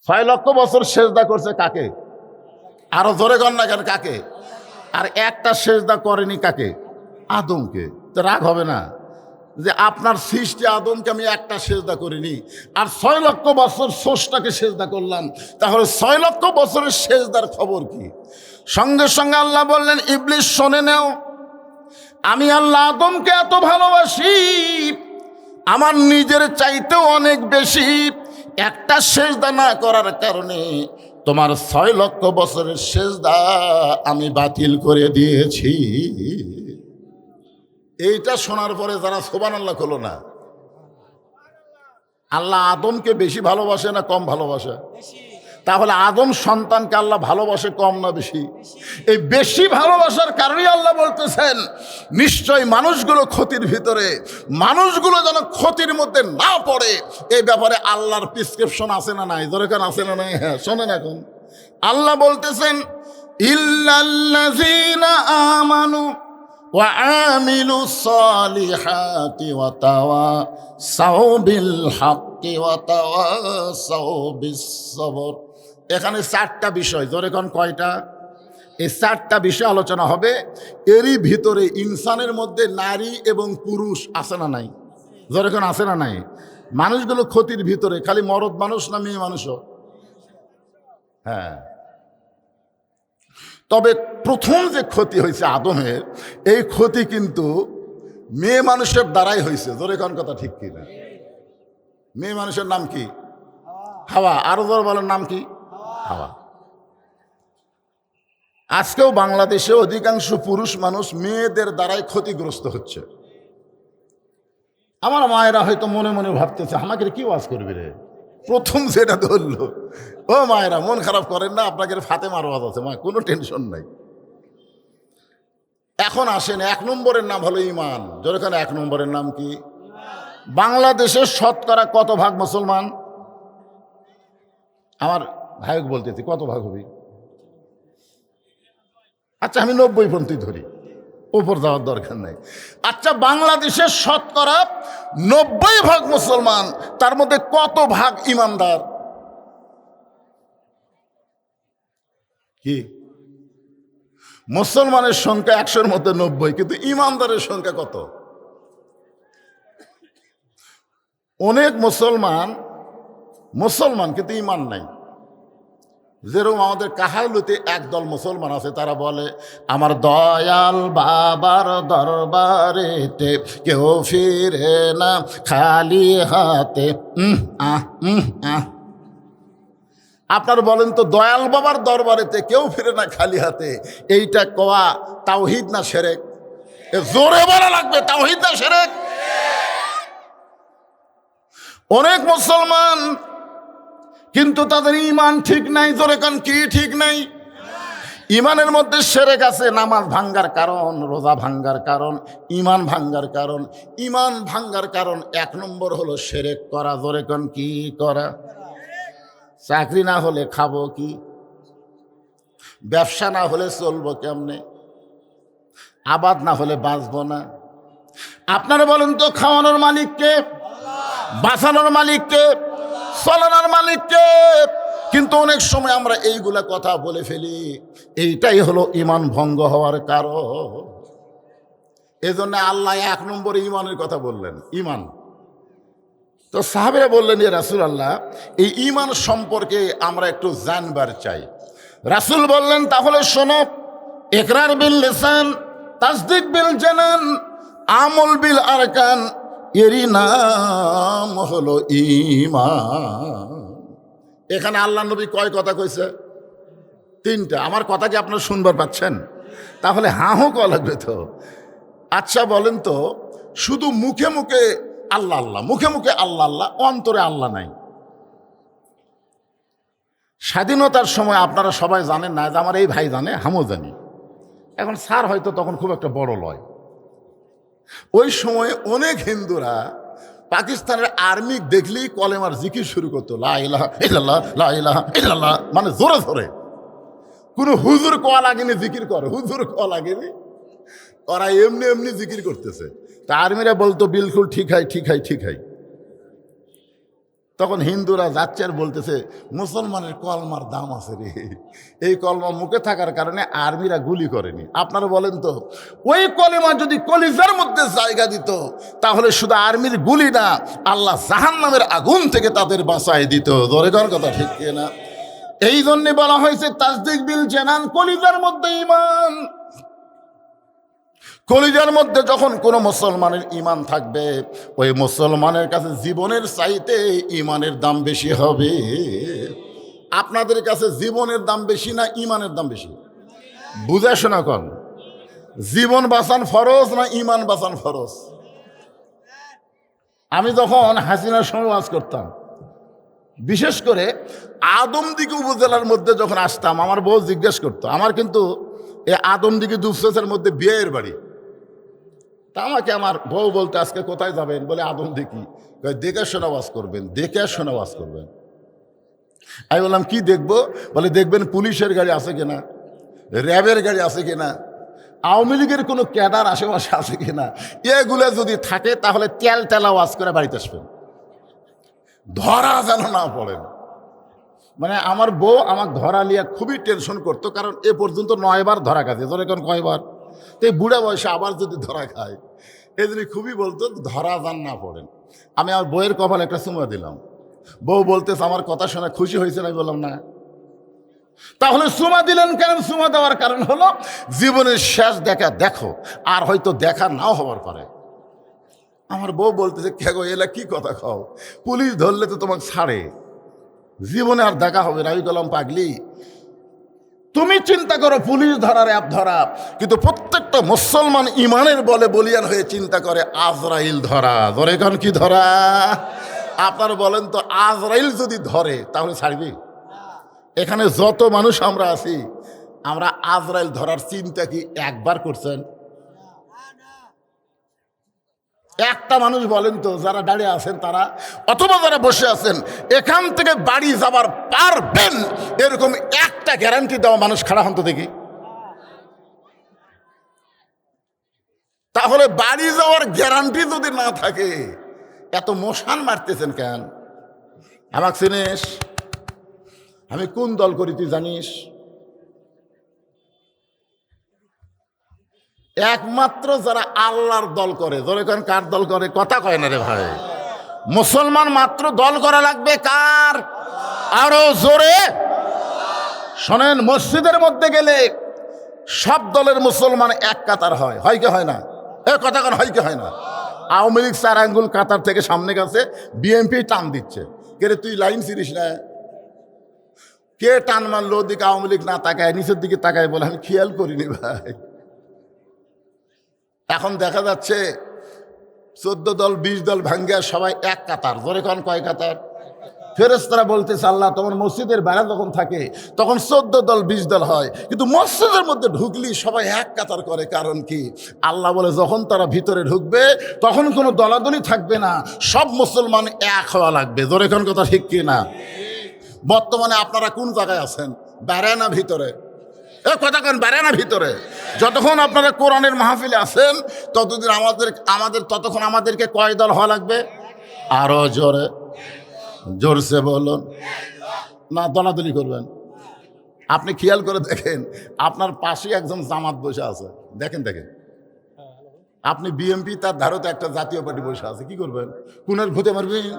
6 লক্ষ বছর সেজদা করছে কাকে? আরো জোরে কর না কেন, কাকে? আর একটা সেজদা করেনি কাকে? আদমকে। তো রাগ হবে না যে আপনার সৃষ্টি আদমকে আমি একটা সেজদা করিনি, আর 6 লক্ষ বছর স্রষ্টাকে সেজদা করলাম, তাহলে 6 লক্ষ বছরের সেজদার খবর কি? সঙ্গে সঙ্গে আল্লাহ বললেন, ইবলিস শোনে নাও, আমি আল্লাহ আদমকে এত ভালোবাসি, আমার নিজের চাইতেও অনেক বেশি। একটা সেজদা না করার কারণে তোমার 6 লক্ষ বছরের সেজদা আমি বাতিল করে দিয়েছি। এইটা শোনার পরে যারা সুবহানাল্লাহ হলো না, আল্লাহ আদমকে বেশি ভালোবাসে না কম ভালোবাসে? তাহলে আদম সন্তানকে আল্লাহ ভালোবাসে কম না বেশি? এই বেশি ভালোবাসার কারণেই আল্লাহ বলতেছেন, নিশ্চয় মানুষগুলো ক্ষতির ভিতরে, মানুষগুলো যেন ক্ষতির মধ্যে না পড়ে, এই ব্যাপারে আল্লাহর প্রেসক্রিপশন আছে না নাই? যেরকম আছে না নাই? হ্যাঁ, শোনেন এখন আল্লাহ বলতেছেন, ইল্লাল্লাযীনা আমানু ওয়া আমিলুস সালিহাতি ওয়া তাওয়াসাউ বিল হাক্কি ওয়া তাওয়াসাউ বিস সবর। এখানে 4টা বিষয়, জোরে কোন কয়টা? এই 4টা বিষয় আলোচনা হবে। এরই ভিতরে ইনসানের মধ্যে নারী এবং পুরুষ আছে না নাই? জোরে কোন আছে না নাই? মানুষগুলো ক্ষতির ভিতরে, খালি মরদ মানুষ না মেয়ে মানুষও? হ্যাঁ। তবে প্রথম যে ক্ষতি হয়েছে আদমের, এই ক্ষতি কিন্তু মেয়ে মানুষের দ্বারাই হয়েছে। জোরে কোন কথা ঠিক কিনা? মেয়ে মানুষের নাম কি? হাওয়া। আরো জোর বলার নাম কি? হাওয়া। আজকেও বাংলাদেশে অধিকাংশ পুরুষ মানুষ মেয়েদের দ্বারাই ক্ষতিগ্রস্ত হচ্ছে। আমার মায়েরা হয়তো মনে মনে ভাবতেছে, আমাকে কি ওয়াজ করবি রে? প্রথম যেটা ধরলো, ও মায়েরা মন খারাপ করেন না, আপনাকে ফাতেমার ওয়াজ আছে, মা কোনো টেনশন নাই। এখন আসেন, 1 নম্বরের নাম হলো ঈমান। যেখানে 1 নম্বরের নাম কি? বাংলাদেশের শতকরা কত ভাগ মুসলমান? আমার ভাইক বলতেছি, কত ভাগ হবে? আচ্ছা আমি 90% ধরি, উপর যাওয়ার দরকার নাই। আচ্ছা, বাংলাদেশের শতকরা 90 ভাগ মুসলমান, তার মধ্যে কত ভাগ ইমানদার? কি? মুসলমানের সংখ্যা 100-র মধ্যে 90, কিন্তু ইমানদারের সংখ্যা কত? অনেক মুসলমান কিন্তু ইমান নাই। যেরকম আমাদের কাহালুতে একদল মুসলমান আছে, তারা বলে, আমার দয়াল বাবার দরবারেতে কেউ ফিরে না খালি হাতে। আপনার বলেন তো, দয়াল বাবার দরবারেতে কেউ ফিরে না খালি হাতে, এইটা কোয়া তাওহীদ না শিরক? জোরে বলা লাগবে, তাওহীদ না শিরক? অনেক মুসলমান কিন্তু তাদের ঈমান ঠিক নাই। জোরে কান, কি ঠিক নাই? ঈমানের মধ্যে শিরক আছে। নামাজ ভাঙ্গার কারণ, রোজা ভাঙ্গার কারণ, ঈমান ভাঙ্গার কারণ। ঈমান ভাঙ্গার কারণ 1 নম্বর হলো শিরক করা। জোরে কান, কি করা? চাকরি না হলে খাবো কি? ব্যবসা না হলে চলবো কেমনে? আবাদ না হলে বাঁচবো না। আপনারা বলেন তো, খাওয়ানোর মালিককে, বাঁচানোর মালিককে, চলানোর মালিককে? কিন্তু অনেক সময় আমরা এইগুলা কথা বলে ফেলি, এইটাই হলো ঈমান ভঙ্গ হওয়ার কারণ। এজন্য আল্লাহ 1 নম্বরে ঈমানের কথা বললেন, ঈমান। তো সাহাবীরা বললেন, ইয়া রাসূলুল্লাহ, এই ঈমান সম্পর্কে আমরা একটু জানবার চাই। রাসূল বললেন, তাহলে শোনো, ইকরার বিল লিসান, তাসদীক বিল জানান, আমল বিল আরকান, এরই নাম হলো ঈমান। এখানে আল্লাহ নবী কয় কথা কইছে? 3টা। আমার কথা কি আপনারা শুনবার পাচ্ছেন? তাহলে হাঁ কওয়া লাগবে তো। আচ্ছা বলেন তো, শুধু মুখে মুখে আল্লাহ আল্লাহ, মুখে মুখে আল্লাহ আল্লাহ, অন্তরে আল্লাহ নাই। স্বাধীনতার সময় আপনারা সবাই জানেন না, যে আমার এই ভাই জানে, আমিও জানি। এখন স্যার হয়তো তখন খুব একটা বড় লয়। ওই সময় অনেক হিন্দুরা পাকিস্তানের আর্মি দেখলেই কলেমার জিকির শুরু করতো, লা ইলাহা ইল্লাল্লাহ, লা ইলাহা ইল্লাল্লাহ, মানে জোরে জোরে। কোনো হুজুর কোয়া লাগেনি জিকির করে, হুজুর কোয়া লাগেনি, ওরা এমনি এমনি জিকির করতেছে। তা আর্মিরা বলতো, বিলকুল ঠিক হয়, ঠিক হয়, ঠিক হয়। তখন হিন্দুরা যাচ্ছে আর বলতেছে মুসলমানের কলমার দাম আছে রে, এই কলমা মুখে থাকার কারণে আর্মিরা গুলি করেনি। আপনারা বলেন তো, ওই কলেমা যদি কলিজার মধ্যে জায়গা দিত তাহলে শুধু আর্মির গুলি না, আল্লাহ জাহান্নামের আগুন থেকে তাদের বাঁচায় দিত। ধরে যাওয়ার কথা ঠিক না? এই জন্যে বলা হয়েছে তাসদিক বিল জানান, কলিজার মধ্যে ঈমান। কলিজার মধ্যে যখন কোনো মুসলমানের ঈমান থাকবে, ওই মুসলমানের কাছে জীবনের চাইতে ঈমানের দাম বেশি হবে। আপনাদের কাছে জীবনের দাম বেশি না ঈমানের দাম বেশি? বুঝে শোনা কন, জীবন বাঁচান ফরজ না ঈমান বাঁচান ফরজ? আমি যখন হাসিনার সময় ওয়াজ করতাম, বিশেষ করে আদমদিঘি উপজেলার মধ্যে যখন আসতাম, আমার বউ জিজ্ঞেস করতো, আমার কিন্তু এই আদমদিঘি দুপসের মধ্যে বিয়ের বাড়ি। তা আমাকে আমার বউ বলতে, আজকে কোথায় যাবেন? বলে আদমদিঘি। দেখে শোনা ওয়াজ করবেন, দেখে শোনা ওয়াজ করবেন। আমি বললাম কি দেখবো? বলে দেখবেন পুলিশের গাড়ি আছে কিনা, র্যাবের গাড়ি আছে কিনা, আওয়ামী লীগের কোনো ক্যাডার আশেপাশে আছে কিনা। এগুলো যদি থাকে তাহলে তেল তেলা ওয়াজ করে বাড়িতে আসবেন, ধরা যেন না পড়েন। মানে আমার বউ আমাকে ধরা লিয়া খুবই টেনশন করতো, কারণ এ পর্যন্ত 9 বার ধরা গেছে। ধরে এখন কয়বার? তো এই বুড়া বয়সে আবার যদি ধরা খায়, এই জন্য খুবই বলতো ধরা যান না পড়েন। আমি আমার বউয়ের কপালে একটা চুমা দিলাম। বউ বলতেছে আমার কথা শোনা খুশি হয়েছে? আমি বললাম না। তাহলে চুমা দিলেন কেন? চুমা দেওয়ার কারণ হলো জীবনের শেষ দেখা দেখো, আর হয়তো দেখা নাও হওয়ার পারে। আমার বউ বলতেছে কে গো, এলা কি কথা খাও? পুলিশ ধরলে তো তোমাকে ছাড়ে, জীবনে আর দেখা হবে না। আমি বললাম পাগলি, তুমি চিন্তা করো পুলিশ ধরার অ্যাপ ধরা, কিন্তু প্রত্যেকটা মুসলমান ইমানের বলে বলিয়ান হয়ে চিন্তা করে আজরাইল ধরা। ধরে এখন কি ধরা? আপনারা বলেন তো, আজরাইল যদি ধরে তাহলে ছাড়বি? এখানে যত মানুষ আমরা আছি, আমরা আজরাইল ধরার চিন্তা কি একবার করছেন? একটা মানুষ বলেন তো, যারা দাঁড়িয়ে আছেন তারা, অথবা যারা বসে আছেন, এখান থেকে বাড়ি যাবার পারবেন এরকম একটা গ্যারান্টি দেওয়া মানুষ খাড়া হন তো দেখি। তাহলে বাড়ি যাওয়ার গ্যারান্টি যদি না থাকে, এত মশান মারতেছেন কেন? আমাকে চিনিস? আমি কোন দল করি তুই জানিস? একমাত্র যারা আল্লাহর দল করে। ধরে কেন কার দল করে? কথা কয় না রে ভাই। মুসলমান মাত্র দল করা লাগবে কার? আরো জোরে শোনেন, মসজিদের মধ্যে গেলে সব দলের মুসলমান এক কাতার হয়, হয় কি হয় না? এ কথা কেন হয় কি হয় না? আওয়ামী লীগ 4 আঙ্গুল কাতার থেকে সামনে গেছে, বিএনপি টান দিচ্ছে। কে রে তুই লাইন চিনিস না? কে টান মারলো? ওদিকে আওয়ামী লীগ না তাকায়, নিচের দিকে তাকায় বলে আমি খেয়াল করিনি ভাই। এখন দেখা যাচ্ছে 14 দল 20 দল ভাঙ্গিয়া সবাই এক কাতার। ধরে কোন কয় কাতার? ফেরেশতারা বলতেছে আল্লাহ তোমার মসজিদের বাইরে যখন থাকে তখন 14 দল 20 দল হয়, কিন্তু মসজিদের মধ্যে ঢুকলি সবাই এক কাতার করে। কারণ কি? আল্লাহ বলে যখন তারা ভিতরে ঢুকবে তখন কোনো দলাদলি থাকবে না, সব মুসলমান এক হওয়া লাগবে। ধরে কোন কথা ঠিক কি না? বর্তমানে আপনারা কোন জায়গায় আছেন? বাইরে না ভিতরে? এ কথা কেন বাইরে না ভিতরে? যতক্ষণ আপনারা কোরআনের মাহফিলে আছেন ততদিন আমাদের ততক্ষণ আমাদেরকে কয় দল হওয়া লাগবে? আরো জোরে জোরসে বলুন না, দলাদলি করবেন। আপনি খেয়াল করে দেখেন, আপনার পাশে একজন জামাত বসে আছে, দেখেন দেখেন। আপনি বিএনপি, তার ধারতে একটা জাতীয় পার্টি বসে আছে, কি করবেন? কোনের ঘুতে মারবেন?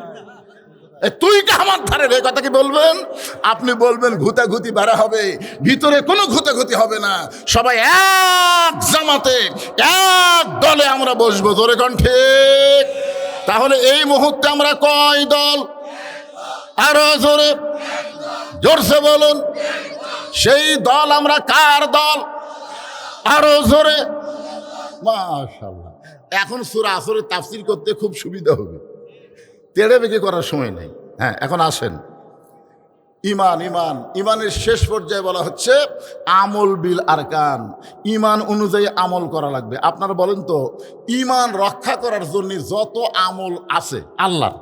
তুই কে আমার ধারে রে? কথা কি বলবেন? আপনি বলবেন ঘুতাঘুতি বাড়া হবে, ভিতরে কোনো ঘুতাঘুতি হবে না, সবাই এক জামাতে এক দলে আমরা বসবো। জোরে কোন ঠিক? তাহলে এই মুহূর্তে আমরা কয় দল? আরো জোরে জোরসে বলুন। সেই দল আমরা কার দল? আরো জোরে। মাশাআল্লাহ। এখন সূরা আসরের তাফসীর করতে খুব সুবিধা হবে, তেড়ে বেঁকে করার সময় নেই। হ্যাঁ, এখন আসেন ইমানের শেষ পর্যায়ে বলা হচ্ছে আমল বিল আরকান। ইমান অনুযায়ী আমল করা লাগবে। আপনারা বলেন তো, ইমান রক্ষা করার জন্য যত আমল আছে আল্লাহর,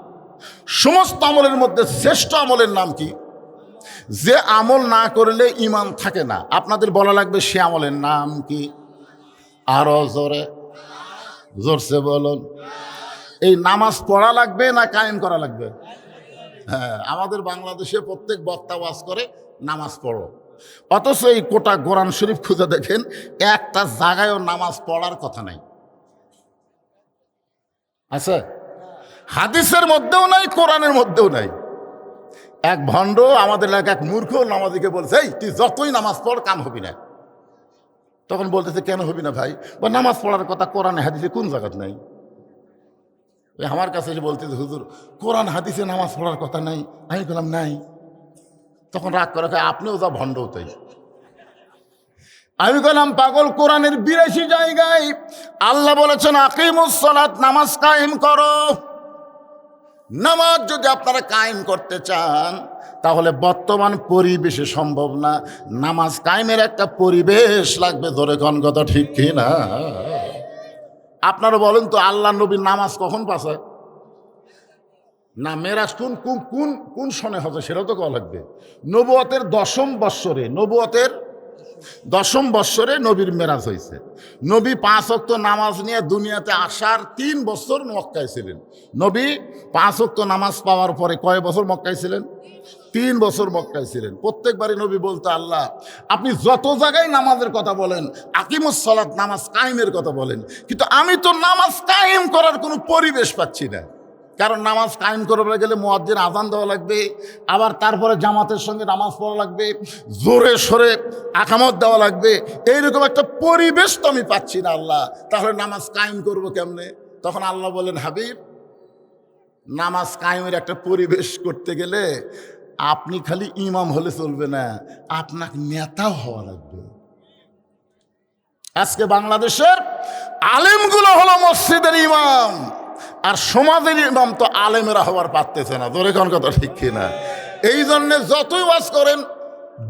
সমস্ত আমলের মধ্যে শ্রেষ্ঠ আমলের নাম কি? যে আমল না করলে ইমান থাকে না, আপনাদের বলা লাগবে সে আমলের নাম কি? আরো জোরে জোরসে বলুন। এই নামাজ পড়া লাগবে না কায়েম করা লাগবে? হ্যাঁ, আমাদের বাংলাদেশে প্রত্যেক বক্তা ওয়াজ করে নামাজ পড়ো, অথচ এই কোটা কোরআন শরীফ খুঁজে দেখেন একটা জায়গায়ও নামাজ পড়ার কথা নাই। আচ্ছা, হাদিসের মধ্যেও নাই, কোরআনের মধ্যেও নাই। এক ভণ্ড আমাদের এলাকায় এক মূর্খ নামাজিকে বলছে, এই তুই যতই নামাজ পড় কাম হবি না। তখন বলতেছে, কেন হবি না ভাই? বা নামাজ পড়ার কথা কোরআনে হাদিসে কোন জায়গাত নাই? আমার কাছে এসে বলতেছে, হুজুর কোরআন হাদিসে নামাজ পড়ার কথা নাই। আমি বললাম নাই। তখন রাগ করে, আপনিও যা ভণ্ড তাই। আমি বললাম, পাগল, কোরআনের ৮২ জায়গায় আল্লাহ বলেছেন আকিমুস সালাত, নামাজ কায়েম করো। নামাজ যদি আপনারা কায়েম করতে চান তাহলে বর্তমান পরিবেশে সম্ভব না। নামাজ কায়েমের একটা পরিবেশ লাগবে। ধরে কোন কথা ঠিক কি না? আপনারা বলেন তো, আল্লাহ নবীর নামাজ কখন পাশায় না? মেরাজ কোন কোন কোন সনে হবে সেটাও তো কওয়া লাগবে। নবুয়তের ১০ম বৎসরে, নবুয়তের ১০ম বৎসরে নবীর মেরাজ হয়েছে। নবী ৫ ওয়াক্ত নামাজ নিয়ে দুনিয়াতে আসার ৩ বছর মক্কায় ছিলেন। নবী ৫ ওয়াক্ত নামাজ পাওয়ার পরে কয় বছর মক্কায় ছিলেন? ৩ বছর মক্কায় ছিলেন। প্রত্যেকবারই নবী বলতো, আল্লাহ আপনি যত জায়গায় নামাজের কথা বলেন, আকিমুস সালাত, নামাজ কায়েমের কথা বলেন, কিন্তু আমি তো নামাজ কায়েম করার কোনো পরিবেশ পাচ্ছি না। কারণ নামাজ কায়েম করতে গেলে মুয়াজ্জিন আযান দেওয়া লাগবে, আবার তারপরে জামাতের সঙ্গে নামাজ পড়া লাগবে, জোরে সরে আকামত দেওয়া লাগবে। এইরকম একটা পরিবেশ তো আমি পাচ্ছি না আল্লাহ, তাহলে নামাজ কায়েম করবো কেমনে? তখন আল্লাহ বলেন, হাবিব, নামাজ কায়েমের একটা পরিবেশ করতে গেলে আপনি খালি ইমাম হলে চলবে না, আপনাকে নেতাও হওয়া লাগবে। আজকে বাংলাদেশের আলেমগুলো হলো মসজিদের ইমাম, আর সমাজের ইমাম তো আলেমেরা হওয়ার পারতেছে না। তোর এখন কথা ঠিক কিনা? এই জন্যে যতই ওয়াজ করেন,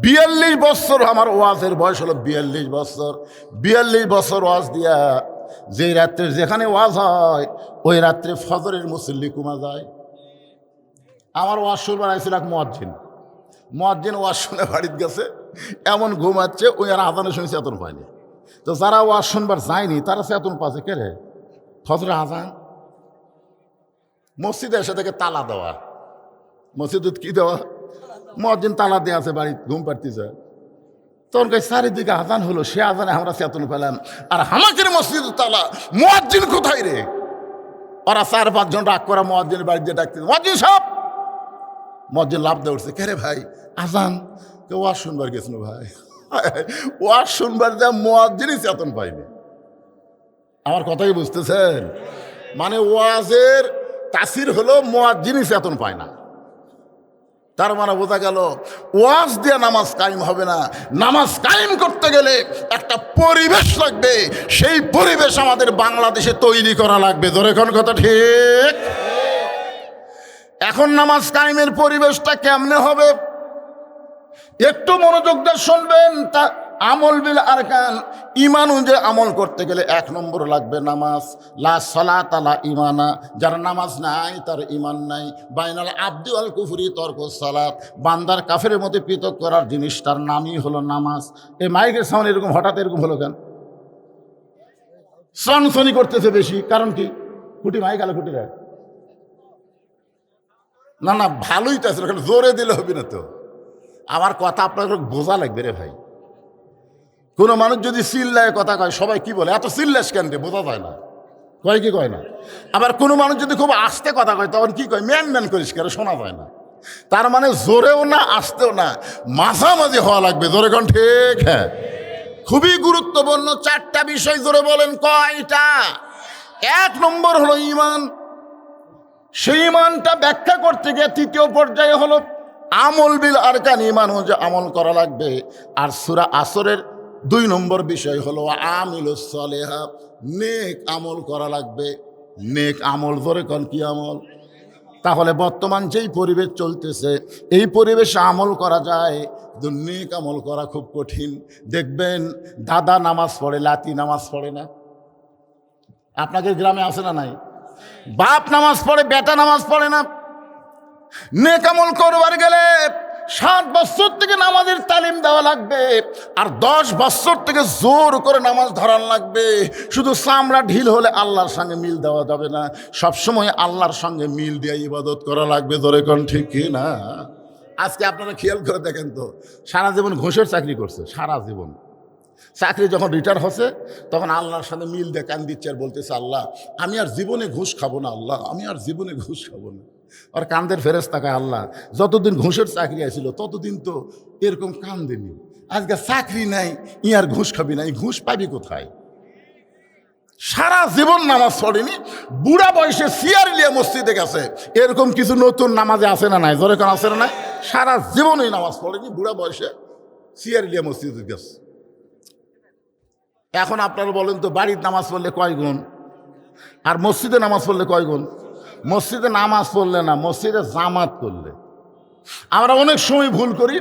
৪২ বছর আমার ওয়াজের বয়স হলো ৪২ বছর। ৪২ বছর ওয়াজ দিয়া যেই রাত্রে যেখানে ওয়াজ হয় ওই রাত্রে ফজরের মুসল্লি কমা যায়। আমার ওয়াজ শুনবার আইছিল এক মুয়াজ্জিন ওয়াজ শুনে বাড়িতে গেছে, এমন ঘুমাচ্ছে, ওই আর আজানে শুনে চেতন পায়নি। তো যারা ওয়াজ শুনবার যায়নি তারা চেতন পাচ্ছে, কে রে? ফজরে আজান। মসজিদে এসে থেকে তালা দেওয়া, মসজিদে কি দেওয়া? মুয়াজ্জিন তালা দিয়ে আছে, বাড়ি ঘুম পাড়তেছে। তখন কই চারিদিকে আজান হলো, সে আজানে আমরা চেতন পেলাম, আর হামাকের মসজিদে তালা, মুয়াজ্জিন কোথায় রে? ওরা ৪-৫ জন রাগ করা মুয়াজ্জিনের বাড়িতে ডাকতে, মুয়াজ্জিন সাহেব। মুয়াজ্জিন লাফ দিয়ে উঠছে, কে রে ভাই? আজান। কেউ ওয়াজ শুনবার গেছিল ভাই। ওয়াজ শুনবার যা মুয়াজ্জিনই চেতন পাইনি। আমার কথাই বুঝতেছেন? মানে ওয়াজের তাসির হলো মুয়াজ্জিনই চেতন পায় না। তার মানে বোঝা গেল ওয়াজ দিয়ে নামাজ কায়েম হবে না। নামাজ কায়েম করতে গেলে একটা পরিবেশ লাগবে, সেই পরিবেশ আমাদের বাংলাদেশে তৈরি করা লাগবে। ধরে কোন কথা ঠিক? এখন নামাজ কায়েমের পরিবেশটা কেমনে হবে একটু মনোযোগ দিয়ে শুনবেন। তা আমল বিল আরকান, ইমান অনুযায়ী আমল করতে গেলে ১ নম্বর লাগবে নামাজ। লা সালাতা লা ইমানা, যার নামাজ নাই তার ইমান নাই। বাইনাল আবদি ওয়াল কুফরি তরকুস সালাত, বান্দার কাফেরের মধ্যে পৃথক করার জিনিসটার নামই হলো নামাজ। এই মাইকের সামনে এরকম হঠাৎ এরকম হলো কেন? সনসনি করতেছে বেশি, কারণ কি? কুটি মাইক আলো কুটি রাখ না, না ভালোই তো আছে, জোরে দিলে হবে না তো। আমার কথা আপনার বোঝা লাগবে রে ভাই। কোনো মানুষ যদি চিল্লায় কথা কয়, সবাই কি বলে, এত চিল্লাস কেন রে? বোঝা যায় না, কয় কি কয় না। আবার কোনো মানুষ যদি খুব আস্তে কথা কয়, তখন কি কয়, ম্যান ম্যান করিস কেন, শোনা যায় না। তার মানে জোরেও না আস্তেও না, মাঝামাঝি হওয়া লাগবে। জোরে কোন ঠিক? হ্যাঁ, খুবই গুরুত্বপূর্ণ 4টা বিষয়। জোরে বলেন কয়টা? ১ নম্বর হলো ঈমান। সেই ঈমানটা ব্যাখ্যা করতে গিয়ে ৩য় পর্যায়ে হলো আমল বিল আরকান, ঈমান অনুযায়ী আমল করা লাগবে। আর সূরা আসরের ২ নম্বর বিষয় হলো আমিলুস সালেহা, নেক আমল করা লাগবে। নেক আমল ধরে কোন কি আমল? তাহলে বর্তমান যেই পরিবেশ চলতেছে, এই পরিবেশে আমল করা যায়, কিন্তু নেক আমল করা খুব কঠিন। দেখবেন দাদা নামাজ পড়ে, লাতি নামাজ পড়ে না। আপনাদের গ্রামে আছে না নাই? বাপ নামাজ পড়ে, বেটা নামাজ পড়ে না। নেক আমল করবার গেলে 7 বছর থেকে নামাজের তালিম দেওয়া লাগবে, আর 10 বছর থেকে জোর করে নামাজ ধরান লাগবে। শুধু চামড়া ঢিল হলে আল্লাহর সঙ্গে মিল দেওয়া যাবে না, সবসময় আল্লাহর সঙ্গে মিল দিয়ে ইবাদত করা লাগবে। জোরে কোন ঠিক কি না? আজকে আপনারা খেয়াল করে দেখেন তো, সারা জীবন ঘুষের চাকরি করছে, সারা জীবন চাকরি যখন রিটায়ার হচ্ছে তখন আল্লাহর সাথে মিল দিয়ে কান দিচ্ছে আর বলতেছে, আল্লাহ আমি আর জীবনে ঘুষ খাবো না, আল্লাহ আমি আর জীবনে ঘুষ খাবো না। আর কান্দের ফেরেশতাকে, আল্লাহ যতদিন ঘুষের চাকরি আসছিল ততদিন তো এরকম কান্দেনি, আজকে চাকরি নাই ই আর ঘুষ খাবি না, এই ঘুষ পাবি কোথায়? সারা জীবন নামাজ পড়েনি, বুড়া বয়সে সিয়ার লিয়ে মসজিদে গেছে, এরকম কিছু নতুন নামাজে আছে না নাই? জোরে কোন আছে না নাই? সারা জীবনই নামাজ পড়েনি, বুড়া বয়সে সিয়ার লিয়ে মসজিদে গেছে। এখন আপনারা বলেন তো, বাড়ির নামাজ পড়লে কয় গুণ আর মসজিদে নামাজ পড়লে কয় গুণ? মসজিদে নামাজ পড়লে না, মসজিদে জামাত করলে। আমরা অনেক সময় ভুল করি,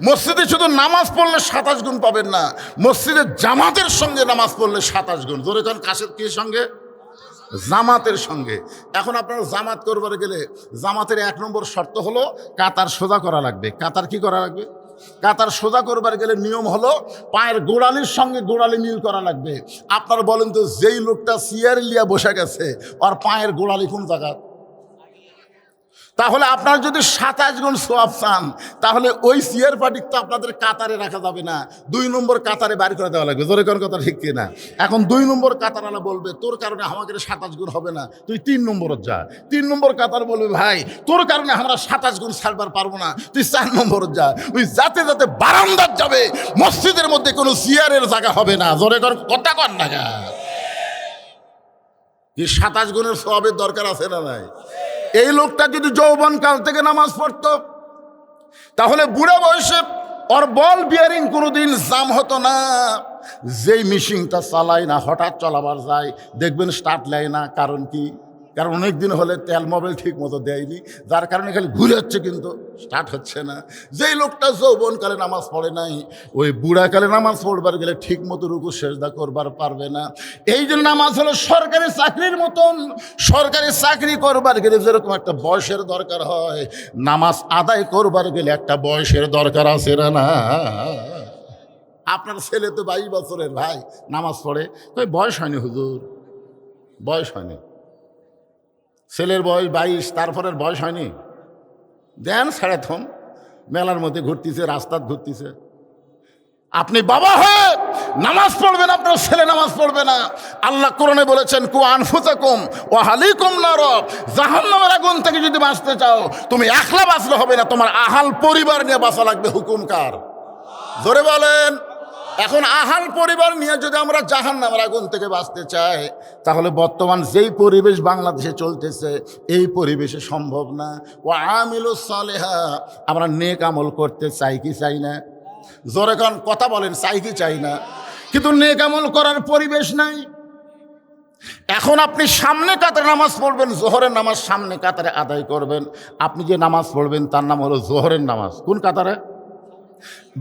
মসজিদে শুধু নামাজ পড়লে 27 গুণ পাবেন না, মসজিদে জামাতের সঙ্গে নামাজ পড়লে 27 গুণ। ধরে কারণ কাশের কি সঙ্গে? জামাতের সঙ্গে। এখন আপনারা জামাত করবার গেলে জামাতের 1 নম্বর শর্ত হলো কাতার সোজা করা লাগবে। কাতার কি করা লাগবে? কাতার সোজা করবার গেলে নিয়ম হলো পায়ের গোড়ালির সঙ্গে গোড়ালি মিল করা লাগবে। আপনারা বলেন তো, যেই লোকটা চেয়ার লিয়া বসে গেছে ওর পায়ের গোড়ালি কোন জায়গা? তাহলে আপনার যদি 27 গুণ সওয়াব চান, তাহলে ওই চেয়ার পার্টিকে তো আপনাদের কাতারে রাখা যাবে না, 2 নম্বর কাতারে বাড়ি করে দেওয়া লাগবে। জোরে কোন কথা ঠিক কিনা? এখন 2 নম্বর কাতারওয়ালা বলবে, তোর কারণে আমাকে 27 গুণ হবে না, তুই 3 নম্বরে যা। 3 নম্বর কাতার বলবে, ভাই তোর কারণে আমরা 27 গুণ ছাড়বার পারবো না, তুই 4 নম্বরে যা। ওই যাতে যাতে বারান্দার যাবে, মসজিদের মধ্যে কোনো চেয়ারের জায়গা হবে না। জোরে কোন কথা কর না, কি 27 গুণের সওয়াবের দরকার আছে না নাই? এই লোকটা যদি যৌবনকাল থেকে নামাজ পড়তো, তাহলে বুড়া বয়সে ওর বল বিয়ারিং কোনোদিন জাম হতো না। যেই মেশিনটা চালায় না, হঠাৎ চলাবার যায়, দেখবেন স্টার্ট নেয় না। কারণ কি? কারণ অনেক দিন হলে তেল মোবিল ঠিক মতো দেয়নি, যার কারণে খালি ঘুরে হচ্ছে কিন্তু স্টার্ট হচ্ছে না। যেই লোকটা যৌবনকালে নামাজ পড়ে নাই, ওই বুড়াকালে নামাজ পড়বার গেলে ঠিক মতো রুকু সেজদা করবার পারবে না। এই জন্য নামাজ হলো সরকারি চাকরির মতন। সরকারি চাকরি করবার গেলে যেরকম একটা বয়সের দরকার হয়, নামাজ আদায় করবার গেলে একটা বয়সের দরকার আছে না? আপনার ছেলে তো 22 বছরের, ভাই নামাজ পড়ে, কই বয়স হয়নি হুজুর, বয়স হয়নি। ছেলের বয়স 22, তারপরের বয়স হয়নি। দেন ছেড়ে থম, মেলার মধ্যে ঘুরতেছে, রাস্তায় ঘুরতেছে। আপনি বাবা হয়ে নামাজ পড়বেন, আপনার ছেলে নামাজ পড়বে না। আল্লাহ কোরআনে বলেছেন, কু আনফুসাকুম ওয়া আহলিকুম নার, জাহান্নামের আগুন থেকে যদি বাঁচতে চাও, তুমি একলা বাঁচলে হবে না, তোমার আহাল পরিবার নিয়ে বাঁচা লাগবে। হুকুম কার? জোরে বলেন। এখন আহাল পরিবার নিয়ে যদি আমরা জাহান্নামের আগুন থেকে বাঁচতে চাই, তাহলে বর্তমান যেই পরিবেশ বাংলাদেশে চলতেছে, এই পরিবেশে সম্ভব না। ও আমিলুস সালেহা, আমরা নেক আমল করতে চাই কি চাই না? জোরে কান কথা বলেন, চাই কি চাই না? কিন্তু নেক আমল করার পরিবেশ নাই। এখন আপনি সামনে কাতারে নামাজ পড়বেন, জোহরের নামাজ সামনে কাতারে আদায় করবেন। আপনি যে নামাজ পড়বেন তার নাম হলো জোহরের নামাজ। কোন কাতারে?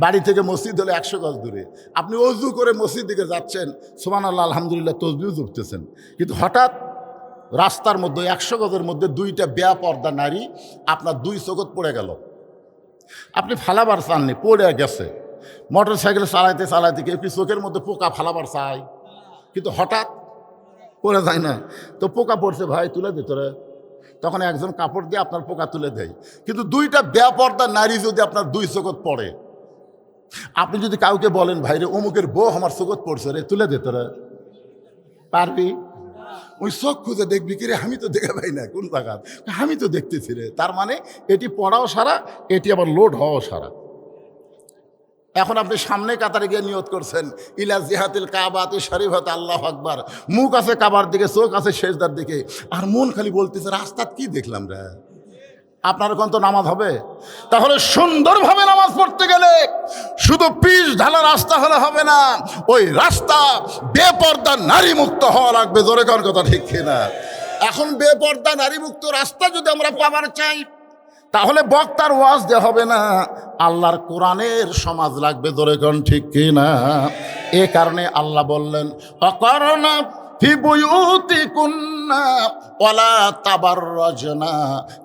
বাড়ি থেকে মসজিদ হলে 100 গজ দূরে। আপনি অজু করে মসজিদ দিকে যাচ্ছেন, সুবহানাল্লাহ আলহামদুলিল্লাহ তসবিহ জপতেছেন, কিন্তু হঠাৎ রাস্তার মধ্যে 100 গজের মধ্যে 2টা বেপর্দা নারী আপনার 2 চোখত পড়ে গেল। আপনি ফালাবার চাননি, পড়ে গেছে। মোটর সাইকেল চালাইতে চালাইতে কেউ কি চোখের মধ্যে পোকা ফালাবার চায়? কিন্তু হঠাৎ পড়ে যায় না, তো পোকা পড়ছে, ভাই তুলে দে তোরা। তখন একজন কাপড় দিয়ে আপনার পোকা তুলে দেয়। কিন্তু 2টা বেপর্দা নারী যদি আপনার 2 চোখত পড়ে, আপনি যদি কাউকে বলেন, ভাই রে অমুকের বউ আমার চোখত পড়ছে রে, তুলে দে তোরা, পারবি? ওই চোখ খুঁজে দেখবি কি রে, আমি তো দেখে পাই না কোন জায়গা, আমি তো দেখতেছি রে। তার মানে এটি পড়াও সারা, এটি আবার লোড হওয়াও সারা। এখন আপনি সামনে কাতারে গিয়ে নিয়ত করছেন, ইলা জিহাতিল কাবাতি শরীফাত, আল্লাহু আকবার। মুখ আছে কাবার দিকে, চোখ আছে সেজদার দিকে, আর মন খালি বলতেছে রাস্তাত কি দেখলাম রে। আপনার কোন তো নামাজ হবে? তাহলে সুন্দরভাবে নামাজ পড়তে গেলে শুধু পিচ ঢালা রাস্তা হলে হবে না, ওই রাস্তা বেপর্দা নারী মুক্ত হওয়া লাগবে। জোরে কোন কথা ঠিক কিনা? এখন বেপর্দা নারী মুক্ত রাস্তা যদি আমরা পাবার চাই, তাহলে বক্তার ওয়াজ দেওয়া হবে না, আল্লাহর কোরআনের সমাজ লাগবে। জোরে কোন ঠিক কিনা? এ কারণে আল্লাহ বললেন, অকরনা ফি বুয়ুতিকুন্না ওয়ালা তাবাররাজনা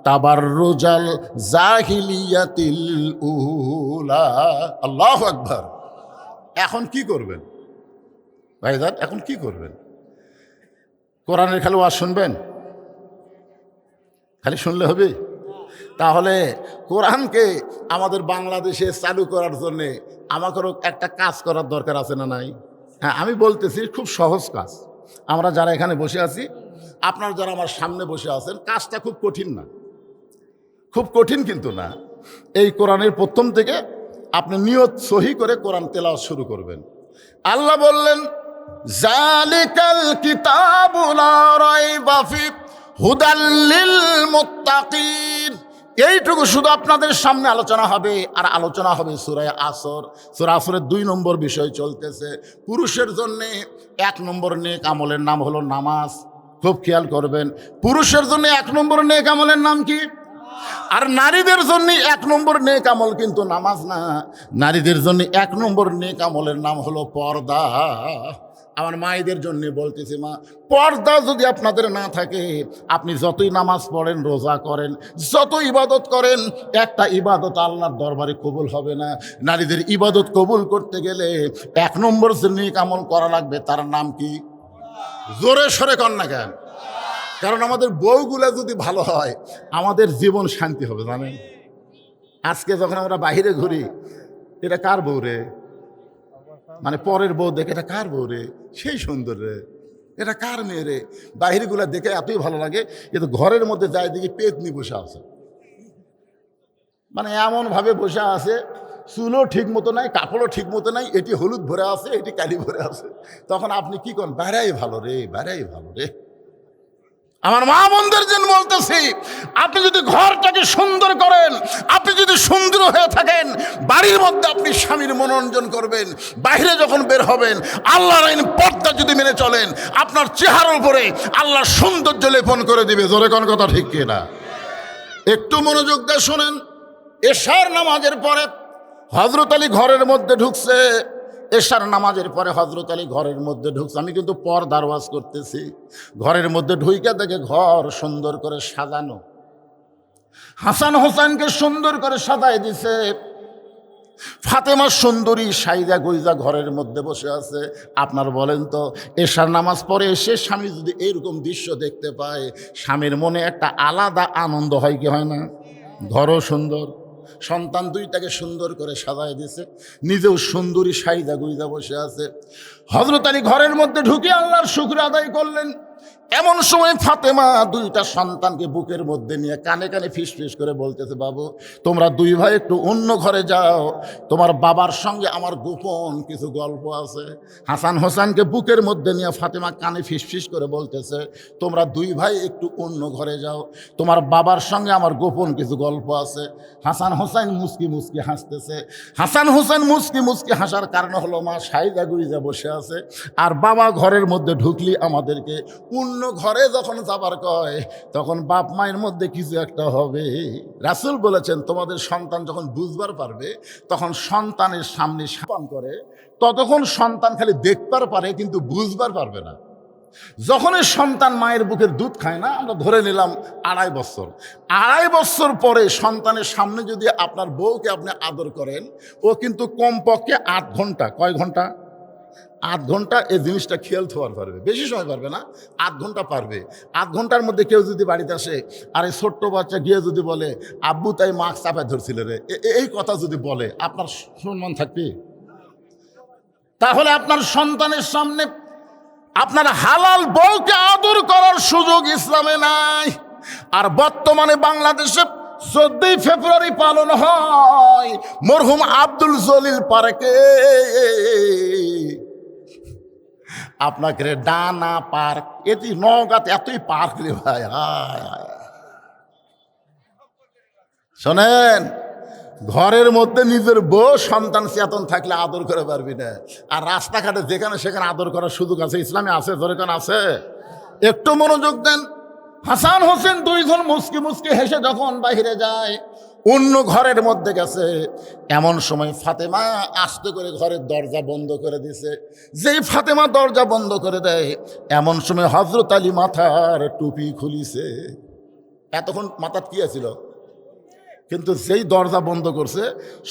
তাবাররুজাল জাহিলিয়াতিল উলা। আল্লাহু আকবার। এখন কি করবেন ভাইজান? এখন কি করবেন? কোরআনের খালি ওয়াজ শুনবেন? খালি শুনলে হবে? তাহলে কোরআনকে আমাদের বাংলাদেশে চালু করার জন্যে আমাদেরও একটা কাজ করার দরকার আছে না নাই? হ্যাঁ, আমি বলতেছি খুব সহজ কাজ। আমরা যারা এখানে বসে আছি, আপনারা যারা আমার সামনে বসে আছেন, কাজটা খুব কঠিন না, খুব কঠিন কিন্তু না। এই কোরআনের প্রথম থেকে আপনি নিয়ত সহি করে কোরআন তেলাওয়াত শুরু করবেন। আল্লাহ বললেন, জালিকাল কিতাবু লা রাইবা ফি হুদাল লিল মুত্তাকিন। এইটুকু শুধু আপনাদের সামনে আলোচনা হবে। আর আলোচনা হবে সূরা আসর। সূরা আসরের 2 নম্বর বিষয় চলতেছে। পুরুষের জন্য 1 নম্বর নেক আমলের নাম হলো নামাজ। খুব খেয়াল করবেন, পুরুষের জন্য 1 নম্বর নেক আমলের নাম কি? আর নারীদের জন্য 1 নম্বর নেক আমল কিন্তু নামাজ না। নারীদের জন্য 1 নম্বর নেক আমলের নাম হলো পর্দা। আমার মায়েদের জন্য বলতেছি, মা, পর্দা যদি আপনাদের না থাকে, আপনি যতই নামাজ পড়েন, রোজা করেন, যত ইবাদত করেন, একটা ইবাদত আল্লাহর দরবারে কবুল হবে না। নারীদের ইবাদত কবুল করতে গেলে 1 নম্বর যে নেক আমল করা লাগবে, তার নাম কি? জোরে সরে কর না কেন? কারণ আমাদের বউগুলা যদি ভালো হয়, আমাদের জীবন শান্তি হবে। জানেন, আজকে যখন আমরা বাহিরে ঘুরি, এটা কার বউ রে? মানে পরের বউ দেখে, এটা কার বউ রে? সেই সুন্দর রে, এটা কার মেয়ে রে? বাহিরগুলা দেখে এতই ভালো লাগে, কিন্তু ঘরের মধ্যে যায় দেখি পেতনি বসে আছে। মানে এমনভাবে বসে আছে, চুলও ঠিক মতো নাই, কাপড়ও ঠিক মতো নাই, এটি হলুদ ভরে আছে, এটি কালি ভরে আছে। তখন আপনি কি করেন? বাইরেই ভালো রে, বাইরেই ভালো রে। আমার মা বোনদের জন্য বলতেছি, আপনি যদি ঘরটাকে সুন্দর করেন, আপনি যদি সুন্দর হয়ে থাকেন, বাড়ির মধ্যে আপনি স্বামীর মনোরঞ্জন করবেন, বাইরে যখন বের হবেন আল্লাহর আইন পর্দা যদি মেনে চলেন, আপনার চেহারার উপরে আল্লাহর সৌন্দর্য লেপন করে দিবে। জোরে কোন কথা ঠিক কিনা? একটু মনোযোগ দিয়ে শোনেন। এশার নামাজের পরে হযরত আলী ঘরের মধ্যে ঢুকছে। এশার নামাজের পরে হযরত আলী ঘরের মধ্যে ঢুকছে। আমি কিন্তু পর্দার ওয়াজ করতেছি। ঘরের মধ্যে ঢুইকা দেখে ঘর সুন্দর করে সাজানো, হাসান হোসেনকে সুন্দর করে সাজায় দিছে। ফাতেমা সুন্দরী সাইজা গুইজা ঘরের মধ্যে বসে আছে। আপনার বলেন তো, এশার নামাজ পড়ে এসে স্বামী যদি এইরকম দৃশ্য দেখতে পায়, স্বামীর মনে একটা আলাদা আনন্দ হয় কি হয় না? ঘরও সুন্দর, সন্তান দুইটাকে সুন্দর করে সাজায় দিয়েছে, নিজেও সুন্দরী সাইজা গুইজা বসে আছে। হযরত আলী ঘরের মধ্যে ঢুকে আল্লাহর শুকর আদায় করলেন। এমন সময় ফাতেমা 2টা সন্তানকে বুকের মধ্যে নিয়ে কানে কানে ফিস ফিস করে বলতেছে, বাবু, তোমরা 2 ভাই একটু অন্য ঘরে যাও, তোমার বাবার সঙ্গে আমার গোপন কিছু গল্প আছে। হাসান হোসেনকে বুকের মধ্যে নিয়ে ফাতেমা কানে ফিস ফিস করে বলতেছে, তোমরা 2 ভাই একটু অন্য ঘরে যাও, তোমার বাবার সঙ্গে আমার গোপন কিছু গল্প আছে। হাসান হোসেন মুস্কি মুস্কি হাসতেছে। হাসান হোসেন মুস্কি মুস্কি হাসার কারণ হলো, মা সাইজা গুইজা বসে আছে, আর বাবা ঘরের মধ্যে ঢুকলি আমাদেরকে অন্য ঘরে যখন যাবার কয়, তখন বাপ মায়ের মধ্যে কিছু একটা হবে। রাসূল বলেছেন, তোমাদের সন্তান যখন বুঝবার পারবে, তখন সন্তানের সামনে সাপান করে, ততক্ষণ সন্তান খালি দেখবার পারে, কিন্তু বুঝবার পারবে না। যখনই সন্তান মায়ের বুকের দুধ খায় না, আমরা ধরে নিলাম 2.5 বছর, 2.5 বছর পরে সন্তানের সামনে যদি আপনার বউকে আপনি আদর করেন, ও কিন্তু কমপক্ষে 8 ঘন্টা, কয় ঘন্টা? 8 ঘন্টা এই জিনিসটা খেয়াল থাকতে পারবে। বেশি সময় পারবে না, 8 ঘন্টা পারবে। 8 ঘন্টার মধ্যে কেউ যদি বাড়িতে আসে, আর এই ছোট্ট বাচ্চা গিয়ে যদি বলে, আব্বু তাই মাস্ক চাপায় ধরছিল রে, এই কথা যদি বলে, আপনার সম্মান থাকবে? তাহলে আপনার সন্তানের সামনে আপনার হালাল বউকে আদর করার সুযোগ ইসলামে নাই। আর বর্তমানে বাংলাদেশে 14ই ফেব্রুয়ারি পালন হয় মরহুম আব্দুল জলিল পার্কে। আপনাকে ডানা পার্ক, এটি নওগাঁতে এতই পার্ক রে ভাই। শোনেন, ঘরের মধ্যে নিজের বউ সন্তান চেতন থাকলে আদর করে পারবি না। আর রাস্তাঘাটে যেখানে সেখানে আদর করার সুযোগ আছে, ইসলামে আছে, যেখানে আছে। একটু মনোযোগ দেন। হাসান হোসেন 2 জন মুস্কি মুস্কি হেসে যখন বাহিরে যায়, অন্য ঘরের মধ্যে গেছে। এমন সময় ফাতেমা আস্তে করে ঘরের দরজা বন্ধ করে দিছে। যেই ফাতেমা দরজা বন্ধ করে দেয়, এমন সময় হযরত আলী মাথার টুপি খুলিছে। এতক্ষণ মাথার কি আছিল, কিন্তু যেই দরজা বন্ধ করছে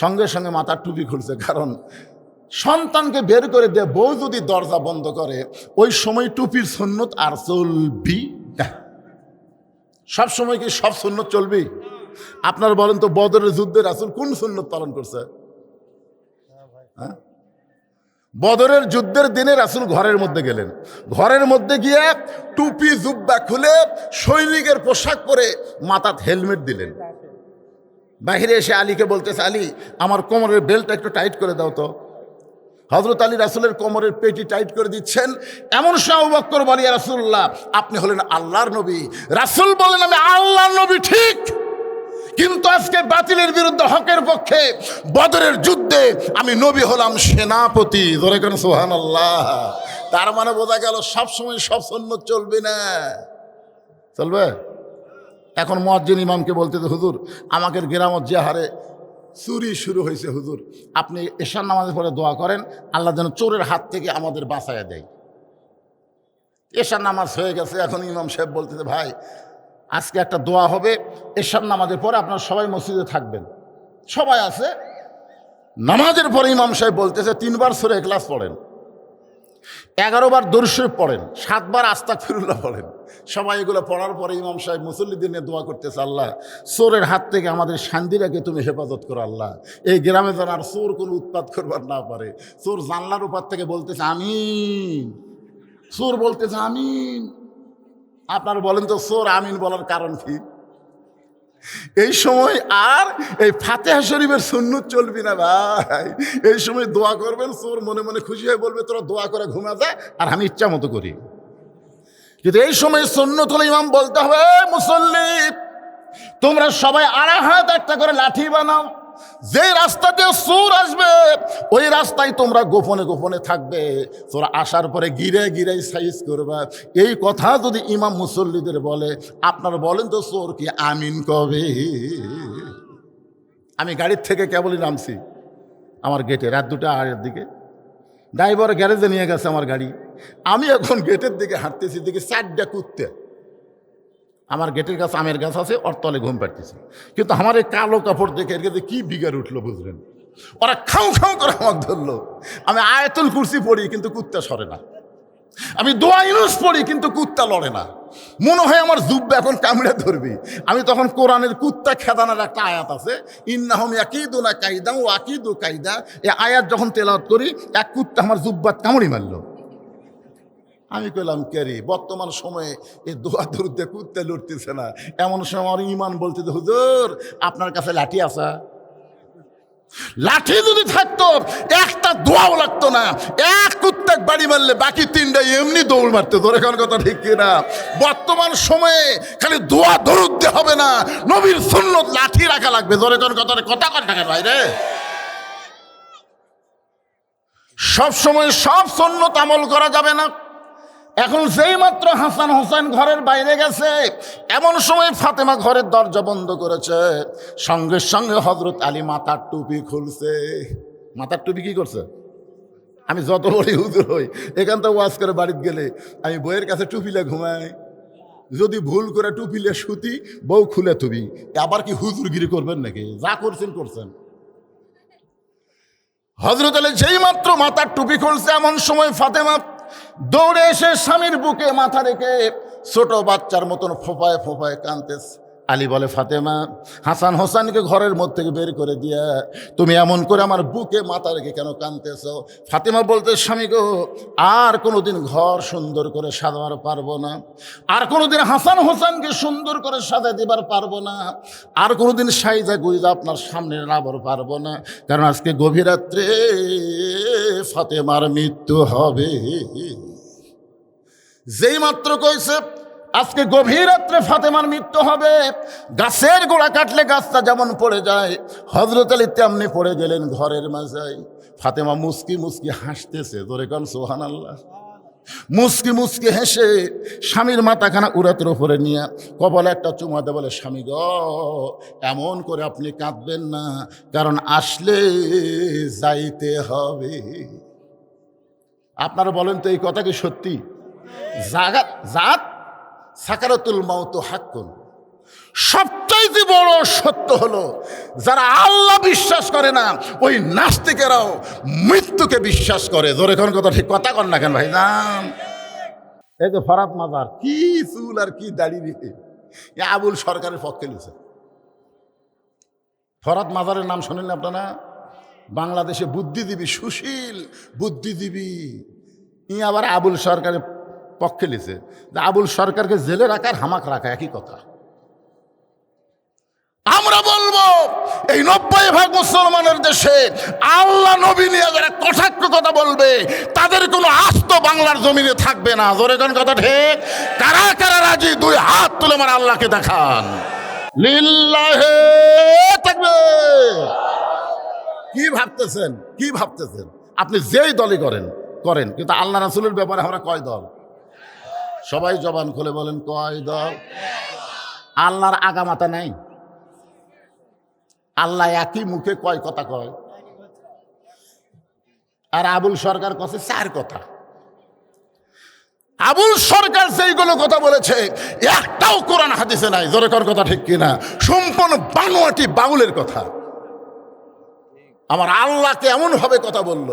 সঙ্গে সঙ্গে মাথার টুপি খুলছে। কারণ সন্তানকে বের করে দিয়ে বউ যদি দরজা বন্ধ করে, ওই সময় টুপির সুন্নত আর চলবি না। সব সময় কি সব সুন্নত চলবি? আপনার বলেন তো, বদরের যুদ্ধে রাসূল কোন সুন্নত পালন করছে? হ্যাঁ, বদরের যুদ্ধের দিনে রাসূল ঘরের মধ্যে গেলেন। ঘরের মধ্যে গিয়ে টুপি জুব্বা খুলে সৈনিকের পোশাক পরে মাথাত হেলমেট দিলেন। বাহিরে এসে আলীকে বলতেছে, আলী আমার কোমরের বেল্টটা একটু টাইট করে দাও তো। হযরত আলী রাসূলের কোমরের পেটি টাইট করে দিচ্ছেন। এমন সময় আবু বকর বলে, ইয়া রাসূলুল্লাহ, আপনি হলেন আল্লাহর নবী। রাসূল বলেন, আমি আল্লাহর নবী ঠিক, কিন্তু আজকে বাতিলের বিরুদ্ধে হকের পক্ষে বদরের যুদ্ধে আমি নবী হলাম সেনাপতি। ধরে কেন সুবহানাল্লাহ। তার মানে বোঝা গেল সবসময় সব সুন্নত চলবে না। চলবে? এখন মুয়াজ্জিন ইমামকে বলতেছে, হুজুর আমাদের গ্রামত যে হারে চুরি শুরু হয়েছে, হুজুর আপনি এশার নামাজের পরে দোয়া করেন আল্লাহ যেন চোরের হাত থেকে আমাদের বাঁচাইয়া দেয়। এশার নামাজ হয়ে গেছে, এখন ইমাম সাহেব বলতেছে, ভাই আজকে একটা দোয়া হবে, এশার নামাজের পরে আপনারা সবাই মসজিদে থাকবেন। সবাই আছে। নামাজের পরে ইমাম সাহেব বলতেছে 3 বার সূরা ইখলাস পড়েন, 11 বার দরুদ শরীফ পড়েন, 7 বার আস্তাগফিরুল্লাহ পড়েন। সবাই এগুলো পড়ার পরে ইমাম সাহেব মুসল্লিদের নিয়ে দোয়া করতেছে, আল্লাহ চোরের হাত থেকে আমাদের শান্তিটাকে তুমি হেফাজত করো। আল্লাহ এই গ্রামে যেন আর চোর কোনো উৎপাত করবার না পারে। চোর জানলার উপর থেকে বলতেছে আমিন, চোর বলতেছে আমিন। আপনারা বলেন তো, চোর আমিন বলার কারণ কি? এই সময় আর এই ফাতিহা শরীফের সুন্নত চলবি না ভাই। এই সময় দোয়া করবেন, চোর মনে মনে খুশি হয়ে বলবে তোরা দোয়া করে ঘুমা যা, আর আমি ইচ্ছা মতো করি। কিন্তু এই সময় সুন্নত হলে ইমাম বলতে হবে, মুসল্লি তোমরা সবাই আড়া হাত একটা করে লাঠি বানাও। যে রাস্তা দিয়ে চোর আসবে ওই রাস্তায় তোমরা গোপনে গোপনে থাকবে। তোরা আসার পরে গিরে গিরে সাইজ করবা। এই কথা যদি ইমাম মুসল্লিদের বলে, আপনারা বলেন তো চোর কি আমিন কবে? আমি গাড়ির থেকে কেবলই নামছি আমার গেটে, রাত 2:30 দিকে। ড্রাইভার গ্যারেজে নিয়ে গেছে আমার গাড়ি। আমি এখন গেটের দিকে হাঁটতেছি, দিকে 4টা কুত্তে আমার গেটের কাছে আমের গাছ আছে, ওর তলে ঘুম পাড়তেছে। কিন্তু আমার এই কালো কাপড় দেখে এর কাছে কি বিগার উঠলো বুঝলেন? ওরা খাও খাও করে আমাকে ধরলো। আমি আয়াতুল কুরসি পড়ি কিন্তু কুত্তা সরে না, আমি দোয়া ইউনুস পড়ি কিন্তু কুত্তা লড়ে না। মনে হয় আমার জুব্বা এখন কামড়ে ধরবি। আমি তখন কোরআনের কুত্তা খেদানোর একটা আয়াত আছে, ইন্নাহুম ইয়াকিদুনা কাইদা ওয়া আকিদু কাইদা, এই আয়াত যখন তেলাওয়াত করি এক কুত্তা আমার জুব্বাত কামড়ি মারলো। আমি কইলাম কেরি, বর্তমান সময়ে এই দোয়া দরুদে কুত্তে লড়তেছে না। এমন সময় আমার ইমান বলতেছে, হুজুর আপনার কাছে লাঠি আছে? লাঠি যদি থাকতো একটা দোয়াও লাগতো না। এক কুত্তাক বাড়ি মারলে বাকি 3টা এমনি দৌড় মারতে। ধরে কোন কথা ঠিক কিনা? বর্তমান সময়ে খালি দোয়া দরুদ হবে না, নবীর সুন্নত লাঠি রাখা লাগবে। ধরে কোন কথা থাকে ভাই রে। সব সময় সব সুন্নত আমল করা যাবে না। এখন যেই মাত্র হাসান হোসেন ঘরের বাইরে গেছে, এমন সময় ফাতেমা ঘরের দরজা বন্ধ করেছে। সঙ্গে সঙ্গে হযরত আলী মাথার টুপি খুলছে। মাথার টুপি কি করছে? আমি যত বড় হুজুর হই, এখান থেকে ওয়াজ করে বাড়িতে গেলে আমি বইয়ের কাছে টুপিলে ঘুমাই। যদি ভুল করে টুপিলে শুতি, বউ খুলে থুবি। আবার কি হুজুরগিরি করবেন নাকি? যা করছেন করছেন। হযরত আলী যেই মাত্র মাথার টুপি খুলছে, এমন সময় ফাতেমা দৌড়ে এসে স্বামীর বুকে মাথা রেখে ছোট বাচ্চার মতন ফোঁপায় ফোঁপায় কাঁদতেছে। আলী বলে, ফাতেমা হাসান হোসেনকে ঘরের মধ্যে থেকে বের করে দিয়া তুমি এমন করে আমার বুকে মাথা রেখে কেন কাঁদতেছ? ফাতেমা বলতে, স্বামী গো, আর কোনোদিন ঘর সুন্দর করে সাজাবার পারবো না, আর কোনোদিন হাসান হোসেনকে সুন্দর করে সাজা দিবার পারবো না, আর কোনোদিন সাইজা গুইজা আপনার সামনে আবার পারবো না, কারণ আজকে গভীর রাত্রে ফাতেমার মৃত্যু হবে। যেই মাত্র কইছে আজকে গভীর রাত্রে ফাতেমার মৃত্যু হবে, গাছের গোড়া কাটলে গাছটা যেমন পড়ে যায়, হযরত আলী তেমনি পড়ে গেলেন ঘরের মাঝায়। ফাতেমা মুস্কি মুস্কি হাসতেছে। ধরে কান সুবহানাল্লাহ। মুসকি মুসকি হেসে স্বামীর মাথাখানা উরাতের ওপরে নিয়ে কপালে একটা চুমা দেয়, বলে স্বামী গ, এমন করে আপনি কাঁদবেন না, কারণ আসলে যাইতে হবে। আপনারা বলেন তো এই কথা কি সত্যি? জাত সাকারাতুল মাউত হাক্কুন। সবচাইতে বড় সত্য হলো, যারা আল্লাহ বিশ্বাস করে না ওই নাস্তিকেরাও মৃত্যুকে বিশ্বাস করে। জোরে কোন কথা, ঠিক কথা কন না কেন ভাই নাম? এই যে ফরাত মাজার, কি চুল আর কি দাড়ি রেখে আবুল সরকারের পক্ষে লিখছে। ফরাত মাজারের নাম শোনেন আপনারা? বাংলাদেশে বুদ্ধিজীবী, সুশীল বুদ্ধিজীবী, ই আবার আবুল সরকারের পক্ষে লিখছে যে আবুল সরকারকে জেলে রাখার হামাক রাখা একই কথা। আমরা বলবো এই 90% মুসলমানের দেশে আল্লাহ নবী নিয়ে যারা কটাক্ষ কথা বলবে তাদের কোনো আস্ত বাংলার জমিনে থাকবে না। জোরে কোন কথা ঠিক? কারা কারা রাজি? দুই হাত তুলে আমার আল্লাহকে দেখান। লিল্লাহে তাকবীর। কি ভাবতেছেন, কি ভাবতেছেন? আপনি যেই দলই করেন করেন, কিন্তু আল্লাহ রাসূলের ব্যাপারে আমরা কয় দল? সবাই জবান খুলে বলেন, কয় দল? আল্লাহর আগামাতা নাই। আল্লাহ একই মুখে কয় কথা কয়, আর আবুল সরকার কছে চার কথা। আবুল সরকার যেইগুলো কথা বলেছে একটাও কোরআন হাদিসে নাই। জোরে কর কথা ঠিক কিনা? সম্পূর্ণ বানোয়াটি বাউলের কথা। আমার আল্লাহকে এমন ভাবে কথা বলল,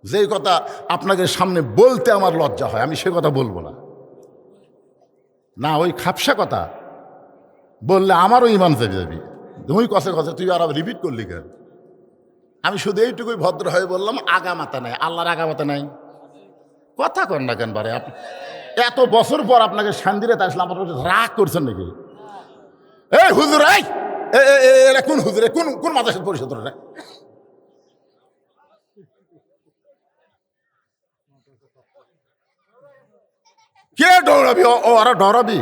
যেই কথা আপনাদের সামনে বলতে আমার লজ্জা হয়। আমি সে কথা বলবো না, না ওই খাপসা কথা বললে আমারও ইমান চেপে যাবি। তুই কষে কষে তুই আর রিপিট করলি কেন? আমি শুধু এইটুকুই ভদ্র হয়ে বললাম, আগামাতা নাই, আল্লাহর আগামাতা নাই। কথা কর না কেন বারে? এত বছর পর আপনাকে শান্তিরে তাই আসলাম, আপনার রাগ করছেন নাকি? এই হুজুর, এরা কোন হুজুরে, কোন কোন মাদ্রাসার পরিষদ? কে ডরাবি? ওরা ডরাবি?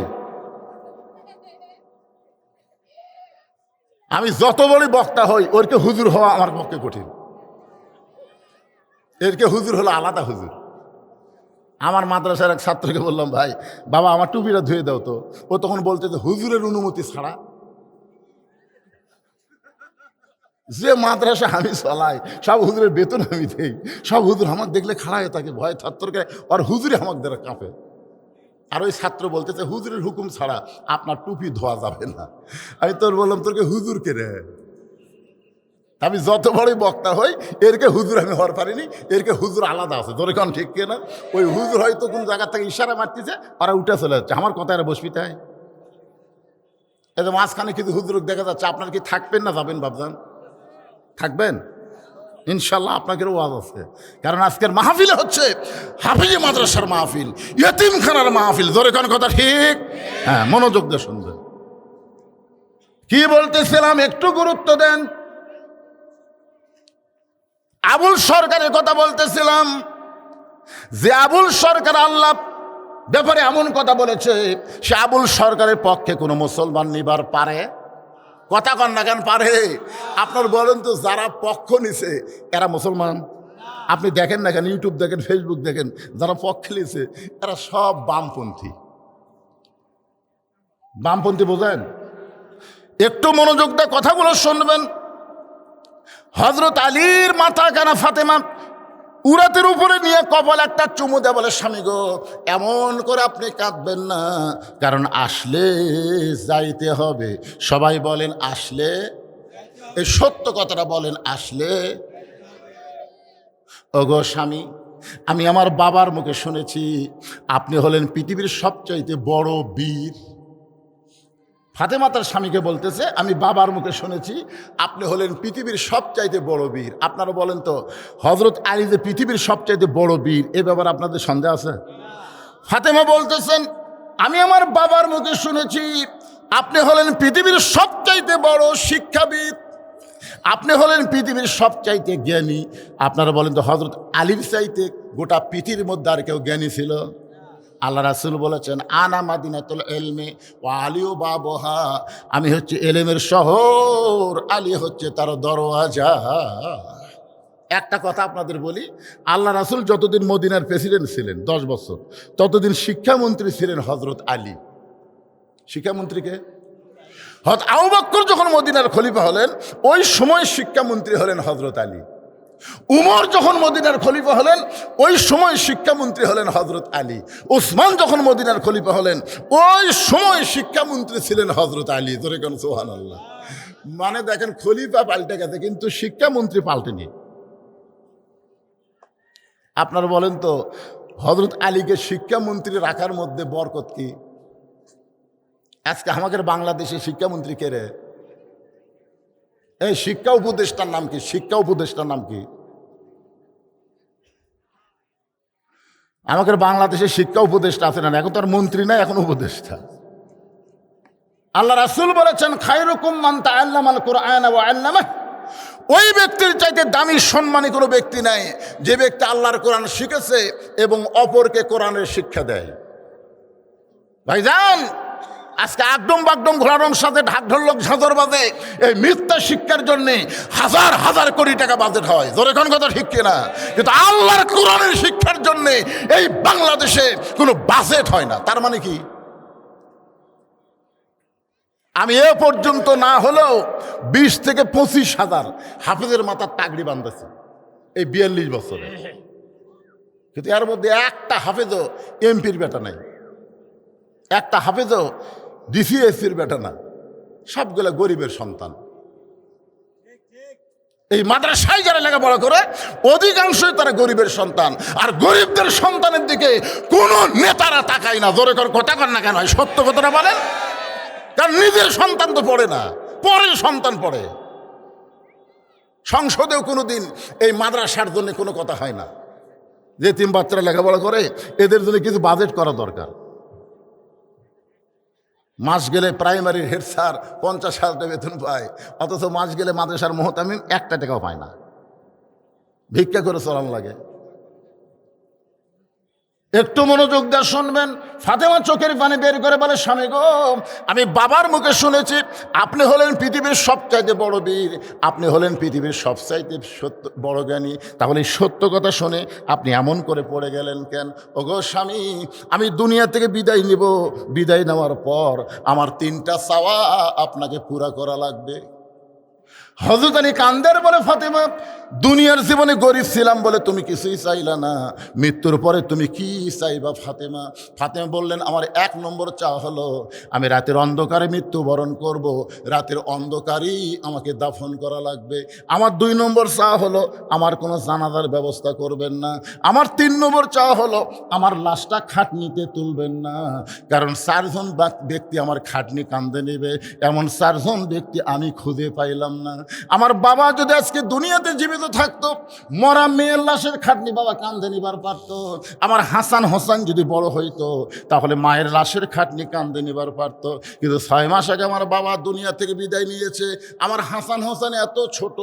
আমি যত বড়ই বক্তা হই, ওরকে হুজুর হওয়া আমার পক্ষে কঠিন। এরকে হুজুর হলো আলাদা হুজুর। আমার মাদ্রাসার এক ছাত্রকে বললাম, ভাই বাবা আমার টুপিটা ধুয়ে দাও তো। ও তখন বলতে যে হুজুরের অনুমতি ছাড়া যে মাদ্রাসা আমি চলাই, সব হুজুরের বেতন আমি দেই, সব হুজুর আমাকে দেখলে খাড়ায় তাকে ভয় থরথরকে, আর হুজুরে আমাকে দ্বারা কাঁপে। আর ওই ছাত্র বলতেছে হুজুরের হুকুম ছাড়া আপনার টুপি ধোয়া যাবে না। আমি তোর বললাম, তোরকে হুজুর কে রে? আমি যত বড়ই বক্তা হই, এরকে হুজুর আমি হওয়ার পারিনি। এরকে হুজুর আলাদা আছে। তোর এখন ঠিক কিনা? ওই হুজুর হয়তো কোন জায়গা থেকে ইশারা মারতেছে, ওরা উঠে চলে যাচ্ছে। আমার কথা এরা বসবি তাই? এই যে মাঝখানে কিন্তু হুজুর দেখা যাচ্ছে। আপনার কি থাকবেন না যাবেন বাবজান? থাকবেন ইনশাল্লাহ। আপনাদের ওয়াজ আছে, কারণ আজকের মাহফিলে হচ্ছে হাফিজি মাদ্রাসার মাহফিল, ইয়েতিমখানার মাহফিল। জোরে কোন কথা ঠিক? হ্যাঁ, মনোযোগ দিয়ে শুনবেন। কি বলতেছিলাম একটু গুরুত্ব দেন। আবুল সরকারের কথা বলতেছিলাম, যে আবুল সরকার আল্লাহ ব্যাপারে এমন কথা বলেছে, সে আবুল সরকারের পক্ষে কোনো মুসলমান নিবার পারে? কথা কন না কেন? পারে? আপনার বলেন তো, যারা পক্ষ নিছে এরা মুসলমান? আপনি দেখেন না কেন, ইউটিউব দেখেন, ফেসবুক দেখেন, যারা পক্ষ নিছে এরা সব বামপন্থী। বামপন্থী বোঝেন? একটু মনোযোগ দিয়ে কথাগুলো শুনবেন। হযরত আলীর মাথা কানা ফাতেমা উরাতের উপরে নিয়ে কপাল একটা চুমু দেয়, বলে স্বামী গো, এমন করে আপনি কাঁদবেন না, কারণ আসলে যাইতে হবে। সবাই বলেন আসলে। এই সত্য কথাটা বলেন, আসলে। ওগো স্বামী, আমি আমার বাবার মুখে শুনেছি আপনি হলেন পৃথিবীর সবচাইতে বড় বীর। ফাতেমা তার স্বামীকে বলতেছে, আমি বাবার মুখে শুনেছি আপনি হলেন পৃথিবীর সবচাইতে বড় বীর। আপনারা বলেন তো, হযরত আলী যে পৃথিবীর সবচাইতে বড় বীর, এ ব্যাপারে আপনাদের সন্দেহ আছে? ফাতেমা বলতেছেন, আমি আমার বাবার মুখে শুনেছি আপনি হলেন পৃথিবীর সবচাইতে বড় শিক্ষাবিদ, আপনি হলেন পৃথিবীর সবচাইতে জ্ঞানী। আপনারা বলেন তো, হযরত আলীর চাইতে গোটা পৃথিবীর মধ্যে আর কেউ জ্ঞানী ছিল? আল্লাহ রাসূল বলেছেন, আনা মাদিনাতুল ইলমি ওয়া আলিউ বাবুহা, আমি হচ্ছে এলেমের শহর, আলী হচ্ছে তার দরওয়াজা। একটা কথা আপনাদের বলি, আল্লাহ রাসূল যতদিন মদিনার প্রেসিডেন্ট ছিলেন 10 বছর, ততদিন শিক্ষামন্ত্রী ছিলেন হযরত আলী। শিক্ষামন্ত্রীকে হযরত আবু বকর যখন মদিনার খলিফা হলেন, ওই সময় শিক্ষামন্ত্রী হলেন হযরত আলী। উমর যখন মদিনার খলিফা হলেন, ওই সময় শিক্ষামন্ত্রী হলেন হযরত আলী। ওসমান যখন মদিনার খলিফা হলেন, ওই সময় শিক্ষামন্ত্রী ছিলেন হযরত আলী। ধরে কেন সুবহানাল্লাহ। মানে দেখেন, খলিফা পাল্টে গেছে কিন্তু শিক্ষামন্ত্রী পাল্টেনি। আপনারা বলেন তো, হযরত আলীকে শিক্ষামন্ত্রী রাখার মধ্যে বরকত কি? আজকে আমাদের বাংলাদেশে শিক্ষামন্ত্রী কে রে? এই শিক্ষা উপদেষ্টার নাম কি? শিক্ষা উপদেষ্টার নাম কি? আমাদের বাংলাদেশে শিক্ষা উপদেষ্টা আছে না? এখন তো আর মন্ত্রী নাই, এখন উপদেষ্টা। আল্লাহ রাসূল বলেছেন, খায়রুকুম মান তাআল্লামাল কুরআনা ওয়া আল্লামাহ। ওই ব্যক্তির চাইতে দামি সম্মানী কোনো ব্যক্তি নাই যে ব্যক্তি আল্লাহর কোরআন শিখেছে এবং অপরকে কোরআনের শিক্ষা দেয়। ভাইজান, আজকে আগডম বাগডম ঘোড়ার সাথে ঢাক ঢোলক ঝাঁঝর বাজে এই মিথ্যা শিক্ষার জন্য হাজার হাজার কোটি টাকা বাজেট হয়। ধরে কোন কথা ঠিক কিনা? কিন্তু আল্লাহর কোরআনের শিক্ষার জন্য এই বাংলাদেশে কোনো বাজেট হয় না। তার মানে কি? আমি এ পর্যন্ত না হলেও 20 থেকে 25 হাজার হাফেজের মাথার টাকরি বাঁধতেছি এই 42 বছরে, কিন্তু এর মধ্যে একটা হাফেজও এমপির বেটা নাই, একটা হাফেজও ডিসিএসির বেটা না, সবগুলো গরিবের সন্তান। এই মাদ্রাসায় যারা লেখাপড়া করে অধিকাংশই তারা গরিবের সন্তান, আর গরিবদের সন্তানের দিকে কোনো নেতারা তাকায় না। জোরে কথা কর না কেন? সত্য কথাটা বলেন। কারণ নিজের সন্তান তো পড়ে না, পরের সন্তান পড়ে। সংসদেও কোনোদিন এই মাদ্রাসার জন্য কোনো কথা হয় না। যে তিন বাচ্চারা লেখাপড়া করে, এদের জন্য কিছু বাজেট করা দরকার। মাস গেলে প্রাইমারির হেড স্যার 50,000 টাকা বেতন পায়, অথচ মাস গেলে মাদ্রাসার মোহতামিম 1 টাকাও পায় না, ভিক্ষা করে চলান লাগে। একটু মনোযোগ দিয়ে শুনবেন। ফাতেমা চোখের পানি বের করে বলে, স্বামী গো, আমি বাবার মুখে শুনেছি আপনি হলেন পৃথিবীর সবচাইতে বড় বীর, আপনি হলেন পৃথিবীর সবচাইতে সত্য বড় জ্ঞানী, তাহলে এই সত্য কথা শুনে আপনি এমন করে পড়ে গেলেন কেন? ওগো স্বামী, আমি দুনিয়া থেকে বিদায় নিব, বিদায় নেওয়ার পর আমার 3টা চাওয়া আপনাকে পুরা করা লাগবে। হযরত আলী কান্দের বলে, ফাতেমা, দুনিয়ার জীবনে গরিব ছিলাম বলে তুমি কিছুই চাইলা না, মৃত্যুর পরে তুমি কি চাইবা ফাতেমা? ফাতেমা বললেন, আমার 1 নম্বর চাওয়া হলো আমি রাতের অন্ধকারে মৃত্যুবরণ করব, রাতের অন্ধকারেই আমাকে দাফন করা লাগবে। আমার 2 নম্বর চাওয়া হলো আমার কোনো জানাজার ব্যবস্থা করবেন না। আমার 3 নম্বর চাওয়া হলো আমার লাশটা খাটনিতে তুলবেন না, কারণ 4 জন ব্যক্তি আমার খাটনি কান্দে নেবে, এমন 4 জন ব্যক্তি আমি খুঁজে পাইলাম না। আমার বাবা যদি আজকে দুনিয়াতে জীবিত থাকতো, মরা মেয়ের লাশের খাটনি বাবা কান্দে নিবার পারত। আমার হাসান হোসেন যদি বড় হইতো, তাহলে মায়ের লাশের খাটনি কান্দে নিবার পারত। কিন্তু 6 মাস আগে আমার বাবা দুনিয়া থেকে বিদায় নিয়েছে। আমার হাসান হোসেন এত ছোট,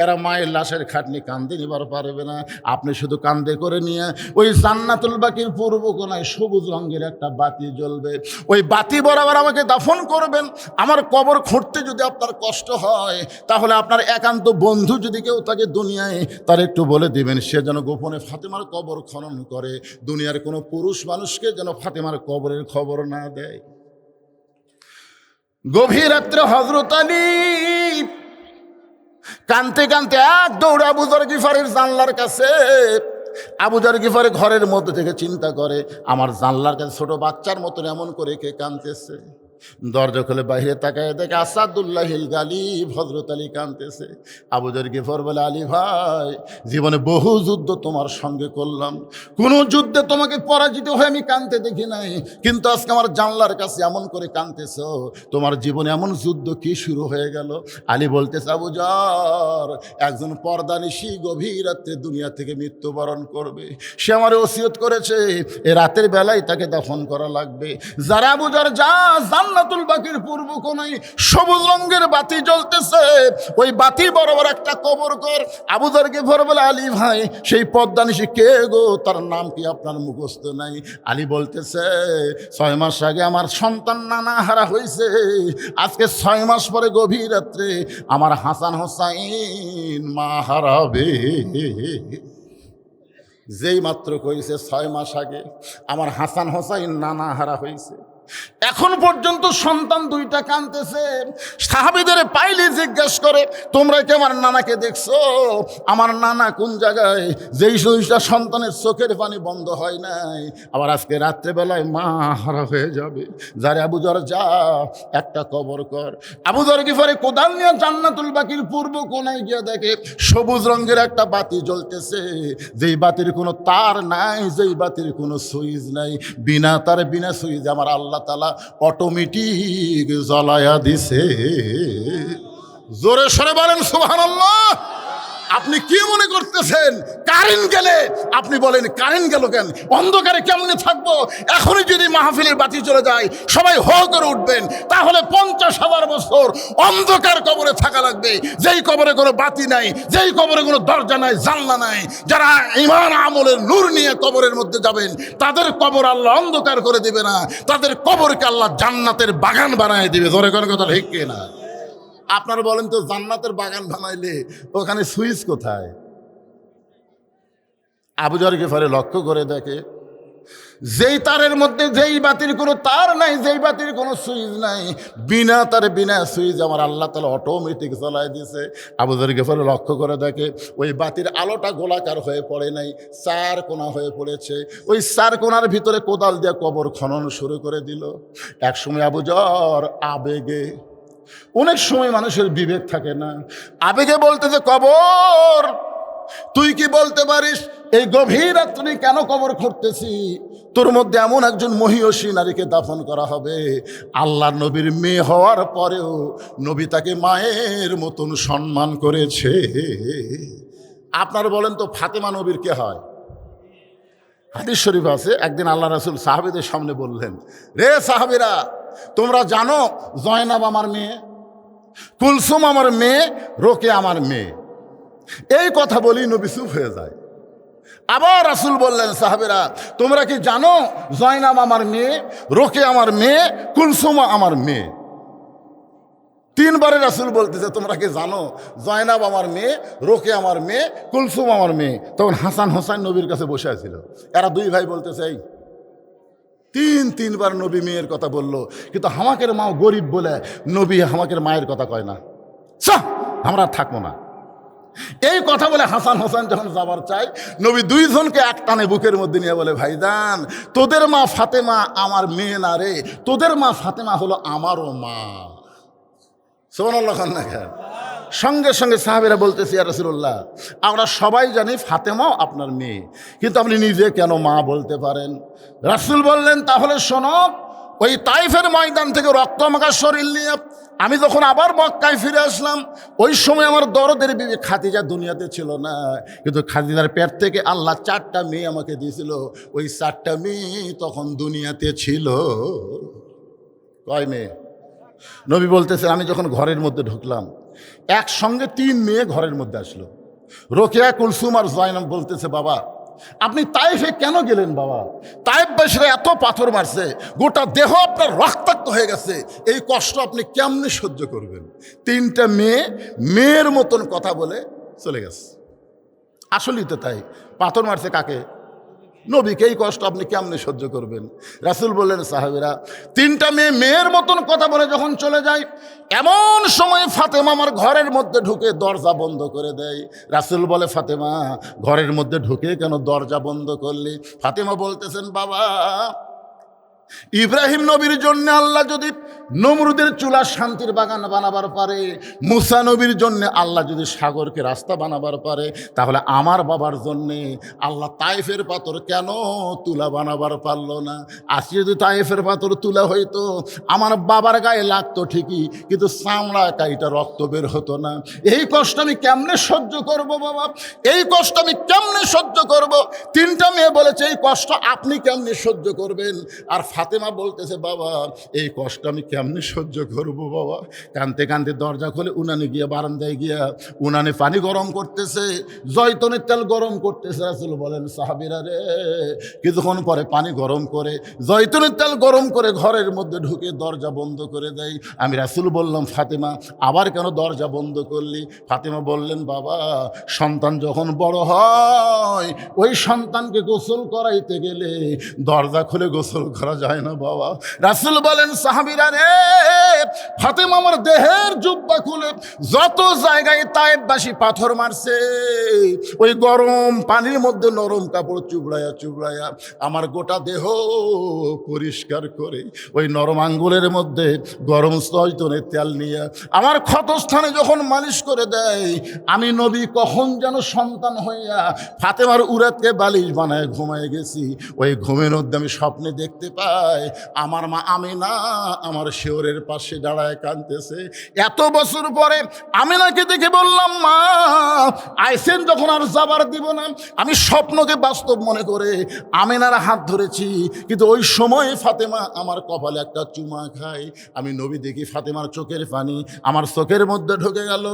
এরা মায়ের লাশের খাটনি কান্দে নিবার পারবে না। আপনি শুধু কান্দে করে নিয়ে ওই জান্নাতুল বাকির পূর্ব কোণায় সবুজ রঙের একটা বাতি জ্বলবে, ওই বাতি বরাবর আমাকে দাফন করবেন। আমার কবর খুঁড়তে যদি আপনার কষ্ট হয়, তাহলে আপনার একান্ত বন্ধু যদি কেউ থাকে দুনিয়ায়, তার একটু বলে দিবেন সে যেন গোপনে ফাতেমার কবর খনন করে। দুনিয়ার কোনো পুরুষ মানুষকে যেন ফাতেমার কবরের খবর না দেয়। গভীর রাত্রে হযরত আলী কানতে কানতে এক দৌড়ে আবু যর গিফারের জানলার কাছে। আবু যর গিফারে ঘরের মধ্যে থেকে চিন্তা করে, আমার জানলার কাছে ছোট বাচ্চার মতন এমন করে কে কানতেছে। দরজা খুলে বাইরে তাকায় দেখে আসাদুল্লাহিল গালিব হযরত আলী কাঁদতেছে। আবু যর গিফার বলে, আলী ভাই, জীবনে বহু যুদ্ধ তোমার সঙ্গে করলাম, কোনো যুদ্ধে তোমাকে পরাজিত হয়ে আমি কাঁদতে দেখি নাই, কিন্তু আজকে আমার জানলার কাছে এমন করে কাঁদতেছ, তোমার জীবনে এমন যুদ্ধ কি শুরু হয়ে গেল? আলী বলতেছে, আবু যর, একজন পর্দানিশী গভীর রাত্রে দুনিয়া থেকে মৃত্যুবরণ করবে, সে আমার ওসিয়ত করেছে এ রাতের বেলায় তাকে দাফন করা লাগবে। যারা আবু যর যা জান্নাতুল বাকির পূর্ব কোণায় সবুজ রঙের বাতি জ্বলতেছে। ওই বাতি বরাবর একটা কবর কর। আবু যর গিফারি বলে, আলী ভাই সেই পদ্মানিশী কে গো, তার নাম কি আপনার মুখস্থ নাই? আলী বলতেছে, 6 মাস আগে আমার সন্তান নানা হারা হয়েছে, আজকে 6 মাস পরে গভীর রাত্রে আমার হাসান হোসাইন মা হারাবে। যেই মাত্র কইছে 6 মাস আগে আমার হাসান হোসাইন নানা হারা হয়েছে, এখন পর্যন্ত সন্তান 2টা কাঁদতেছে। সাহাবীদের পাইলে জিজ্ঞেস করে, তোমরা কি আমার নানাকে দেখছো? আমার নানা কোন জায়গায়? যেই 2টা সন্তানের চোখের পানি বন্ধ হয় নাই, আবার আজকে রাত্রেবেলায় মা হারা হয়ে যাবে। যারে আবু যর যা একটা কবর কর। আবু যর গিফারি কোদাল নিয়ে জান্নাতুল বাকির পূর্ব কোণায় গিয়ে দেখে সবুজ রঙের একটা বাতি জ্বলতেছে, যেই বাতির কোনো তার নাই, যেই বাতির কোনো সুইচ নাই, বিনা তারে বিনা সুইচ আমার আল্লাহ তাআলা অটোমেটিক জ্বলায়া দিছে। জোরে সরে বলেন সুবহানাল্লাহ। আপনি কি মনে করতেছেন কারেন্ট গেলে? আপনি বলেন কারেন্ট গেল কেন? অন্ধকারে কেমনে থাকবো? এখনই যদি মাহফিলের বাতি চলে যায় সবাই হো করে উঠবেন, তাহলে 50,000 বছর অন্ধকার কবরে থাকা লাগবে। যেই কবরে কোনো বাতি নাই, যেই কবরে কোনো দরজা নাই, জানলা নাই, যারা ঈমান আমলের নূর নিয়ে কবরের মধ্যে যাবেন তাদের কবর আল্লাহ অন্ধকার করে দিবে না, তাদের কবরকে আল্লাহ জান্নাতের বাগান বানায় দিবে। ধরে কোনো কথা ঠিক কিনা? আপনারা বলেন তো, জান্নাতের বাগান বানাইলে ওখানে সুইচ কোথায়? আবু যর গিফারি লক্ষ্য করে দেখে যেই তারের মধ্যে যেই বাতির কোনো তার নাই, যেই বাতির কোনো সুইচ নাই, বিনা তারে বিনা সুইচ আমার আল্লাহ তাআলা অটোমেটিক জ্বলায় দিছে। আবু যর গিফারি লক্ষ্য করে দেখে ওই বাতির আলোটা গোলাকার হয়ে পড়ে নাই, 4 কোণা হয়ে পড়েছে। ওই 4 কোণার ভিতরে কোদাল দিয়ে কবর খনন শুরু করে দিল। একসময় আবু যর আবেগে, অনেক সময় মানুষের বিবেক থাকে না, আবেগে বলতেছে, কবর তুই কি বলতে পারিস এই গভীর রাত্রে কেন কবর খুঁড়তেছি? তোর মধ্যে এমন একজন মহিয়সী নারীকে দাফন করা হবে, আল্লাহর নবীর মেয়ে হওয়ার পরেও নবী তাকে মায়ের মতন সম্মান করেছে। আপনারা বলেন তো, ফাতেমা নবীর কে হয়? হাদিস শরীফ আছে, একদিন আল্লাহ রাসূল সাহাবীদের সামনে বললেন, রে সাহাবীরা, তোমরা জানো জয়নাব আমার মেয়ে, কুলসুম আমার মেয়ে, রোকে আমার মেয়ে। এই কথা বলি নবী চুপ হয়ে যায়। আবার রাসূল বললেন, সাহাবীরা তোমরা কি জানো জয়নাব আমার মেয়ে, রোকে আমার মেয়ে, কুলসুম আমার মেয়ে? 3 বারে রাসূল বলতেছে, তোমরা কি জানো জয়নাব আমার মেয়ে, রোকে আমার মেয়ে, কুলসুম আমার মেয়ে। তখন হাসান হোসাইন নবীর কাছে বসে আছিল। এরা 2 ভাই বলতেছে, এই 3 বার নবী মেয়ের কথা বললো, কিন্তু হামাকের মাও গরিব বলে নবী হামাকের মায়ের কথা কয় না, আমরা থাকবো না। এই কথা বলে হাসান হোসেন যখন যাবার চাই, নবী 2 জনকে এক টানে বুকের মধ্যে নিয়ে বলে, ভাইজান তোদের মা ফাতেমা আমার মেয়ে না রে, তোদের মা ফাতেমা হলো আমারও মা। সুবহানাল্লাহ খান না খান? সঙ্গে সঙ্গে সাহাবীরা বলতেছে, ইয়া রাসূলুল্লাহ আমরা সবাই জানি ফাতেমাও আপনার মেয়ে, কিন্তু আপনি নিজে কেন মা বলতে পারেন? রাসূল বললেন, তাহলে শোনো, ওই তাইফের ময়দান থেকে রক্তমাখা শরীর নিয়ে আমি যখন আবার মক্কায় ফিরে আসলাম, ওই সময় আমার দরদের বিবি খাদিজা দুনিয়াতে ছিল না, কিন্তু খাদিজার পেট থেকে আল্লাহ 4টা মেয়ে আমাকে দিয়েছিল। ওই 4টা মেয়ে তখন দুনিয়াতে ছিল। কয় মেয়ে? নবী বলতেছে, আমি যখন ঘরের মধ্যে ঢুকলাম একসঙ্গে 3 মেয়ে ঘরের মধ্যে আসলো। রোকেয়া, কুলসুম আর জয়নাব বলতেছে, বাবা আপনি তাইফে কেন গেলেন? বাবা তাইফবাসীরা এত পাথর মারছে, গোটা দেহ আপনার রক্তাক্ত হয়ে গেছে, এই কষ্ট আপনি কেমনে সহ্য করবেন? 3টা মেয়ে মেয়ের মতন কথা বলে চলে গেছে। আসলেই তো তাই, পাথর মারছে কাকে? নবীকে। এই কষ্ট আপনি কেমনে সহ্য করবেন? রাসূল বললেন, সাহাবীরা 3টা মেয়ে মেয়ের মতন কথা বলে যখন চলে যায়, এমন সময় ফাতেমা আমার ঘরের মধ্যে ঢুকে দরজা বন্ধ করে দেয়। রাসূল বলে, ফাতেমা ঘরের মধ্যে ঢুকে কেন দরজা বন্ধ করলি? ফাতেমা বলতেছেন, বাবা ইব্রাহিম নবীর জন্য আল্লাহ যদি নমরুদের চুলা শান্তির বাগান বানাবার পারে, মুসা নবীর জন্য আল্লাহ যদি সাগরকে রাস্তা বানাবার পারে, তাহলে আমার বাবার জন্যে আল্লাহ তাইফের পাথর কেন তুলা বানাবার পারলো না? আজকে যদি তাইফের পাথর তুলা হইতো, আমার বাবার গায়ে লাগতো ঠিকই, কিন্তু চামড়া কাইটা রক্ত বের হতো না। এই কষ্ট আমি কেমনে সহ্য করব বাবা? এই কষ্ট আমি কেমনে সহ্য করব? 3টা মেয়ে বলেছে, এই কষ্ট আপনি কেমনে সহ্য করবেন? আর ফাতেমা বলতেছে, বাবা এই কষ্ট আমি কেমনি সহ্য করবো বাবা। কানতে কানতে দরজা খুলে উনানে গিয়া বারান্দায় গিয়া উনানে পানি গরম করতেছে, জয়তনের তেল গরম করতেছে। রাসূল বলেন, সাহাবীরা রে, কিছুক্ষণ পরে পানি গরম করে জয়তনের তেল গরম করে ঘরের মধ্যে ঢুকে দরজা বন্ধ করে দেয়। আমি রাসূল বললাম, ফাতেমা আবার কেন দরজা বন্ধ করলি? ফাতেমা বললেন, বাবা সন্তান যখন বড় হয় ওই সন্তানকে গোসল করাইতে গেলে দরজা খুলে গোসল করা যায় না বাবা। রাসূল বলেন, সাহাবীরা রে, ফাতেমা আমার দেহের জুব্বা খুলে যত জায়গায় তায়েববাসী পাথর মারছে, ওই গরম পানির মধ্যে নরম কাপড় চুবড়ায়া চুবড়ায়া আমার গোটা দেহ পরিষ্কার করে ওই নরম আঙ্গুলের মধ্যে গরম জয়তুনের তেল নিয়ে আমার ক্ষতস্থানে যখন মালিশ করে দেয়, আমি নবী কখন যেন সন্তান হইয়া ফাতেমার উরাতকে বালিশ বানায় ঘুমায় গেছি। ওই ঘুমের মধ্যে আমি স্বপ্নে দেখতে পাই আমার মা আমিনা আমার শিওরের পাশে দাঁড়ায় কাঁদতেছে। এত বছর পরে আমিনাকে দেখে বললাম, মা আইসেন যখন আর যাবার দিব না। আমি স্বপ্নকে বাস্তব মনে করে আমিনার হাত ধরেছি, কিন্তু ওই সময় ফাতেমা আমার কপালে একটা চুমা খায়। আমি নবী দেখি ফাতেমার চোখের পানি আমার চোখের মধ্যে ঢুকে গেল।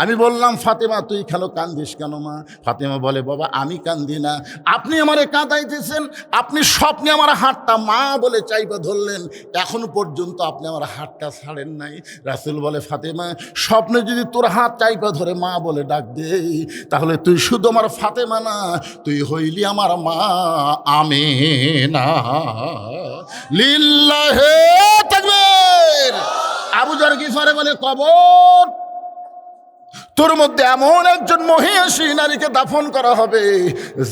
আমি বললাম, ফাতেমা তুই খেলো কান্দিস কেন মা? ফাতেমা বলে, বাবা আমি কান্দি না, আপনি আমারে কাঁদাইতেছেন। আপনি স্বপ্নে আমার হাতটা মা বলে চাইপা ধরলেন, এখন পর্যন্ত আপনি আমার হাতটা ছাড়েন নাই। রাসূল বলে, ফাতেমা স্বপ্নে যদি তোর হাত চাইপা ধরে মা বলে ডাক দেই, তাহলে তুই শুধু আমার ফাতেমা না, তুই হইলি আমার মা আমিনা। লিল্লাহে তাকবীর। আবু যর গিফারি বলে, কবর তোর মধ্যে এমন একজন মহিষী নারীকে দাফন করা হবে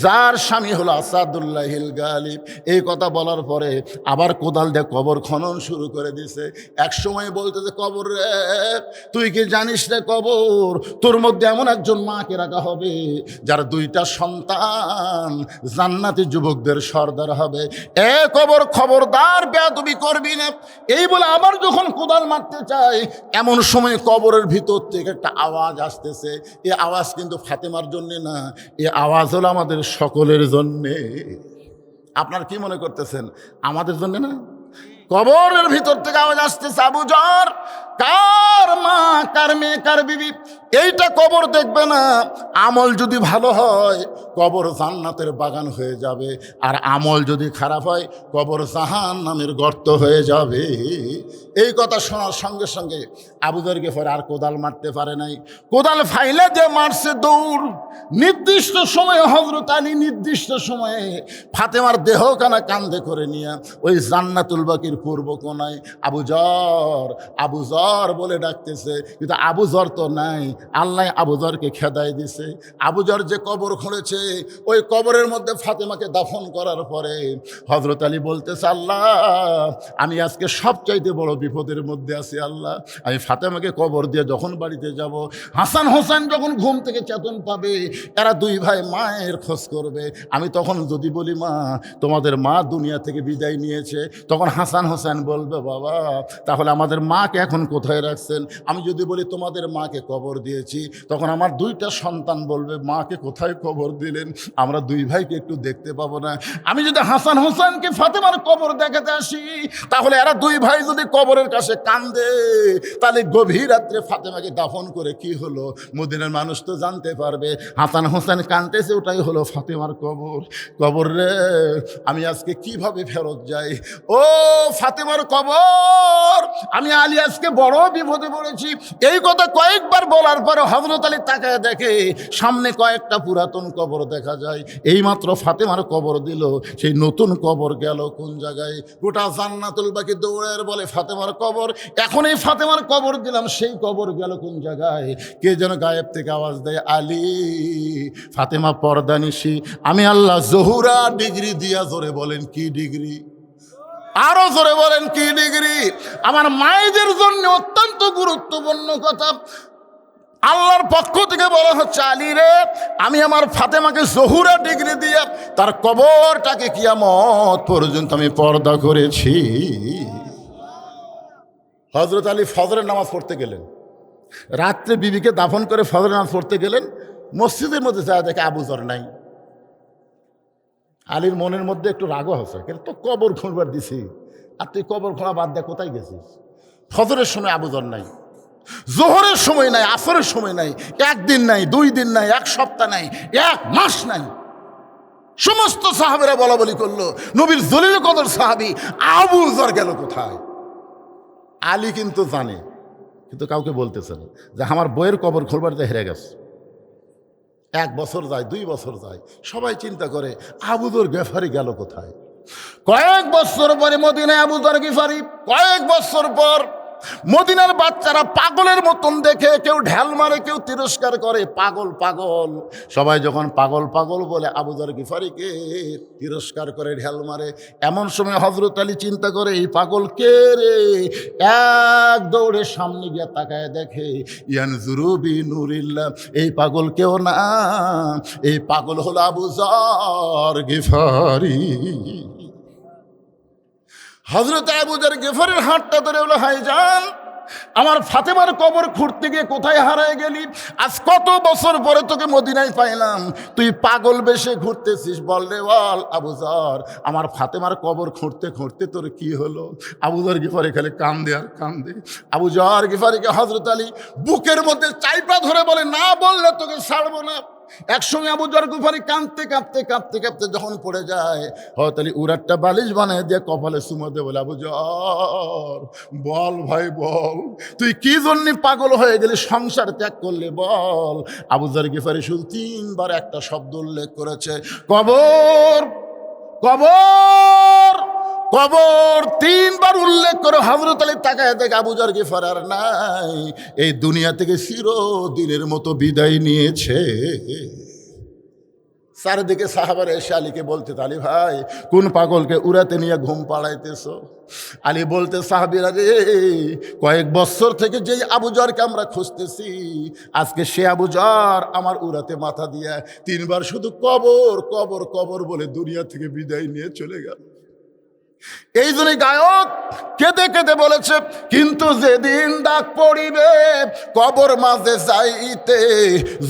যার স্বামী হলো আসাদুল্লাহিল গালিব। এই কথা বলার পরে আবার কোদাল দিয়ে কবর খনন শুরু করে দিছে। এক সময় বলতেছে, কবর রে তুই কি জানিস রে কবর, তোর মধ্যে এমন একজন মাকে রাখা হবে যার দুইটা সন্তান জান্নাতি যুবকদের সর্দার হবে। এ কবর খবরদার বেয়াদবি করবি না। এই বলে আবার যখন কোদাল মারতে চায়, এমন সময় কবরের ভিতর থেকে একটা আওয়াজ আসতেছে। এই আওয়াজ কিন্তু ফাতেমার জন্য না, এই আওয়াজ হলো আমাদের সকলের জন্যে। আপনার কি মনে করতেছেন আমাদের জন্য না? কবরের ভিতর থেকে আওয়াজ আসতেছে, আবু যর কার মা কার মেয়ে কার বিবি এইটা কবর দেখবে না। আমল যদি ভালো হয় কবর জান্নাতের বাগান হয়ে যাবে, আর আমল যদি খারাপ হয় কবর জাহান্নামের গর্ত হয়ে যাবে। এই কথা শোনার সঙ্গে সঙ্গে আবু যর গিফারি আর কোদাল মারতে পারে নাই। কোদাল ফাইলে যে মারছে দৌড়। নির্দিষ্ট সময়ে হযরত আলী নির্দিষ্ট সময়ে ফাতেমার দেহখানা কাঁধে করে নিয়ে ওই জান্নাতুল বাকির পূর্ব কোনায় আবু যর বলে ডাকতেছে, কিন্তু আবু যর তো নাই। আল্লাহ আবু যরকে খেদাই দিছে। আবু যর যে কবর খুঁড়েছে ওই কবরের মধ্যে ফাতেমাকে দাফন করার পরে হযরত আলী বলতেছে, আল্লাহ আমি আজকে সবচাইতে বড় বিপদের মধ্যে আছি। আল্লাহ আমি ফাতেমাকে কবর দিয়ে যখন বাড়িতে যাব, হাসান হোসেন যখন ঘুম থেকে চেতন পাবে, এরা দুই ভাই মায়ের খোঁজ করবে। আমি তখন যদি বলি, মা তোমাদের মা দুনিয়া থেকে বিদায় নিয়েছে, তখন হাসান হোসেন বলবে, বাবা তাহলে আমাদের মাকে এখন কোথায় রাখছেন? আমি যদি বলি তোমাদের মাকে কবর দিয়েছি, তখন আমার দুইটা সন্তান বলবে, মাকে কোথায় কবর দিলেন? আমরা দুই ভাইকে একটু দেখতে পাবো না। আমি যদি হাসান হোসেনকে ফাতেমার কবর দেখাতে আসি, তাহলে এরা দুই ভাই যদি কবরের কাছে কান্দে, তাহলে গভীর রাত্রে ফাতেমাকে দাফন করে কি হলো মদিনার মানুষ তো জানতে পারবে। হাসান হোসেন কাঁদতেছে, ওটাই হলো ফাতেমার কবর। কবর রে আমি আজকে কিভাবে ফেরত যাই? ও ফাতেমার কবর, আমি আলী আজকে বড় বিপদে পড়েছি। এই কথা কয়েকবার বলার পরে হযরত আলী তাকায় দেখে সামনে কয়েকটা পুরাতন কবর দেখা যায়। এইমাত্র ফাতেমার কবর দিল, সেই নতুন কবর গেল কোন জায়গায়? গোটা জান্নাতুল বাকি দৌড়ের বলে ফাতেমার কবর। এখন এই ফাতেমার কবর দিলাম, সেই কবর গেল কোন জায়গায়? কে যেন গায়েব থেকে আওয়াজ দেয়, আলী ফাতেমা পর্দানিশি। আমি আল্লাহ জহুরা ডিগ্রি দিয়া, জোরে বলেন কি ডিগ্রি? আরো জোরে বলেন কি ডিগ্রি? আমার মায়েদের জন্য অত্যন্ত গুরুত্বপূর্ণ কথা। আল্লাহর পক্ষ থেকে বলা হচ্ছে, আলী রে আমি আমার ফাতেমাকে জহুরা ডিগ্রি দিয়ে তার কবরটাকে কিয়ামত পর্যন্ত আমি পর্দা করেছি। হযরত আলী ফজরের নামাজ পড়তে গেলেন, রাত্রে বিবিকে দাফন করে ফজরের নামাজ পড়তে গেলেন। মসজিদের মধ্যে যা দেখে আবু যর নাই। আলীর মনের মধ্যে একটু রাগও হচ্ছে, কিন্তু তো কবর খুঁড়বার দিছি, আর তুই কবর খোঁড়া বাদ দিয়ে কোথায় গেছিস? ফজরের সময় আবু যর নাই, জোহরের সময় নাই, আসরের সময় নাই, একদিন নাই, 2 দিন নাই, 1 সপ্তাহ নাই, 1 মাস নাই। সমস্ত সাহাবীরা বলা বলি করলো, নবীর জলিল কদর সাহাবী আবু যর গেল কোথায়? আলী কিন্তু জানে, কিন্তু কাউকে বলতেছে না যে আমার বইয়ের কবর খোলবার যে হেরে গেছে। 1 বছর যায়, 2 বছর যায়, সবাই চিন্তা করে আবু যর গিফারি গেল কোথায়? কয়েক বছর পরে মদিনায় আবু যর গিফারি, কয়েক বছর পর মদিনার বাচ্চারা পাগলের মতন দেখে, কেউ ঢেল মারে, কেউ তিরস্কার করে, পাগল পাগল। সবাই যখন পাগল পাগল বলে আবু যর গিফারিকে তিরস্কার করে, ঢেল মারে, এমন সময় হযরত আলী চিন্তা করে এই পাগল কে রে? এক দৌড়ে সামনে গিয়ে তাকায় দেখে ইয়ানজুরু বি নূরিল্লাহ, এই পাগল কেউ না, এই পাগল হলো আবু যর গিফারি। হযরত আবু যর গিফারির হাতটা ধরে বলে, ভাইজান আমার ফাতেমার কবর খুঁড়তে গিয়ে কোথায় হারায় গেলি? আজ কত বছর পরে তোকে মদিনায় পাইলাম, তুই পাগল বেশে ঘুরতেছিস, বল রে বল। আবু যর, আমার ফাতেমার কবর খুঁড়তে খুঁড়তে তোর কি হলো? আবু যর গিফারি খালি কান্দে আর কান্দে। আবু যর গিফারিকে হযরত আলী বুকের মধ্যে চাইপা ধরে বলে, না বললে তোকে ছাড়বো না। একসঙ্গে আবু যর গিফারি কাঁদতে কাঁদতে কাঁদতে কাঁদতে যখন পড়ে যায়, হযরত আলী উরাটটা বালিশ বানিয়ে দিয়ে কপালে চুমো দিয়ে বলে, আবু যর বল ভাই বল, তুই কি জন্য পাগল হয়ে গেলি, সংসার ত্যাগ করলে বল। আবু যর গিফারি শুধু 3 বার একটা শব্দ উল্লেখ করেছে, কবর কবর কবর। 3 বার উল্লেখ করে হযরত আলী তাকায় দেখে আবু যর গিফারি আর নাই, এই দুনিয়া থেকে চিরদিনের মতো বিদায় নিয়েছে। চারিদিকে সাহাবারা এসে আলীকে বলতে, আলী ভাই কোন পাগলকে উড়াতে নিয়ে ঘুম পাড়াইতেছ? আলী বলতে, সাহাবীরা রে, কয়েক বছর থেকে যেই আবু যরকে আমরা খুঁজতেছি, আজকে সে আবু যর আমার উড়াতে মাথা দিয়া 3 বার শুধু কবর কবর কবর বলে দুনিয়া থেকে বিদায় নিয়ে চলে গেল। এই জন্য গায়ক কেঁদে কেঁদে বলেছে, কিন্তু যেদিন ডাক পড়িবে কবর মাঝে যাইতে,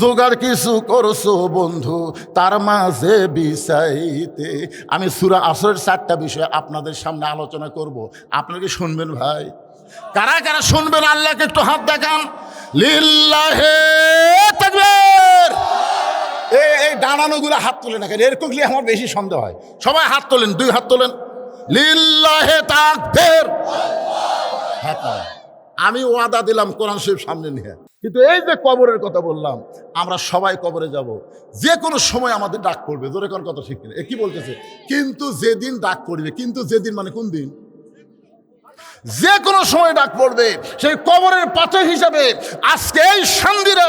জোগাড় কিছু করছো বন্ধু তার মাঝে বিছাইতে। আমি সূরা আসরের 4টা বিষয় আপনাদের সামনে আলোচনা করব, আপনারা কি শুনবেন ভাই? কারা কারা শুনবেন আল্লাহকে একটু হাত দেখান। লিল্লাহে তাকবীর। এই ডানানোগুলো হাত তোলেন না কেন? এরকম আমার বেশি সন্দেহ হয়। সবাই হাত তোলেন, 2 হাত তোলেন। লিল্লাহে তাকবীর। আমি ওয়াদা দিলাম কোরআন শরীফ সামনে নিয়ে, কিন্তু এই যে কবরের কথা বললাম, আমরা সবাই কবরে যাব, যে কোনো সময় আমাদের ডাক পড়বে। জোরে কোন কথা ঠিক কিনা? কি বলতেছে? কিন্তু যেদিন ডাক পড়বে, কিন্তু যেদিন মানে কোন দিন? যে কোনো সময় ডাক পড়বে। সেই কবরের পাথর হিসাবে আজকে এই শান্দিরা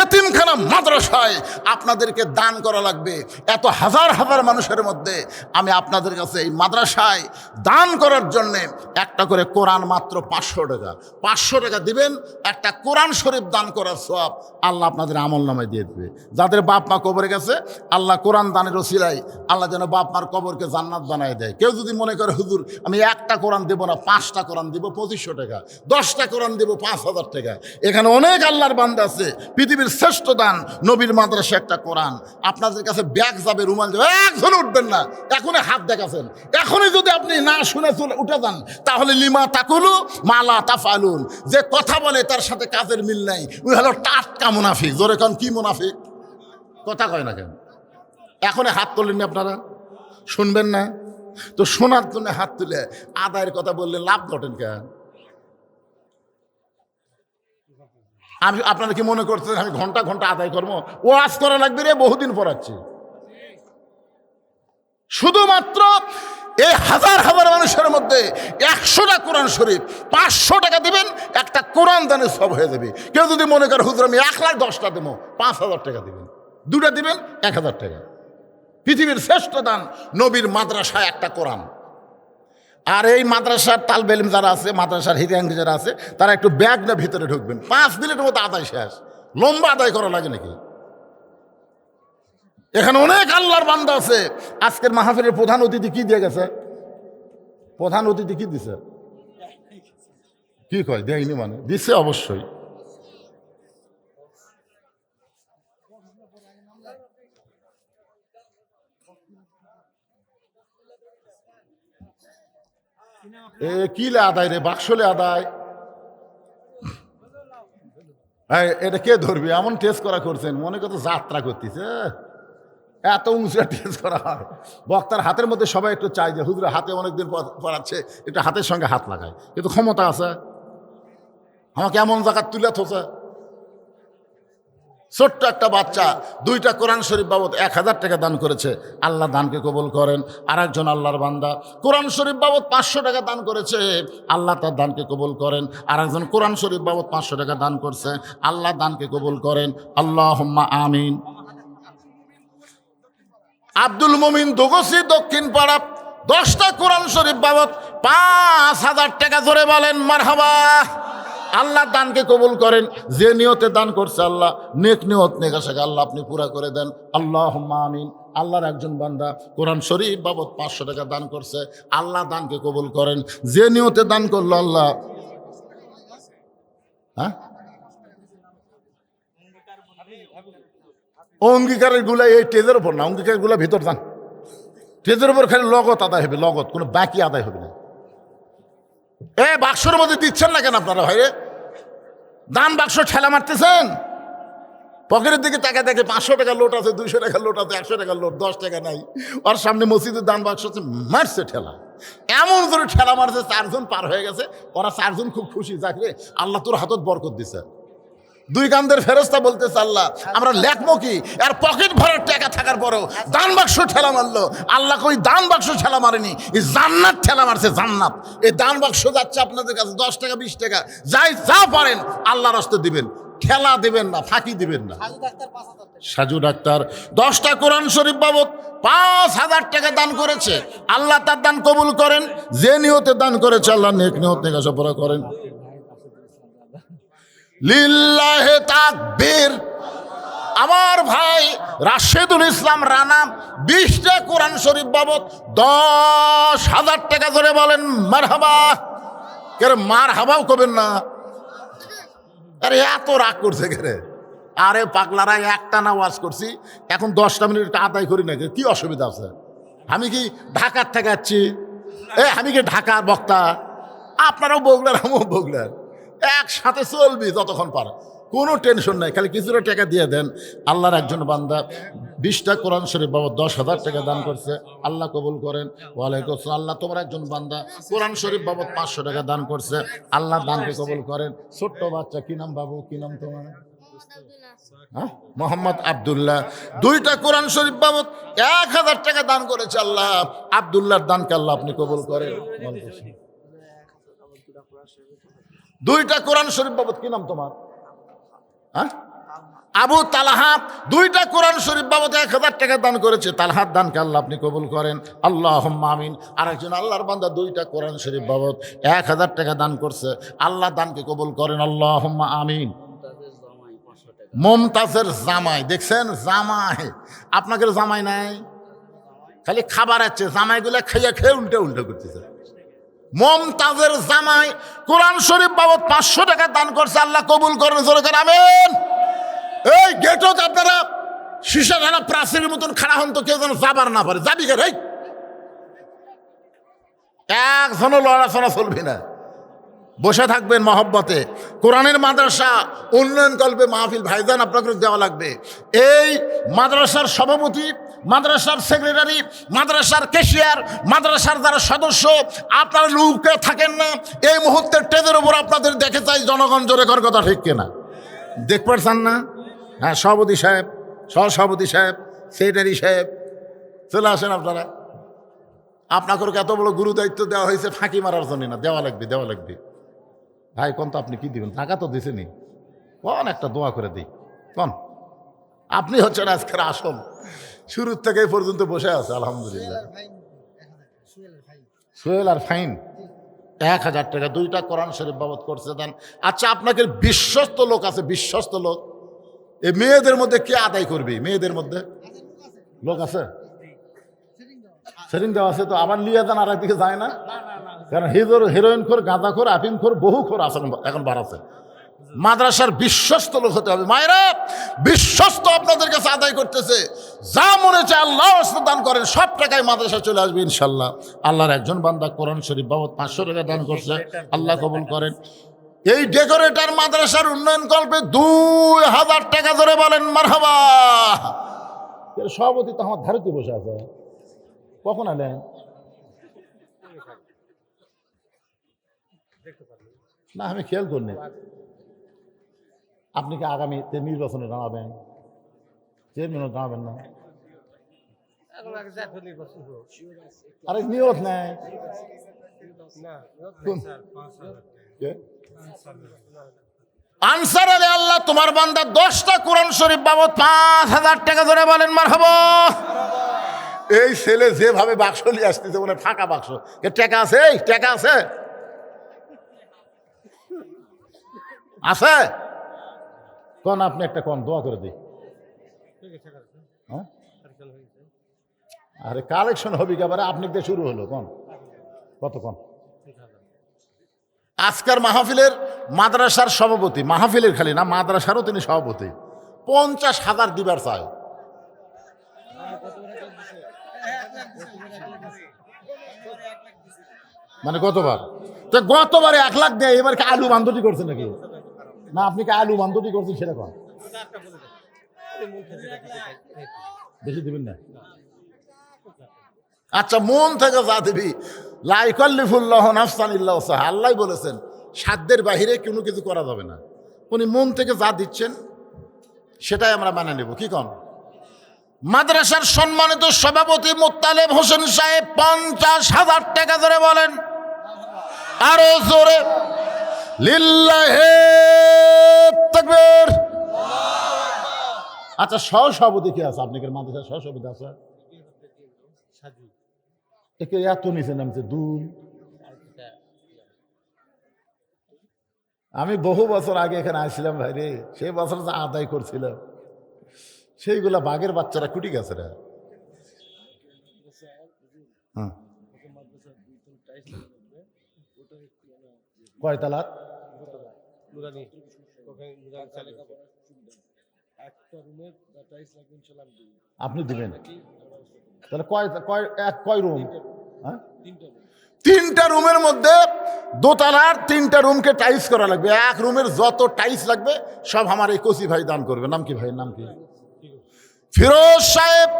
এতিমখানা মাদ্রাসায় আপনাদেরকে দান করা লাগবে। এত হাজার হাজার মানুষের মধ্যে আমি আপনাদের কাছে এই মাদ্রাসায় দান করার জন্যে একটা করে কোরআন মাত্র 500 টাকা, 500 টাকা দিবেন, একটা কোরআন শরীফ দান করার সওয়াব আল্লাহ আপনাদের আমল নামায় দিয়ে দেবে। যাদের বাপ মা কবরে গেছে, আল্লাহ কোরআন দানের ওসিলায় আল্লাহ যেন বাপ মার কবরকে জান্নাত বানায় দেয়। কেউ যদি মনে করে হুজুর আমি একটা কোরআন দেবো না, 5টা কোরআন দিব 2500 টাকা, 10টা কোরআন দিব 5000 টাকা। এখানে অনেক আল্লাহর বান্দা আছে। পৃথিবীর শ্রেষ্ঠ দান নবীর মাদ্রাসা একটা কোরআন। আপনাদের কাছে ব্যাগ যাবে, রুমাল যাবে, একজন উঠবেন না, এখনই হাত দেখাচ্ছেন। এখনই যদি আপনি না শুনে চলে উঠে যান, তাহলে লিমা তাকুলু মালা তাফালুন, যে কথা বলে তার সাথে কাজের মিল নাই, ওই হলো টাটকা মুনাফিক। জোরে কান, কি মুনাফিক? কথা কয় না কেন? এখনই হাত তোলেননি আপনারা, শুনবেন না তো? শোনার জন্য হাত তুলে আদায়ের কথা বললে লাভ ঘটেন কেন? আমি আপনারা কি মনে করছেন আমি ঘন্টা ঘন্টা আদায় করবো? ও আজ করা লাগবে রে, বহুদিন পড়াচ্ছি। শুধুমাত্র এই হাজার হাজার মানুষের মধ্যে 100টা কোরআন শরীফ 500 টাকা দিবেন, একটা কোরআন দানের সব হয়ে যাবে। কেউ যদি মনে করে হুজুর আমি 1,10,000 দেবো, 5,000 টাকা দিবেন, 2টা দিবেন 1,000 টাকা। পৃথিবীর শ্রেষ্ঠ দান নবীর মাদ্রাসায় একটা কোরআন। আর এই মাদ্রাসার তালবে ইলম যারা আছে, মাদ্রাসার হিতাঙ্গী যারা আছে, তারা একটু ব্যাগ না ভিতরে ঢুকবেন। 5 মিনিটের মতো আদায় শেষ। লম্বা আদায় করা লাগে নাকি? এখানে অনেক আল্লাহর বান্দা আছে। আজকের মাহফিলের প্রধান অতিথি কি দিয়ে গেছে? প্রধান অতিথি কি দিছে? কি কয় দেয়নি? মানে দিচ্ছে অবশ্যই। কিলে আদায় রে, বাক্সলে আদায়। এটা কে ধরবি? এমন টেস্ট করা করছেন মনে কত যাত্রা করতেছে। এত উঁচু টেস্ট করা হয়। বক্তার হাতের মধ্যে সবাই একটু চাই যে হুজুরের হাতে অনেকদিন পড়াচ্ছে, একটু হাতের সঙ্গে হাত লাগায়, কিন্তু ক্ষমতা আছে। আমাকে এমন জায়গা তুলে থোছে। ছোট্ট একটা বাচ্চা 2টা কোরআন শরীফ বাবদ 1000 টাকা দান করেছে, আল্লাহ দানকে কবুল করেন। আর একজন আল্লাহর বান্দা কোরআন শরীফ বাবদ 500 টাকা দান করেছে, আল্লাহ তার দানকে কবুল করেন। আর একজন কোরআন শরীফ বাবদ 500 টাকা দান করছে, আল্লাহ দানকে কবুল করেন। আল্লাহুম্মা আমিন। আব্দুল মুমিন দোগসি দক্ষিণ পাড়া 10টা কোরআন শরীফ বাবদ 5000 টাকা ধরে বলেন মারহাবা। আল্লাহ দানকে কবুল করেন। যে নিয়তে দান করছে আল্লাহ নেক নিয়ত নেক আশাকে আল্লাহ আপনি পুরা করে দেন। আল্লাহুম্মা আমিন। আল্লাহর একজন বান্দা কোরআন শরীফ বাবদ 500 টাকা দান করছে, আল্লাহ দানকে কবুল করেন। যে নিয়তে দান করলো আল্লাহ, হ্যাঁ অঙ্গীকারের গুলা এই টেজের উপর না, অঙ্গীকারের গুলা ভিতর যান। টেজের উপর খালি লগত আদায় হবে, লগত, কোনো বাকি আদায় হবে না। বাক্সর মধ্যে দিচ্ছেন না কেন আপনারা? ভাইরে দান বাক্স ঠেলা মারতেছেন। পকেটের দিকে টাকা দেখে 500 টাকা লোট আছে, 200 টাকা লোট আছে, 100 টাকা লোট, 10 টাকা নাই। ওর সামনে মসজিদের দান বাক্স আছে, মারছে ঠেলা। এমন করে ঠেলা মারছে 4 জন পার হয়ে গেছে। ওরা 4 জন খুব খুশি, যাকে আল্লাহ তোর হাতত বরকত দিছে। 2 কান্দের ফেরেশতা বলতেছে আল্লাহ আমরা লেখবো কি? আর পকেট ভরার টাকা থাকার পরেও দান বাক্স ঠেলা মারলো। আল্লাহ কই দান বাক্স ঠেলা মারেনি, এই জান্নাত ঠেলা মারছে, জান্নাত। এই দান বাক্স যাচ্ছে আপনাদের কাছে 10 টাকা 20 টাকা, যাই যা পারেন আল্লাহর রাস্তায় দিবেন, ঠেলা দিবেন না, ফাঁকি দিবেন না। সাজু ডাক্তার 10টা কোরআন শরীফ বাবদ 5000 টাকা দান করেছে, আল্লাহ তার দান কবুল করেন। যে নিয়তে দান করেছে আল্লাহ নেক নিয়ত নেক আশা পুরা করেন। লিল্লাহে তাকবীর। আমার ভাই রাশেদুল ইসলাম রানা 20টা কোরআন শরীফ বাবদ 10,000 টাকা ধরে বলেন মারহাবা। কেন মারহাবাও করবেন না? আরে এত রাগ করছে কেরে? আরে পাগলারা, একটা না ওয়াজ করছি, এখন 10টা মিনিট আদায় করি না, কি অসুবিধা আছে? আমি কি ঢাকার থেকে যাচ্ছি? আমি কি ঢাকার বক্তা? আপনারাও বগলার, আমিও বগলার, একসাথে চলবি যতক্ষণ পারে, কোনো টেনশন নাই। খালি কিছুটা টাকা দিয়ে দেন। আল্লাহর একজন বান্দা 20টা কোরআন শরীফ বাবদ 10,000 টাকা দান করছে, আল্লাহ কবুল করেন। ওয়ালাইকুম আসসালাম। আল্লাহ তোমার একজন বান্দা কোরআন শরীফ বাবদ 500 টাকা দান করছে, আল্লাহ দানকে কবুল করেন। ছোট্ট বাচ্চা, কি নাম বাবু, কি নাম তোমার? মোহাম্মদ আব্দুল্লাহ 2টা কোরআন শরীফ বাবদ 1000 টাকা দান করেছে, আল্লাহ আব্দুল্লাহর দানকে আল্লাহ আপনি কবুল করেন। 2টা কোরআন শরীফ বাবদ, কি নাম তোমার? আবু তালহা 2টা কোরআন শরীফ বাবদ 1000 টাকা দান করেছে, তালহার দানকে আল্লাহ আপনি কবুল করেন। আল্লাহুম্মা আমিন। আরেকজন আল্লাহর বান্দা 2টা কোরআন শরীফ বাবদ 1000 টাকা দান করছে, আল্লাহ দানকে কবুল করেন। আল্লাহুম্মা আমিন। মমতাজের জামাই, দেখছেন জামাই, আপনাদের জামাই নাই, খালি খাবার আছে, জামাইগুলা খাইয়া খেয়ে উল্টে উল্টে করতেছে। মমতাজের জামাই কোরআন শরীফ বাবদ 500 টাকা দান করছে, আল্লাহ কবুল করেন। জোরে করে আমিন। এই গেটও আপনারা সীসা ঢালা প্রাচীরের মতন খাড়া হন তো কেউ যেন যাবার না পারে। যাবি কে? একজনও লড়াচড়া চলবে না, বসে থাকবেন মহব্বতে। কোরআনের মাদ্রাসা উন্নয়ন কল্পে মাহফিল ভাইজান আপনাকে দেওয়া লাগবে। এই মাদ্রাসার সভাপতি, মাদ্রাসার সেক্রেটারি, মাদ্রাসার ক্যাশিয়ার, মাদ্রাসার যারা সদস্য, আপনারা লুকে থাকেন না। এই মুহূর্তে টেজের উপর আপনাদের দেখে চাই জনগণ, জোরে কর কথা ঠিক কিনা? দেখ পারছেন না? হ্যাঁ, সভাপতি সাহেব, সহসভাপতি সাহেব, সেক্রেটারি সাহেব, চলে আসেন আপনারা। আপনাকে এত বড় গুরু দায়িত্ব দেওয়া হয়েছে ফাঁকি মারার জন্য না, দেওয়া লাগবে, দেওয়া লাগবে। ভাই কোন তো আপনি কি দিবেন? টাকা তো দিছেনি, কোন একটা দোয়া করে দিই কোন? আপনি হচ্ছেন আজকের আসল, শুরুর থেকে এই পর্যন্ত বসে আছে আলহামদুলিল্লাহ। সোহেল আর ফাইন 1000 টাকা 2টা কোরআন শরীফ বাবদ করছে দেন। আচ্ছা, আপনাকে বিশ্বস্ত লোক আছে, বিশ্বস্ত লোক, এই মেয়েদের মধ্যে কে আদায় করবে? মেয়েদের মধ্যে লোক আছে, সেটিং দেওয়া আছে তো, আবার লিয়ে দেন আর একদিকে যায় না, কারণ হিরোইন খোর, গাঁজা খোর, আফিম খোর, বহু খোর আছে এখন বাড়াচ্ছে। মাদ্রাসার বিশ্বস্ত লোক হতে হবে। মায়েরা বিশ্বস্ত আপনাদের কাছে আদায় করতেছে, যা মনে চায় আল্লাহ দান করেন, সব টাকায় মাদ্রাসা চলে আসবে ইনশাল্লাহ। আল্লাহর একজন বান্দা কোরআন শরীফ বাবদ 500 টাকা দান করছে, আল্লাহ কবুল করেন। এই ডেকোরেটর মাদ্রাসার উন্নয়ন কল্পে 2000 টাকা ধরে বলেন মারহাবা। সভাপতি তো আমার ধারতে বসে আছে, কখন আলেন? না আমি খেয়াল করিনি। আপনি কি আগামীতে নির্বাচনে দাঁড়াবেন? চেয়ারম্যানও দাঁড়াবেন না? আরে নিয়ত নেই। আনসার আলী আল্লাহ তোমার বান্দা 10টা কোরআন শরীফ বাবদ 5000 টাকা ধরে বলেন মারহাবা। এই ছেলে যেভাবে বাক্স নিয়ে আসতেছে মনে ফাঁকা বাক্স, টাকা আছে? এই টাকা আছে? আছে কোন? আপনি একটা কোন দোয়া করে দিই। হ্যাঁ আরে কালেকশন হবে একেবারে আপনি দিয়ে শুরু হলো কোন? কত কোন? আজকের মাহফিলের মাদ্রাসার সভাপতি, মাহফিলের খালি না মাদ্রাসারও তিনি সভাপতি, 50,000 দিবার চায়। মানে গতবার তো গতবারে 1 লাখ দেয়, এবার কি আলু বান্ধটি করছে নাকি? না আপনি কি আলু বান্ধটি করছেন সেরকম? বেশি দিবেন না? আচ্ছা মন থেকে যা দিবি, লা ইকাল্লিফুল্লাহু নাফসান ইল্লা উসআহা, আল্লাহ বলেছেন সাধ্যের বাহিরে কোনো কিছু করা যাবে না। উনি মন থেকে যা দিচ্ছেন সেটাই আমরা মানে নেব। কি কন? মাদ্রাসার সম্মানিত সভাপতি মোত্তালেব হোসেন সাহেব 50,000 টাকা ধরে বলেন আরো জোরে লিল্লাহি তাকবীর। আচ্ছা সহসভাপতি কি আছে আপনাদের মাদ্রাসার? সহসভাপতি আছে? একে এত নিচে নামছে 2। আমি বহু বছর আগে এখানে আসছিলাম ভাই রে, সেই বছর যা আদায় করছিলাম সেইগুলা বাঘের বাচ্চারা কুটি গেছে রে। হ্যাঁ কয়তালা? আপনি দিবেন তাহলে কয় রুম? হ্যাঁ 3টা রুমের মধ্যে দোতলার 3টা রুমকে টাইলস করা লাগবে। 1 রুমের যত টাইলস লাগবে সব আমার এই কচি ভাই দান করবে। নাম কি ভাইয়ের নাম কি? ফিরোজ সাহেব।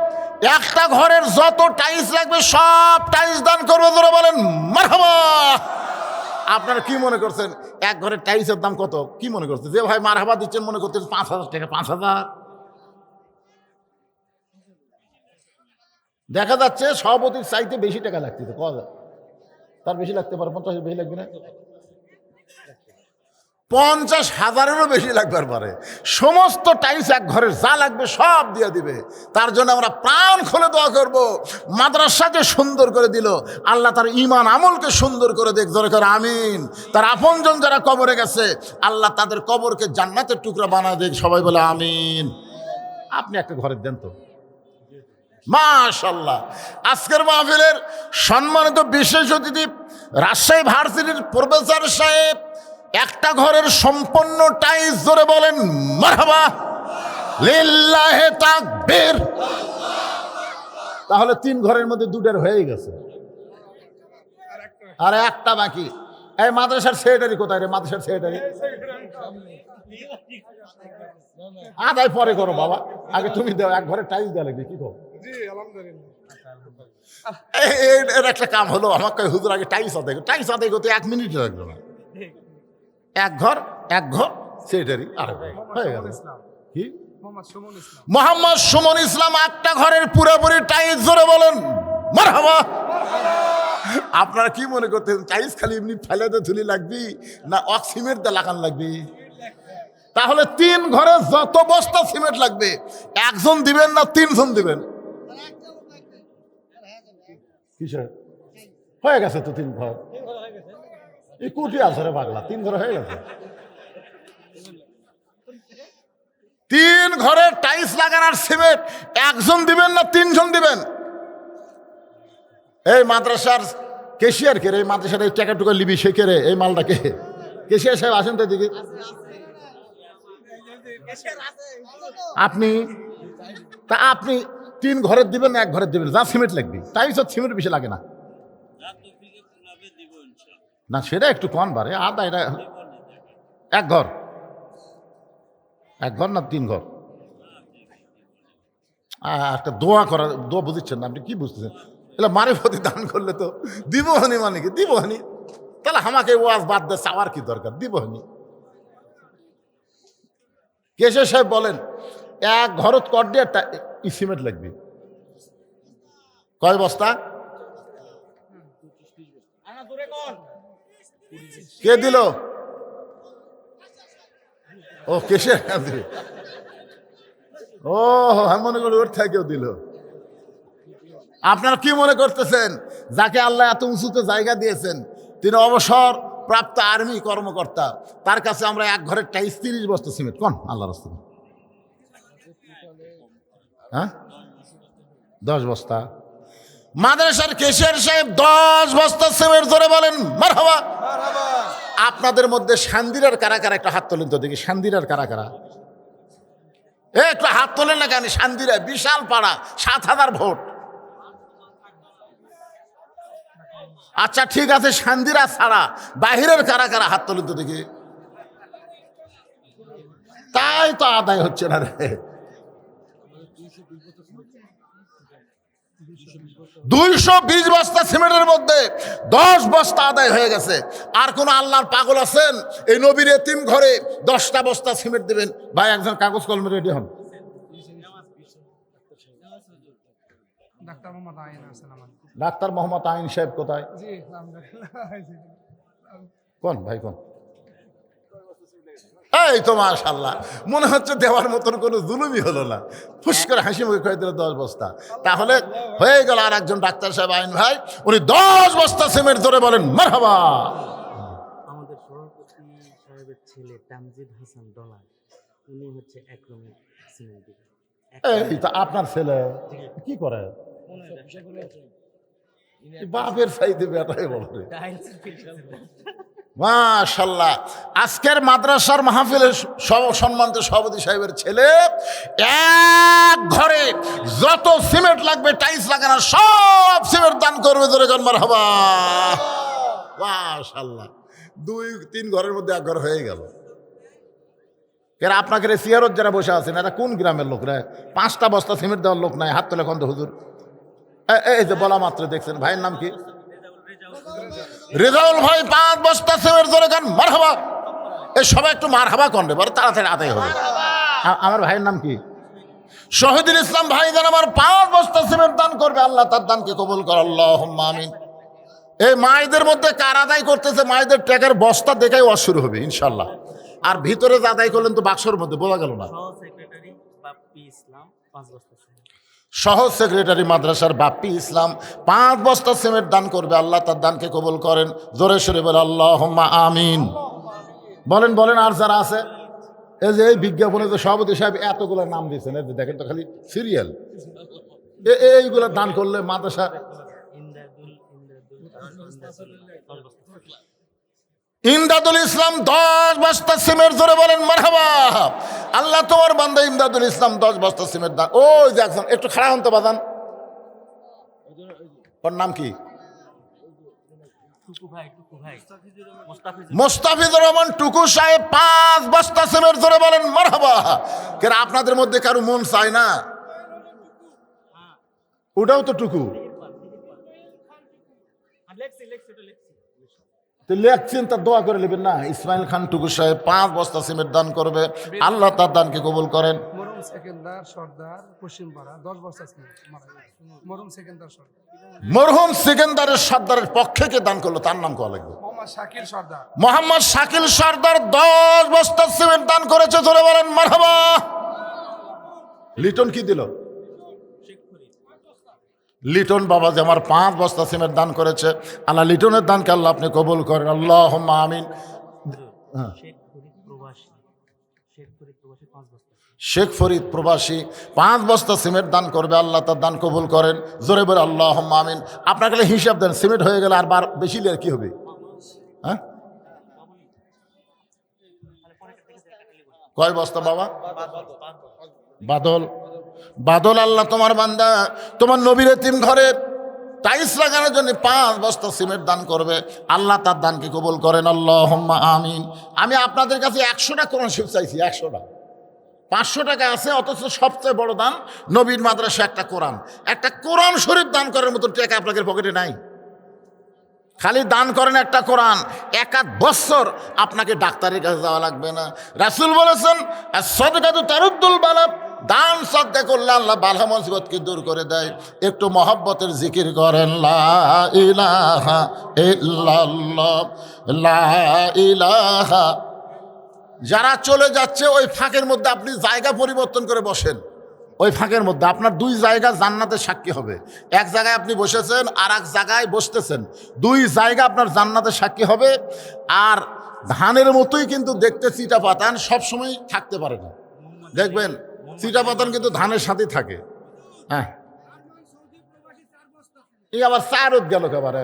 একটা ঘরের যত টাইলস লাগবে সব টাইলস দান করবে। ধরে বলেন মারহাবা। আপনারা কি মনে করছেন এক ঘরের টাইলসের দাম কত? কি মনে করছেন যে ভাই মারহাবা দিচ্ছেন মনে করছেন 5,000 টাকা? 5,000 দেখা যাচ্ছে সভাপতির চাইতে বেশি টাকা লাগছে। তো কত? তার বেশি লাগতে পারে, 50 বেশি লাগবে না? 50,000-এরও বেশি লাগবার পারে। সমস্ত টাইলস এক ঘরের যা লাগবে সব দিয়ে দিবে। তার জন্য আমরা প্রাণ খুলে দোয়া করব, মাদ্রাসাকে সুন্দর করে দিল আল্লাহ, তার ঈমান আমলকে সুন্দর করে দেখ। জোরে করে আমিন। তার আপনজন যারা কবরে গেছে আল্লাহ তাদের কবরকে জান্নাতের টুকরা বানায় দেখ। সবাই বলে আমিন। আপনি একটা ঘরের দেন তো মাশাআল্লাহ। আজকের মাহফিলের সম্মানিত বিশেষ অতিথি রাজশাহী ভার্সিটির প্রফেসর সাহেব, একটা ঘরের সম্পূর্ণ টাইলস। ধরে বলেন মারহাবা লিল্লাহি তাকবীর। তাহলে 3 ঘরের মধ্যে 2টার হয়ে গেছে, আর একটা বাকি। এই মাদ্রাসার সেক্রেটারি কোথায় রে? মাদ্রাসার সেক্রেটারি আদায় পরে করো বাবা, আগে তুমি দাও। এক ঘরে টাইলস দেওয়া লাগবে। কি করো? এর একটা কাম হলো, আমার কয় হুজুর আগে টাইলস আদায় করো। টাইলস আদায় করতে 1 মিনিট লাগলো না। এক ঘর সেক্রেটারি হয়ে গেল। কি? মোহাম্মদ সুমন ইসলাম একটা ঘরের পুরোপুরি টাইলস। ধরে বলেন মারহাবা। আপনারা কি মনে করতেন টাইলস খালি এমনি ফেলাতে ধুলি লাগবি না অক্সিমেন্ট দিয়ে লাগান লাগবে? তাহলে 3 ঘরে যত বস্তা সিমেন্ট লাগবে 1 জন দিবেন না 3 জন দিবেন? কিসের হয়ে গেছে তো 3 ঘর। এই কুটি আছে রে পাগলা, 3 ঘর হয়ে গেছে। 3 ঘরে টাইলস লাগানোর সিমেন্ট 1 জন দিবেন না 3 জন দিবেন? এই মাদ্রাসার কেশিয়ার কে রে? এই মাদ্রাসার এই টাকা টুকা লিবি সে কে রে? এই মালটাকে কেশিয়ার সাহেব আসেন তো দিকে। আপনি 3 ঘরের দিবেন না 1 ঘরের দিবেন, যা সিমেন্ট লাগবে, টাইলস আর সিমেন্ট বেশি লাগে না। না সেটা একটু কম বাড়ে, আদা এটা 1 ঘর, 1 ঘর না 3 ঘর। একটা দোয়া করা, দোয়া বুঝছেন না আপনি, কি বুঝতেছেন? এগুলো মারে প্রতি দান করলে তো দিবহানি, মানে কি দিবহানি, তাহলে আমাকে ওয়াজ বাদ দিয়ে চাওয়ার কি দরকার, দিবহানি। কেশর সাহেব বলেন 1 ঘরত কর দিয়ে সিমেন্ট লাগবে কয় বস্তা? কে দিল? ও কেশর দিল। ও আমি মনে করি ওর থেকেও দিল। আপনারা কি মনে করতেছেন যাকে আল্লাহ এত উঁচুতে জায়গা দিয়েছেন, তিনি অবসর প্রাপ্ত আর্মি কর্মকর্তা, তার কাছে আমরা 1 ঘরের টাইলস 30 বস্তা সিমেন্ট কোন আল্লাহ রাস্তায়? হ্যাঁ 10 বস্তা। মাদ্রাসার কেশিয়ার সাহেব 10 বস্তা সিমেন্ট ধরে বলেন মারহাবা। আপনাদের মধ্যে শান্দিরার কারা কারা একটা হাত তোলেন তো দেখি, শান্দিরার কারা কারা একটু হাত তোলেন না কেন? শান্দিরা বিশাল পাড়া, 7000 ভোট। আচ্ছা ঠিক আছে, শান্দিরা ছাড়া বাহিরের কারা কারা হাত তোলেন তো দেখি। তাই তো আদায় হচ্ছে না রে। 220 বস্তা সিমেন্টের মধ্যে 10 বস্তা আদায় হয়ে গেছে। আর কোন আল্লাহর পাগল আছেন এই নবীর এতিম ঘরে 10টা বস্তা সিমেন্ট দিবেন? ভাই একজন কাগজ কলমে রেডি হন। ডাক্তার মোহাম্মদ আইন সাহেব কোথায়? কোন ভাই কোন? এই তো মাশাআল্লাহ, মনে হচ্ছে দেওয়ার মতন কোনো জুলুমই হলো না, ফুস করে হাসি মুখে কয়ে দিল 10 বস্তা। তাহলে হয়ে গেল আর একজন ডাক্তার সাহেব আইন ভাই, উনি 10 বস্তা সিমেন্ট ধরে বলেন মারহাবা। আমাদের সভাপতি সাহেবের ছেলে তামজিদ হাসান ডলার, উনি হচ্ছে একরকমের সিমেন্ট দিবেন। এই তা আপনার ছেলে কি করে? বাপের চাইতে বেটাই বলে। মাশাআল্লাহ, আজকের মাদ্রাসার মাহফিলের সম্মানিত সভাপতি সাহেবের ছেলে 1 ঘরে যত সিমেন্ট লাগবে টাইলস লাগানো সব সিমেন্ট দান করবে, ধরে গান মারহাবা। মাশাআল্লাহ, 2-3 ঘরের মধ্যে 1 ঘর হয়ে গেল। এরা আপনাকে সিয়ারত যারা বসে আছেন এরা কোন গ্রামের লোক রে? 5টা বস্তা সিমেন্ট দেওয়ার লোক নাই, হাত তোলে কন্ত হুজুর। এই যে বলা মাত্র দেখছেন, ভাইয়ের নাম কি? রেজাউল ভাই 5 বস্তা সিমেন্ট ধরে গান মারহাবা। এই সবাই একটু মারহাবা করবে, বড় তাড়াতাড়ি আদায় হবে। আমার ভাইয়ের নাম কি? শহীদুল ইসলাম ভাই যেন আমার 5 বস্তা সিমেন্ট দান করবে, আল্লাহ তার দানকে কবুল কর, আল্লাহুম্মা আমিন। এই মায়েদের মধ্যে কার আদায় করতেছে? মায়েদের টাকার বস্তা দেখাই ওয়াজ শুরু হবে ইনশাল্লাহ। আর ভিতরে যে আদায় করলেন তো বাক্সর মধ্যে বোঝা গেল না। সহ সেক্রেটারি মাদ্রাসার বাপ্পি ইসলাম 5 বস্তা সিমেন্ট দান করবে, আল্লাহ তার দানকে কবুল করেন, জোরে সোরে বলে আল্লাহুম্মা আমিন। বলেন বলেন আর যারা আছে, এই যে এই বিজ্ঞাপনে যে সভাপতি সাহেব এতগুলো নাম দিয়েছেন, এই যে দেখেন তো খালি সিরিয়াল, এইগুলো দান করলে মাদ্রাসা। ইমদাদুল ইসলাম 10 বস্তা সিমেন্ট ধরে বলেন মারহাবা। আল্লাহ তোমার বান্দা ইমদাদুল ইসলাম 10 বস্তা সিমেন্ট দান। ওই যে একটু খাড়া হন তো বাদান, ওর নাম কি? মোস্তাফিজুর রহমান টুকু সাহেব 5 বস্তা সিমেন্ট ধরে বলেন মারহাবা। কেন আপনাদের মধ্যে কারো মন চায় না? ওটাও তো টুকু লেখছেন, তার দোয়া করে নেবেন না। ইসমাইল খান টুকু সাহেব 5 বস্তা সিমেন্ট দান করবে, আল্লাহ তার দানকে কবুল করেন। মরহুম সেকেন্দার সর্দার পশ্চিমপাড়া 10 বস্তা সিমেন্ট। মরহুম সেকেন্দার সর্দার, মরহুম সেকেন্দারের সর্দারের পক্ষে কে দান করলো তার নাম কওয়া লাগবে? মোহাম্মদ শাকিল সর্দার। মোহাম্মদ শাকিল সর্দার 10 বস্তা সিমেন্ট দান করেছে, ধরে বলেন মারহাবা। লিটন কি দিল? লিটন বাবা যে আমার 5 বস্তা সিমেন্ট দান করেছে, আল্লাহ লিটনের দানকে আল্লাহ আপনি কবুল করেন, আল্লাহুম্মা আমিন। শেখ ফরিদ প্রবাসী 5 বস্তা সিমেন্ট দান করবে, আল্লাহ তার দান কবুল করেন, জোরে বলে আল্লাহুম্মা আমিন। আপনাকে হিসাব দেন, সিমেন্ট হয়ে গেলে আর বার বেশি নিলে কি হবে? হ্যাঁ কয় বস্তা বাবা? বাদল বাদল আল্লাহ তোমার বান্দা তোমার নবীর এতিম ঘরে টাইলস লাগানোর জন্য 5 বস্তা সিমেন্ট দান করবে, আল্লাহ তার দানকে কবুল করেন, আল্লাহুম্মা আমিন। আমি আপনাদের কাছে 100টা কোরআন শরীফ চাইছি, 100টা। 500 টাকা আছে, অথচ সবচেয়ে বড় দান নবীর মাদ্রাসা একটা কোরআন শরীফ দান করার মতো টাকা আপনাদের পকেটে নাই। খালি দান করেন একটা কোরআন, 1 বছর আপনাকে ডাক্তারের কাছে যাওয়া লাগবে না। রাসূল বলেছেন সাদকাতু তারুদ্দুল বালা, দান সাদকা করলে আল্লাহ বালা মুসিবতকে দূর করে দেয়। একটু মহব্বতের জিকির করেন, লা ইলাহা ইল্লাল্লাহ, লা ইলাহা। যারা চলে যাচ্ছে ওই ফাঁকের মধ্যে আপনি জায়গা পরিবর্তন করে বসেন, ওই ফাঁকের মধ্যে আপনার 2 জায়গা জান্নাতের সাক্ষী হবে। এক জায়গায় আপনি বসেছেন আর এক জায়গায় বসতেছেন, 2 জায়গা আপনার জান্নাতের সাক্ষী হবে। আর ধানের মতোই কিন্তু দেখতে চিটা পাতান সবসময় থাকতে পারে না, দেখবেন চিটা পাতান কিন্তু ধানের সাথেই থাকে। হ্যাঁ, এই আবার 4 গেল একেবারে,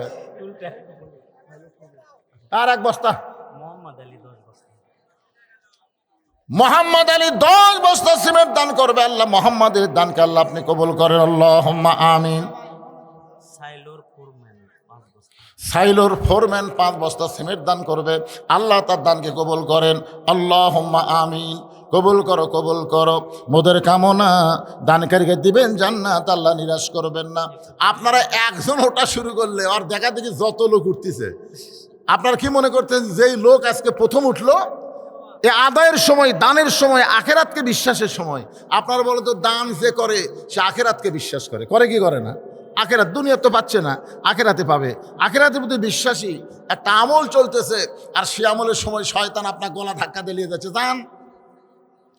আর 1 বস্তা। মোহাম্মদ আলী 10 বস্তা সিমেন্ট দান করবে, আল্লাহ মোহাম্মদের দানকে আল্লাহ আপনি কবুল করেন, আল্লাহুম্মা আমিন। সাইলোর ফোরম্যান 5 বস্তা সিমেন্ট দান করবে, আল্লাহ তার দানকে কবুল করেন, আল্লাহুম্মা আমিন। কবুল করো, কবুল করো, মোদের কামনা দানকারীকে দিবেন জান্নাত, আল্লাহ নিরাশ করবেন না। আপনারা একজন ওটা শুরু করলে আর দেখা দেখি যত লোক উঠতেছে, আপনারা কি মনে করতেন যেই লোক আজকে প্রথম উঠলো এ আদায়ের সময়, দানের সময়, আখেরাতকে বিশ্বাসের সময়? আপনারা বলো তো, দান যে করে সে আখেরাতকে বিশ্বাস করে, করে কি করে না? আখেরাত, দুনিয়া তো পাচ্ছে না, আখেরাতে পাবে। আখেরাতের প্রতি বিশ্বাসী একটা আমল চলতেছে, আর সে আমলের সময় শয়তান আপনার গলা ধাক্কা দিয়ে যাচ্ছে, যান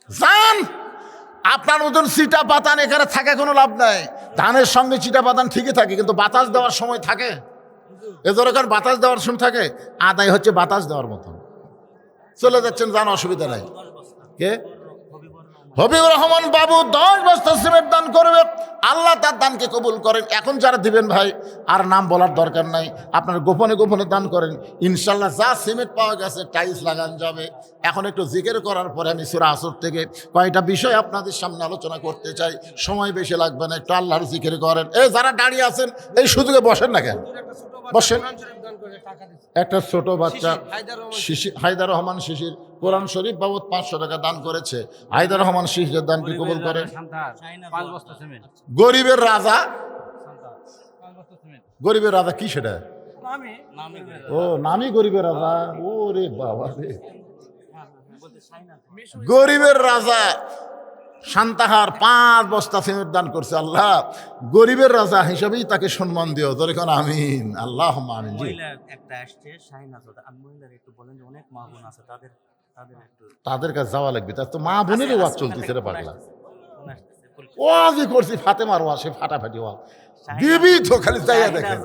যান। আপনার মতন চিটা পাতান এখানে থাকে কোনো লাভ নাই। ধানের সঙ্গে চিটা পাতান ঠিকই থাকে, কিন্তু বাতাস দেওয়ার সময় থাকে, এ দরকার বাতাস দেওয়ার সময় থাকে, আদায় হচ্ছে বাতাস দেওয়ার মতন। চলে যাচ্ছেন, যান, অসুবিধা নাই। কে? হবিবুর রহমান বাবু 10 বস্তা সিমেন্ট দান করবে, আল্লাহ তার দানকে কবুল করেন। এখন যারা দিবেন ভাই আর নাম বলার দরকার নাই, আপনারা গোপনে গোপনে দান করেন, ইনশাল্লাহ যা সিমেন্ট পাওয়া গেছে টাইলস লাগান যাবে। এখন একটু জিকির করার পরে আমি সূরা আসর থেকে কয়টা বিষয় আপনাদের সামনে আলোচনা করতে চাই, সময় বেশি লাগবে না, একটু আল্লাহর জিকির করেন। এই যারা দাঁড়িয়ে আছেন এই সুযোগে বসেন না, কেন বসেন। একটা ছোট বাচ্চা হায়দার রহমান শিশির কোরআন শরীফ বাবদ 500 টাকা দান করেছে। হায়দার রহমান শিশিরের দানকে কবুল করেন। গরিবের রাজা, গরিবের রাজা কি সেটা? ও, নামি গরিবের রাজা। ও রে বাবা রে, গরিবের রাজা সান্তাহার 5 বস্তা সিমেন্ট দান করছে। আল্লাহ গরিবের রাজা হিসাবেই তাকে সম্মান দিও, ধরে কোন আমিন, আল্লাহ আমিন। জি, তাদের কাছে যাওয়া লাগবে, তার তো মা বোনেরই ওয়াজ চলতেছে রে পাগলা। ওয়াজই করছি, ফাতেমার ওয়াজ, সে ফাটাফাটি ওয়াজ দিবি তো, খালি যাইয়া দেখেন।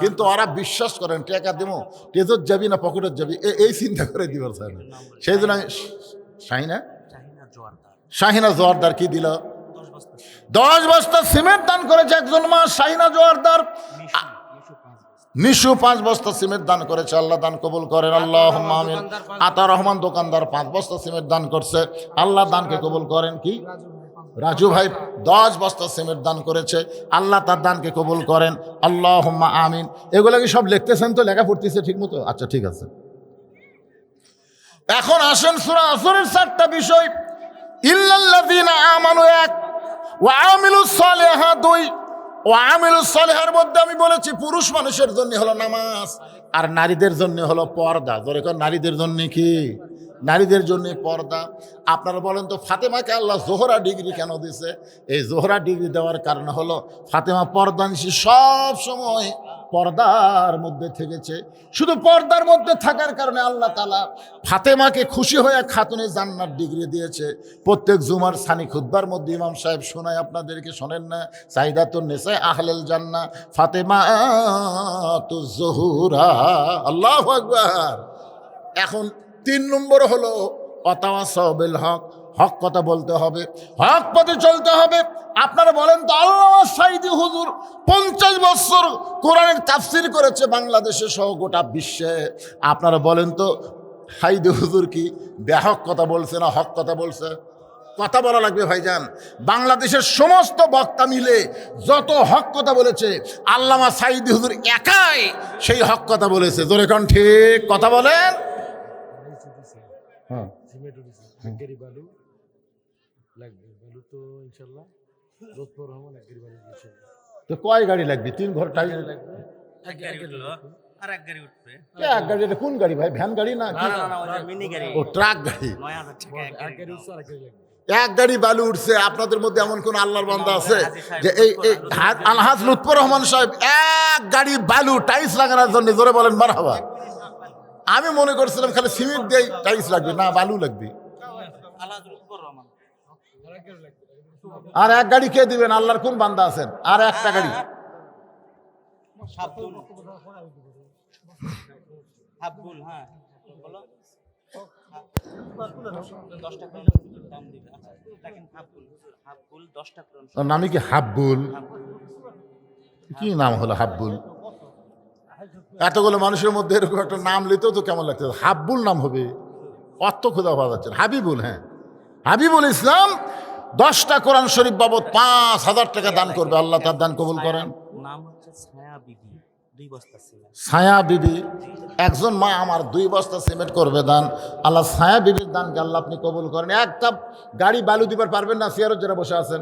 কিন্তু ওরা বিশ্বাস করেন টাকা দেবো, টেজত যাবি না পকেটত যাবি, এই চিন্তা করে দিবার চায় না। সেই জন্য শাহিনা জোয়ারদার কি দিল? 10 বস্তা সিমেন্ট দান করেছে একজন মা, শাহিনা জোয়ারদার। নিশু 5 বস্তা সিমেন্ট দান করেছে, আল্লাহ দান কবুল করেন, আল্লাহুম্মা আমিন। আতা রহমান দোকানদার 5 বস্তা সিমেন্ট দান করছে, আল্লাহ দানকে কবুল করেন। কি? রাজু ভাই 10 বস্তা সিমেন্ট দান করেছে, আল্লাহ তার দানকে কবুল করেন, আল্লাহুম্মা আমিন। এগুলো কি সব লিখতেছেন তো, লেখা পড়তেছে ঠিক মতো? আচ্ছা, ঠিক আছে। এখন আসেন সূরা আসরের 4টা বিষয়। ইল্লাল্লাযীনা আমানু 1, ওয়া আমিলুস সালিহাত 2। ওয়া আমিলুস সালিহার মধ্যে আমি বলেছি পুরুষ মানুষের জন্য হলো নামাজ, আর নারীদের জন্য হলো পর্দা। ধরে কোন নারীদের জন্য কি? নারীদের জন্য পর্দা। আপনারা বলেন তো, ফাতেমাকে আল্লাহ জোহরা ডিগ্রি কেন দিছে? এই জোহরা ডিগ্রি দেওয়ার কারণ হলো ফাতেমা পর্দানিশী, সব সময় পর্দার মধ্যে থেকেছে। শুধু পর্দার মধ্যে থাকার কারণে আল্লাহ তাআলা ফাতেমাকে খুশি হয়ে খাতুনে জান্নাত ডিগ্রি দিয়েছে। প্রত্যেক জুমার সানি খুতবার মধ্যে ইমাম সাহেব শোনায়, আপনাদেরকে শোনেন না? সাইদাতুন নিসা আহলাল জান্নাহ ফাতেমাতুজ জোহরা। আল্লাহু আকবার। এখন 3 নম্বর হলো ওয়াতাওয়াসাউ বিল হক, হক কথা বলতে হবে, হক পথে চলতে হবে। আপনারা বলেন তো, আল্লামা সাঈদী হুজুর 50 বছর কোরআনের তাফসীর করেছে বাংলাদেশে সহ গোটা বিশ্বে। আপনারা বলেন তো, সাঈদী হুজুর কি বেহক কথা বলছে না হক কথা বলছে? কথা বলা লাগবে ভাইজান। বাংলাদেশের সমস্ত বক্তা মিলে যত হক কথা বলেছে, আল্লামা সাঈদী হুজুর একাই সেই হক কথা বলেছে। জোরে কোন ঠিক কথা বলেন। হ্যাঁ, সিমেন্ট উঠেছে, গাড়ি বালু লাগবে, বালু তো ইনশাল্লাহ লুৎফর রহমান এক গাড়ি বালু দিয়েছে। তো কয় গাড়ি লাগবে? 3 ঘর টাইম লাগবে এক গাড়ি উঠলো আর এক গাড়ি উঠবে। এক গাড়ি? এটা কোন গাড়ি ভাই? ভ্যান গাড়ি না? মিনি গাড়ি, ও ট্রাক গাড়ি। 9000 টাকা এক গাড়ি উঠছে আর এক গাড়ি লাগবে। এক গাড়ি বালু উঠছে। আপনাদের মধ্যে এমন কোন আল্লাহর বান্দা আছে যে এই আলহাজ লুৎফর রহমান সাহেব এক গাড়ি বালু টাইলস লাগানোর জন্য? জোরে বলেন মারহাবা। আমি মনে করছিলাম খালি সিমেন্ট দিয়ে টাইলস লাগবে, না বালু লাগবে। আর এক গাড়ি কে দিবেন? আল্লাহর কোন বান্দা আছেন? আর একটা গাড়ি হাবুল, হ্যাঁ বলো 10 টাকা দাম দিবে। আচ্ছা দেখেন হাবুল 10 টাকা। ওর নামই কি হাব্বুল? কি নাম হলো হাব্বুল? এতগুলো মানুষের মধ্যে এরকম একটা নাম লিতেও তো কেমন লাগছে। হাব্বুল নাম হবে? অর্থ খোঁজা পাওয়া যাচ্ছে না। হাবিবুল, হ্যাঁ হাবিবুল ইসলাম 10টা কোরআন শরীফ বাবদ 5000 টাকা দান করবে। আল্লাহ তার দান কবুল করেন। নাম হচ্ছে ছায়া বিবি, 2 বস্তা সিমেন্ট। ছায়া বিবি, একজন মা আমার 2 বস্তা সিমেন্ট করবে দান। আল্লাহ ছায়া বিবির দানকে আল্লাহ আপনি কবুল করেন। একটা গাড়ি বালু দিবার পারবেন না? চেয়ারের যারা বসে আছেন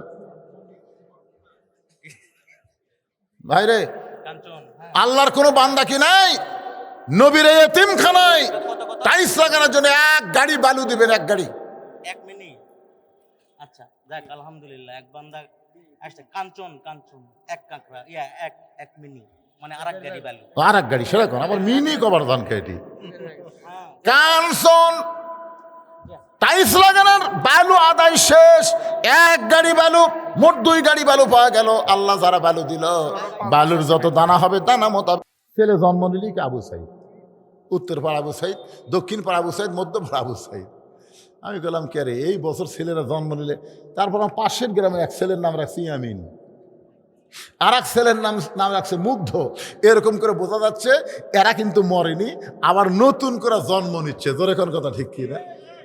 ভাইরে, কাঞ্চন, হ্যাঁ আল্লাহর কোনো বান্দা কি নাই নবীর এই এতিমখানায় টাইলস লাগানোর জন্য এক গাড়ি বালু দিবেন? এক গাড়ি, এক মিনিট। আচ্ছা দেখ আলহামদুলিল্লাহ এক বান্দা আসছে। কাঞ্চন এক কাঁকড়া এক মিনি, মানে আরেক গাড়ি বালু। আর এক গাড়ি সেরকম আবার মিনি কভার দান খেয়েটি কানসন টাইলস লাগানোর বালু আদায় শেষ। এক গাড়ি বালু, মোট 2 গাড়ি বালু পাওয়া গেল। আল্লাহ যারা বালু দিল, বালুর যত দানা হবে দানা মোতাবেক। ছেলে জন্ম নিলি কি আবু সাইদ, উত্তর পাড়া আবু সাইদ, দক্ষিণ পাড়া আবু সাইদ, মধ্য পাড়া আবু সাইদ। আমি বললাম কে রে, এই বছর ছেলেরা জন্ম নিলে। তারপর আমার পাশের গ্রামে এক ছেলের নাম রাখছি ইয়ামিন, আর এক ছেলের নাম রাখছে মুগ্ধ। এরকম করে বোঝা যাচ্ছে এরা কিন্তু মরেনি, আবার নতুন করে জন্ম নিচ্ছে। জোরে কোন কথা ঠিক কি না?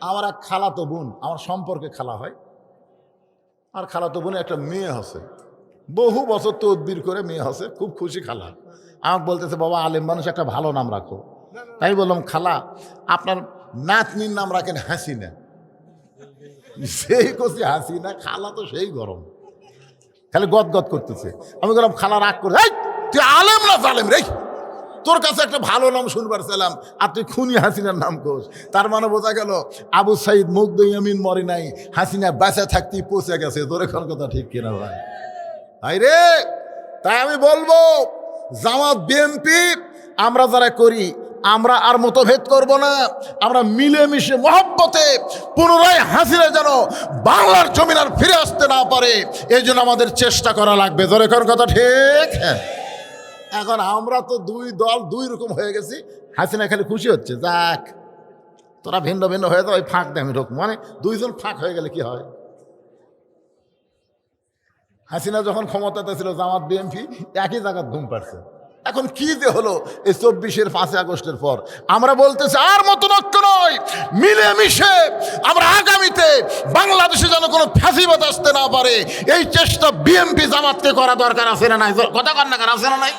আমার এক খালাতো বোন, আমার সম্পর্কে খালা হয়, আর খালাতো বোনে একটা মেয়ে আছে, বহু বছর তদবির করে মেয়ে আছে, খুব খুশি খালা। আমাকে বলতেছে বাবা আলেম মানুষ, একটা ভালো নাম রাখো। তাই বললাম খালা আপনার নাতনির নাম রাখেন হাসিনা। সেই কষি হাসিনা, খালা তো সেই গরম, খালি গদগদ করতেছে। আমি বললাম খালা রাগ করে, এই তুই আলেম না জালেম রে, তোর কাছে একটা ভালো নাম শুনবার চাইলাম আর তুই খুনি হাসিনার নাম কোস। তার মানে বোঝা গেল আবু সাইদ মুগ্ধ ইয়ামিন মরে নাই, হাসিনা বাঁচা থাকতেই পৌঁছে গেছে। তোর এখন কথা ঠিক কিনা ভাই? ভাই রে, তাই আমি বলবো জামাত বিএনপি আমরা যারা করি, আমরা আর মতভেদ করব না। আমরা মিলেমিশে মহব্বতে পুনরায় হাসিনা যেন বাংলার জমিন আর ফিরে আসতে না পারে, এই জন্য আমাদের চেষ্টা করা লাগবে। ধরে কোন কথা ঠিক? হ্যাঁ, এখন আমরা তো 2 দল 2 রকম হয়ে গেছি। হাসিনা খালি খুশি হচ্ছে, যাক তোরা ভিন্ন ভিন্ন হয়ে যাও, ওই ফাঁক দিয়ে আমি ঢুকবো। মানে 2 জন ফাঁক হয়ে গেলে কি হয়? হাসিনা যখন ক্ষমতাতে ছিল জামাত বিএনপি একই জায়গায় ঘুম পাচ্ছে। এখন কি যে হলো এই 24-এর 5 আগস্টের পর, আমরা বলতেছি আর মতনৈক্য নয়, মিলেমিশে আমরা আগামীতে বাংলাদেশে যেন কোনো ফ্যাসিবাদ আসতে না পারে, এই চেষ্টা বিএনপি জামাতকে করা দরকার আছে না নাই? কথা কর না, কার আছে না নাই?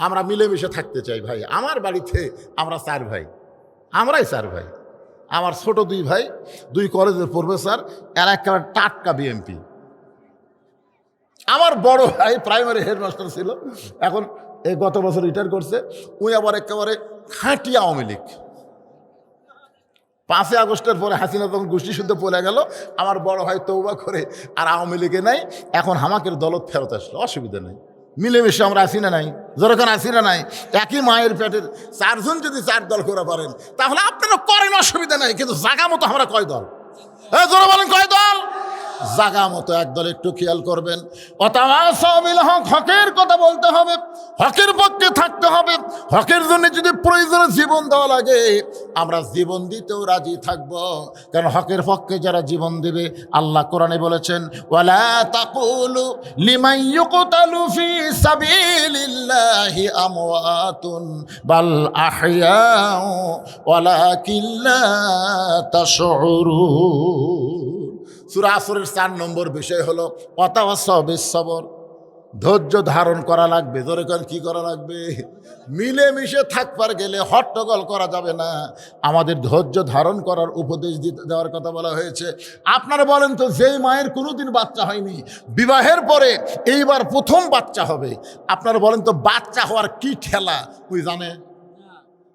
আমরা মিলেমিশে থাকতে চাই ভাই। আমার বাড়িতে আমরা 4 ভাই, আমরাই 4 ভাই। আমার ছোট 2 ভাই 2 কলেজের প্রফেসর, এরা একেবারে টাটকা বিএনপি। আমার বড় ভাই প্রাইমারি হেডমাস্টার ছিল, এখন এই গত বছর রিটায়ার করছে। ওই আবার একেবারে খাঁটি আওয়ামী লীগ। 5 আগস্টের পরে হাসিনা তখন গোষ্ঠী শুদ্ধ পড়ে গেল, আমার বড় ভাই তৌবা করে আর আওয়ামী লীগে নাই, এখন হামাকের দলত ফেরত আসলো। অসুবিধা নেই, মিলেমিশে আমরা আসি না নাই? যখন আসি না নাই, একই মায়ের পেটের 4 জন যদি 4 দল করে পারেন তাহলে আপনারা করেন, অসুবিধা নাই। কিন্তু জায়গা মতো আমরা কয় দল? জোরে বলেন কয় দল? জাগা মতো একদল একটু খেয়াল করবেন। ওয়াতাওয়াসাউ বিল হক, হকের কথা বলতে হবে, হকের পক্ষে থাকতে হবে। হকের জন্য যদি প্রয়োজনে জীবন দেওয়া লাগে আমরা জীবন দিতেও রাজি থাকব, কারণ হকের পক্ষে যারা জীবন দেবে, আল্লাহ কোরআনে বলেছেন ওয়ালা তাকুলু লিমান ইউকতালু ফি সাবিলিল্লাহি আমওয়াতুন বাল আহইয়াউ ওয়ালাকিন লা তাশউরুন। সূরা আসরের 4 নম্বর বিষয় হলো ওয়াতাওয়াসাউ বিস সবর, ধৈর্য ধারণ করা লাগবে। জোরে করেন, কি করা লাগবে? মিলেমিশে থাকবার গেলে হট্টগোল করা যাবে না, আমাদের ধৈর্য ধারণ করার উপদেশ দেওয়ার কথা বলা হয়েছে। আপনারা বলেন তো, যেই মায়ের কোনোদিন বাচ্চা হয়নি, বিবাহের পরে এইবার প্রথম বাচ্চা হবে, আপনারা বলেন তো বাচ্চা হওয়ার কি ঠেলা ওই জানে?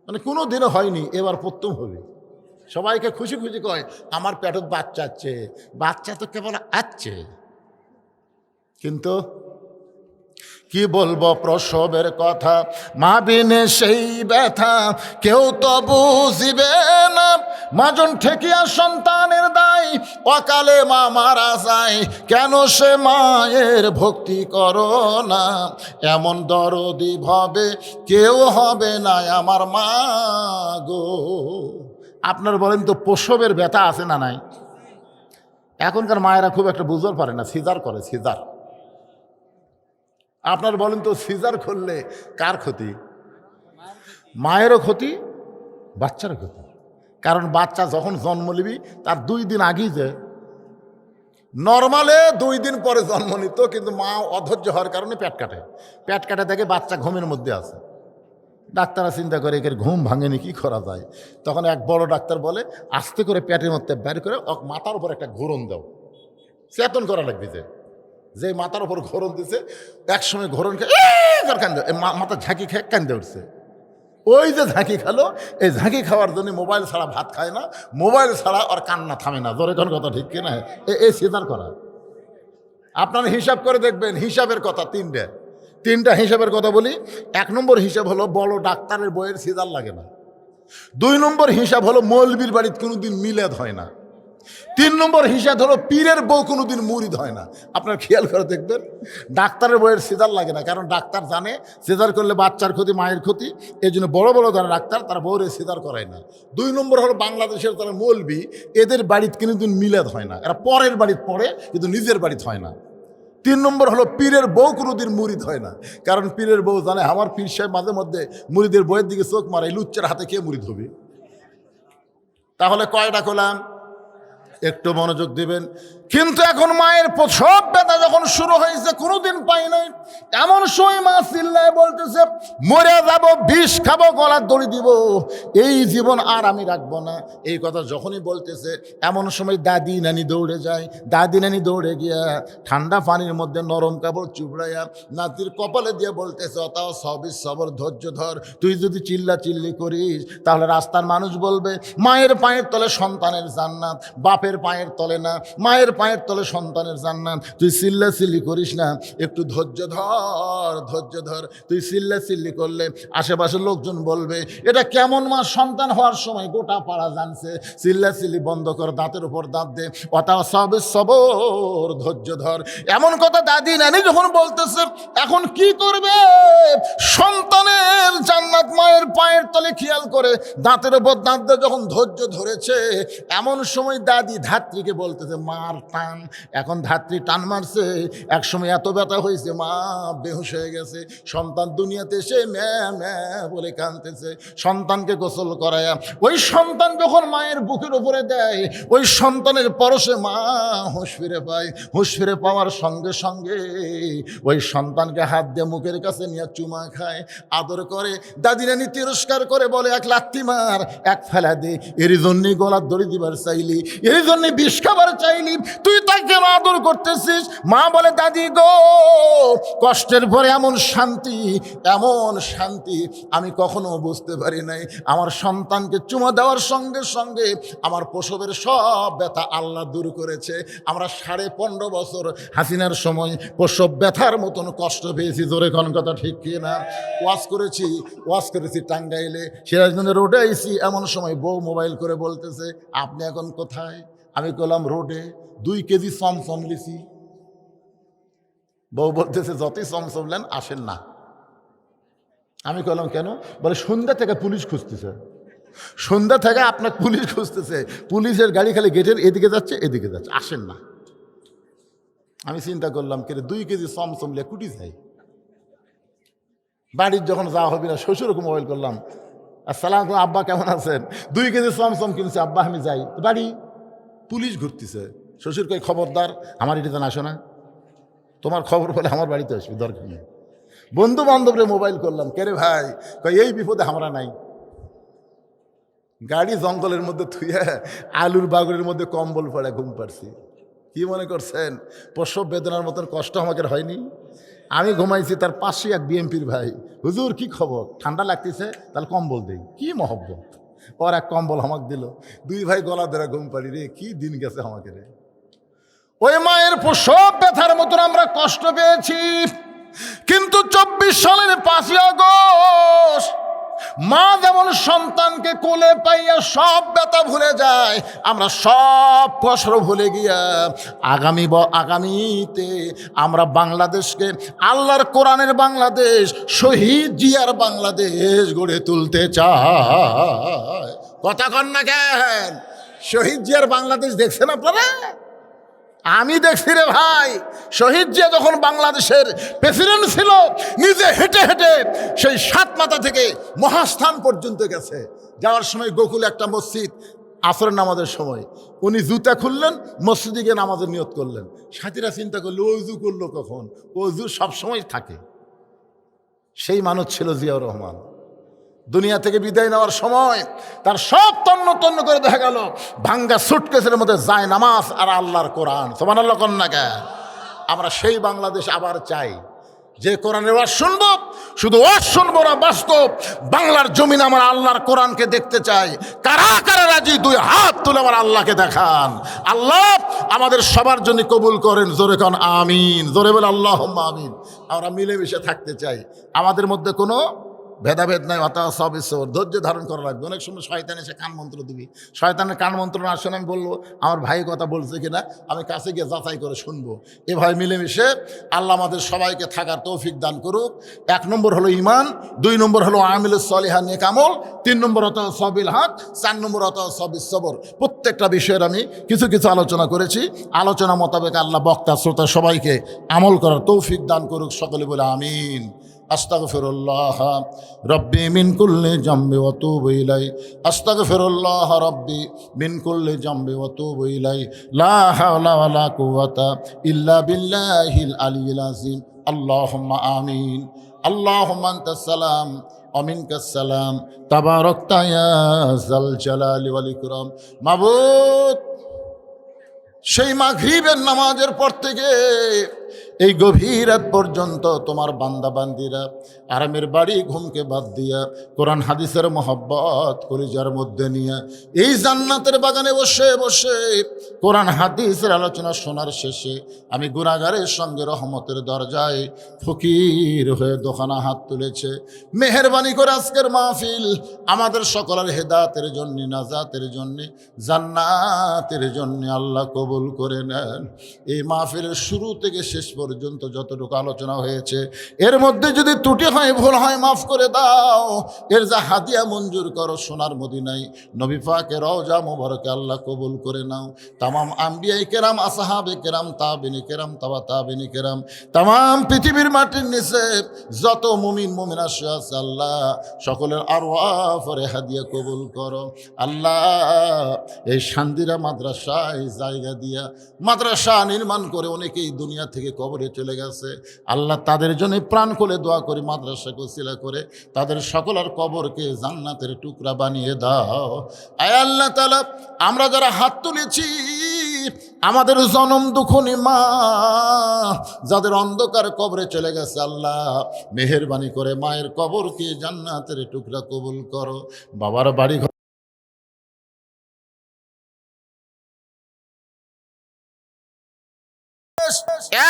মানে কোনোদিনও হয়নি, এবার প্রথম হবে। সবাইকে খুশি খুশি কয় আমার পেটত বাচ্চা আছে, বাচ্চা তো কেবল আছে, কিন্তু কি বলবো প্রসবের কথা, মা বিনে সেই ব্যথা কেউ তো বুঝিবে না। মাজন ঠেকিয়া সন্তানের দায়, অকালে মা মারা যায়, কেন সে মায়ের ভক্তি করো না। এমন দরদি ভাবে কেউ হবে না আমার মা গো। আপনার বলেন তো প্রসবের ব্যথা আছে না নাই? এখনকার মায়েরা খুব একটা বুঝতে পারে না, সিজার করে, সিজার। আপনার বলেন তো সিজার করলে কার ক্ষতি? মায়েরও ক্ষতি, বাচ্চারও ক্ষতি। কারণ বাচ্চা যখন জন্ম নিবি তার 2 দিন আগেই যে নর্মালে 2 দিন পরে জন্ম নিত, কিন্তু মা অধৈর্য হওয়ার কারণে পেট কাটে, পেট কাটে দেখে বাচ্চা ঘুমের মধ্যে আছে। ডাক্তাররা চিন্তা করে এর ঘুম ভাঙেনি, কি করা যায়? তখন এক বড় ডাক্তার বলে আস্তে করে পেটের মধ্যে বের করে মাথার উপর একটা ঘোরণ দাও, চেতন করা লাগবে। যে মাথার উপর ঘোরণ দিছে, একসময় ঘোরণ খেয়ে কান্দে, মাথা ঝাঁকি খেয়ে কান্দে উঠছে। ওই যে ঝাঁকি খেলো, এই ঝাঁকি খাওয়ার জন্য মোবাইল ছাড়া ভাত খায় না, মোবাইল ছাড়া আর কান্না থামে না। জোরে কোন কথা ঠিক কিনা? এই সিজার করা। আপনারা হিসাব করে দেখবেন, হিসাবের কথা তিনটা হিসাবের কথা বলি। 1 নম্বর হিসাব হলো বড় ডাক্তারের বইয়ের সিজার লাগে না। 2 নম্বর হিসাব হলো মৌলবীর বাড়িতে কোনোদিন মিলাদ হয় না। 3 নম্বর হিসাব হলো পীরের বউ কোনোদিন মুরিদ হয় না। আপনার খেয়াল করে দেখবেন, ডাক্তারের বইয়ের সিজার লাগে না, কারণ ডাক্তার জানে সিজার করলে বাচ্চার ক্ষতি, মায়ের ক্ষতি। এই জন্য বড় বড় যারা ডাক্তার তারা বউরে সিজার করায় না। 2 নম্বর হলো বাংলাদেশের তারা মৌলবী, এদের বাড়িতে কোনোদিন মিলাদ হয় না, এরা পরের বাড়িতে পড়ে কিন্তু নিজের বাড়িতে হয় না। 3 নম্বর হলো পীরের বউ কোনোদিন মুরিদ হয় না, কারণ পীরের বউ জানে আমার পীর সাহেব মাঝে মধ্যে মুরিদের বইয়ের দিকে চোখ মারে, লুচ্চার হাতে কে মুরিদ হবে? তাহলে কয়টা করলাম? একটু মনোযোগ দিবেন। কিন্তু এখন মায়ের প্রসব ব্যথা যখন শুরু হয়েছে, কোনোদিন পাই নাই, এমন সময় মা চিল্লায় বলতেছে মরে যাব, বিষ খাবো, গলার দড়ি দিব, এই জীবন আর আমি রাখবো না। এই কথা যখনই বলতেছে, এমন সময় দাদি নানি দৌড়ে যায়। দাদি নানি দৌড়ে গিয়া ঠান্ডা পানির মধ্যে নরম কাপড় চুবড়াইয়া নাতির কপালে দিয়ে বলতেছে অতাও সবই সবর, ধৈর্য ধর। তুই যদি চিল্লা চিল্লি করিস তাহলে রাস্তার মানুষ বলবে মায়ের পায়ের তলে সন্তানের জান্নাত, বাপের পায়ের তলে না, মায়ের পায়ের তলে সন্তানের জান্নাত। তুই চিল্লা চিল্লি করিস না, একটু ধৈর্য ধর, ধৈর্য ধর। তুই চিল্লা চিল্লি করলে আশেপাশের লোকজন বলবে এটা কেমন মা, সন্তান হওয়ার সময় গোটা পাড়া জানছে। চিল্লা চিল্লি বন্ধ কর, দাঁতের উপর দাঁত দে, অতাও সবে সবর, ধৈর্য ধর। এমন কথা দাদি নানি যখন বলতেছে, এখন কি করবে? সন্তানের জান্নাত মায়ের পায়ের তলে খেয়াল করে দাঁতের উপর দাঁত দিয়ে যখন ধৈর্য ধরেছে, এমন সময় দাদি ধাত্রীকে বলতেছে মার টান। এখন ধাত্রী টান মারছে, এক সময় এত ব্যথা হয়েছে মা বেহুশ হয়ে গেছে। সন্তান দুনিয়াতে এসে ম্যা ম্যা বলে কাঁদতেছে। সন্তানকে গোসল করায়া ওই সন্তান যখন মায়ের বুকের উপরে দেয়, ওই সন্তানের পরশে মা হুঁশ ফিরে পায়। হুঁশ ফিরে পাওয়ার সঙ্গে সঙ্গে ওই সন্তানকে হাত দিয়ে মুখের কাছে নিয়ে চুমা খায়, আদর করে। দাদি নানি তিরস্কার করে বলে এক লাত্তি মার, এক ফেলা দে, এর জন্যই গলার দড়ি দিবার চাইলি, এর জন্যই বিষ খাবার চাইলি, তুই তাকে কেন আদর করতেছিস? মা বলে দাদি গো, কষ্টের পরে এমন শান্তি, এমন শান্তি আমি কখনো বুঝতে পারি নাই। আমার সন্তানকে চুমা দেওয়ার সঙ্গে সঙ্গে আমার প্রসবের সব ব্যথা আল্লাহ দূর করেছে। আমরা 15.5 বছর হাসিনার সময় প্রসব ব্যথার মতন কষ্ট পেয়েছি। জোরে কোন কথা ঠিক কি না? ওয়াজ করেছি টাঙ্গাইলে, সিরাজগঞ্জে রোডে আইছি। এমন সময় বউ মোবাইল করে বলতেছে আপনি এখন কোথায়? আমি করলাম রোডে 2 কেজি চমচম লিছি। বউ বলতেছে যতই চমচম নেন আসেন না। আমি কইলাম কেন? বলে সন্ধ্যা থেকে পুলিশ খুঁজতেছে, সন্ধ্যা থেকে আপনার পুলিশ খুঁজতেছে, পুলিশের গাড়ি খালি গেটের এদিকে যাচ্ছে এদিকে যাচ্ছে, আসেন না। আমি চিন্তা করলাম কে 2 কেজি চমচম লিয়ে কুটি যাই। বাড়ির যখন যাওয়া হবে না শ্বশুরকে মোবাইল করলাম, আসসালাম আলাইকুম আব্বা কেমন আছেন? 2 কেজি চমচম কিনছে আব্বা, আমি যাই বাড়ি, পুলিশ ঘুরতেছে। শ্বশুর কই খবরদার আমার এটিতে আসো না, তোমার খবর বলে আমার বাড়িতে আসবি, দরকার নেই। বন্ধু বান্ধবরে মোবাইল করলাম, কে রে ভাই? কই এই বিপদে আমরা নাই। গাড়ি জঙ্গলের মধ্যে থুয়ে আলুর বাগরের মধ্যে কম্বল পড়ে ঘুম পাড়ছি। কি মনে করছেন প্রসব বেদনার মতন কষ্ট আমাকে হয়নি? আমি ঘুমাইছি, তার পাশে এক বিএমপির ভাই, হুজুর কি খবর, ঠান্ডা লাগতেছে, তাহলে কম্বল দেই। কি মহব্বত, ওর এক কম্বল আমাকে দিল, 2 ভাই গলা ধরে ঘুম পাড়ি। রে কি দিন গেছে আমাকে রে। ওই মায়ের প্রসব ব্যথার মতন আমরা কষ্ট পেয়েছি, কিন্তু 24 সালের 5ই আগস্ট মা যেমন সন্তানকে কোলে পাইয়া সব ব্যথা ভুলে যায়, আমরা সব কষ্ট ভুলে গিয়া আগামীতে আমরা বাংলাদেশকে আল্লাহর কোরআনের বাংলাদেশ, শহীদ জিয়ার বাংলাদেশ গড়ে তুলতে চাই। কথা কন না কেন? শহীদ জিয়ার বাংলাদেশ দেখছেন আপনারা? আমি দেখছি রে ভাই, শহীদ জিয়া যখন বাংলাদেশের প্রেসিডেন্ট ছিল, নিজে হেঁটে হেঁটে সেই 7 মাথা থেকে মহাস্থান পর্যন্ত গেছে। যাওয়ার সময় গোকুলে একটা মসজিদ, আসরের নামাজের সময় উনি জুতা খুললেন, মসজিদে গিয়ে নামাজের নিয়ত করলেন। সাথীরা চিন্তা করলো অজু করলো কখন? অজু সবসময় থাকে। সেই মানুষ ছিল জিয়াউর রহমান। দুনিয়া থেকে বিদায় নেওয়ার সময় তার সব তন্ন তন্ন করে দেখা গেল ভাঙ্গা সুটকেসের মধ্যে যায় নামাজ আর আল্লাহর কোরআন। সুবহানাল্লাহ কোন না কেন? আমরা সেই বাংলাদেশ আবার চাই, যে কোরআনের ওয়াজ শুনবো, শুধু ওয়াজ শুনবো না, বাস্তব বাংলার জমিন আমার আল্লাহর কোরআনকে দেখতে চাই। কারা কারা রাজি 2 হাত তুলে আমার আল্লাহকে দেখান। আল্লাহ আমাদের সবার জন্য কবুল করেন। জোরে কন আমিন, জোরে বলে আল্লাহুম্মা আমিন। আমরা মিলেমিশে থাকতে চাই, আমাদের মধ্যে কোনো ভেদাভেদ নাই। সব ধৈর্য ধারণ করা লাগবে। অনেক সময় শয়তান এসে কান মন্ত্র দিবি, শয়তানের কান মন্ত্র না শুনে আমি বলবো আমার ভাই কথা বলছে কিনা, আমি কাছে গিয়ে যাচাই করে শুনবো। এভাবে মিলেমিশে আল্লাহ আমাদের সবাইকে থাকার তৌফিক দান করুক। 1 নম্বর হলো ইমান, 2 নম্বর হলো আমিলুস সলিহা নেক আমল, 3 নম্বর হতো সবিল হক, 4 নম্বর হতো সবিস সবর। প্রত্যেকটা বিষয়ের আমি কিছু কিছু আলোচনা করেছি। আলোচনা মোতাবেক আল্লাহ বক্তা শ্রোতা সবাইকে আমল করার তৌফিক দান করুক। সকলে বলে আমিন। আস্তাগফিরুল্লাহ রব্বি মিন কুল্লি জামবি ওয়া তুবু ইলাই, আস্তাগফিরুল্লাহ রব্বি মিন কুল্লি জামবি ওয়া তুবু ইলাই, লা হাওলা ওয়া লা কুওয়াতা ইল্লা বিল্লাহিল আলিয়্যিল আযীম। আল্লাহুম্মা আমিন। আল্লাহুম্মা আনতাস সালাম ওয়া মিনকাস সালাম, তাবারাকতা ইয়া যাল জালালি ওয়াল ইকরাম। মাবুদ, সেই মাগরিবের নামাজের পর থেকে এই গভীর রাত পর্যন্ত তোমার বান্দা বান্দিরা আরামের বাড়ি ঘুমকে বাদ দিয়া কোরআন হাদিসের মহব্বত কলিজার মধ্যে নিয়ে এই জান্নাতের বাগানে বসে বসে কোরআন হাদিসের আলোচনা শোনার শেষে আমি গুনাহগারের সঙ্গে রহমতের দরজায় ফকির হয়ে দোকানা হাত তুলেছে। মেহেরবানি করে আজকের মাহফিল আমাদের সকলের হেদায়েতের জন্য, নাজাতের জন্য, জান্নাতের জন্য আল্লাহ কবুল করে নেন। এই মাহফিলের শুরু থেকে শেষ পর্যন্ত যতটুকু আলোচনা হয়েছে এর মধ্যে যদি ত্রুটি হয়, ভুল হয়, মাফ করে দাও। এর যা হাদিয়া মঞ্জুর করো সোনার মদিনায় নবী পাকের রওজা মুবারকে আল্লাহ কবুল করে নাও। তামাম আম্বিয়াই কেরাম, আসহাবে কেরাম, তাবিনী কেরাম, তাবা তাবিনী কেরাম, তামাম পৃথিবীর মাটির নিচে যত মুমিন মুমিনা আছে আল্লাহ সকলের আরওয়াফে হাদিয়া কবুল করো। আল্লাহ এই শান্তিরা মাদ্রাসায় জায়গা দিয়া মাদ্রাসা নির্মাণ করে অনেকেই দুনিয়া থেকে কবরে চলে গেছে। আল্লাহ তাদের জন্য প্রাণ খুলে দোয়া করি, মাদ্রাসাকে ওসিলা করে তাদের সকলের কবরকে জান্নাতের টুকরা বানিয়ে দাও। আয় আল্লাহ তাআলা, আমরা যারা হাত তুলেছি আমাদের জনম দুঃখনী মা যাদের অন্ধকার কবরে চলে গেছে, আল্লাহ মেহেরবানি করে মায়ের কবরকে জান্নাতের টুকরা কবুল করো। বাবার বাড়ি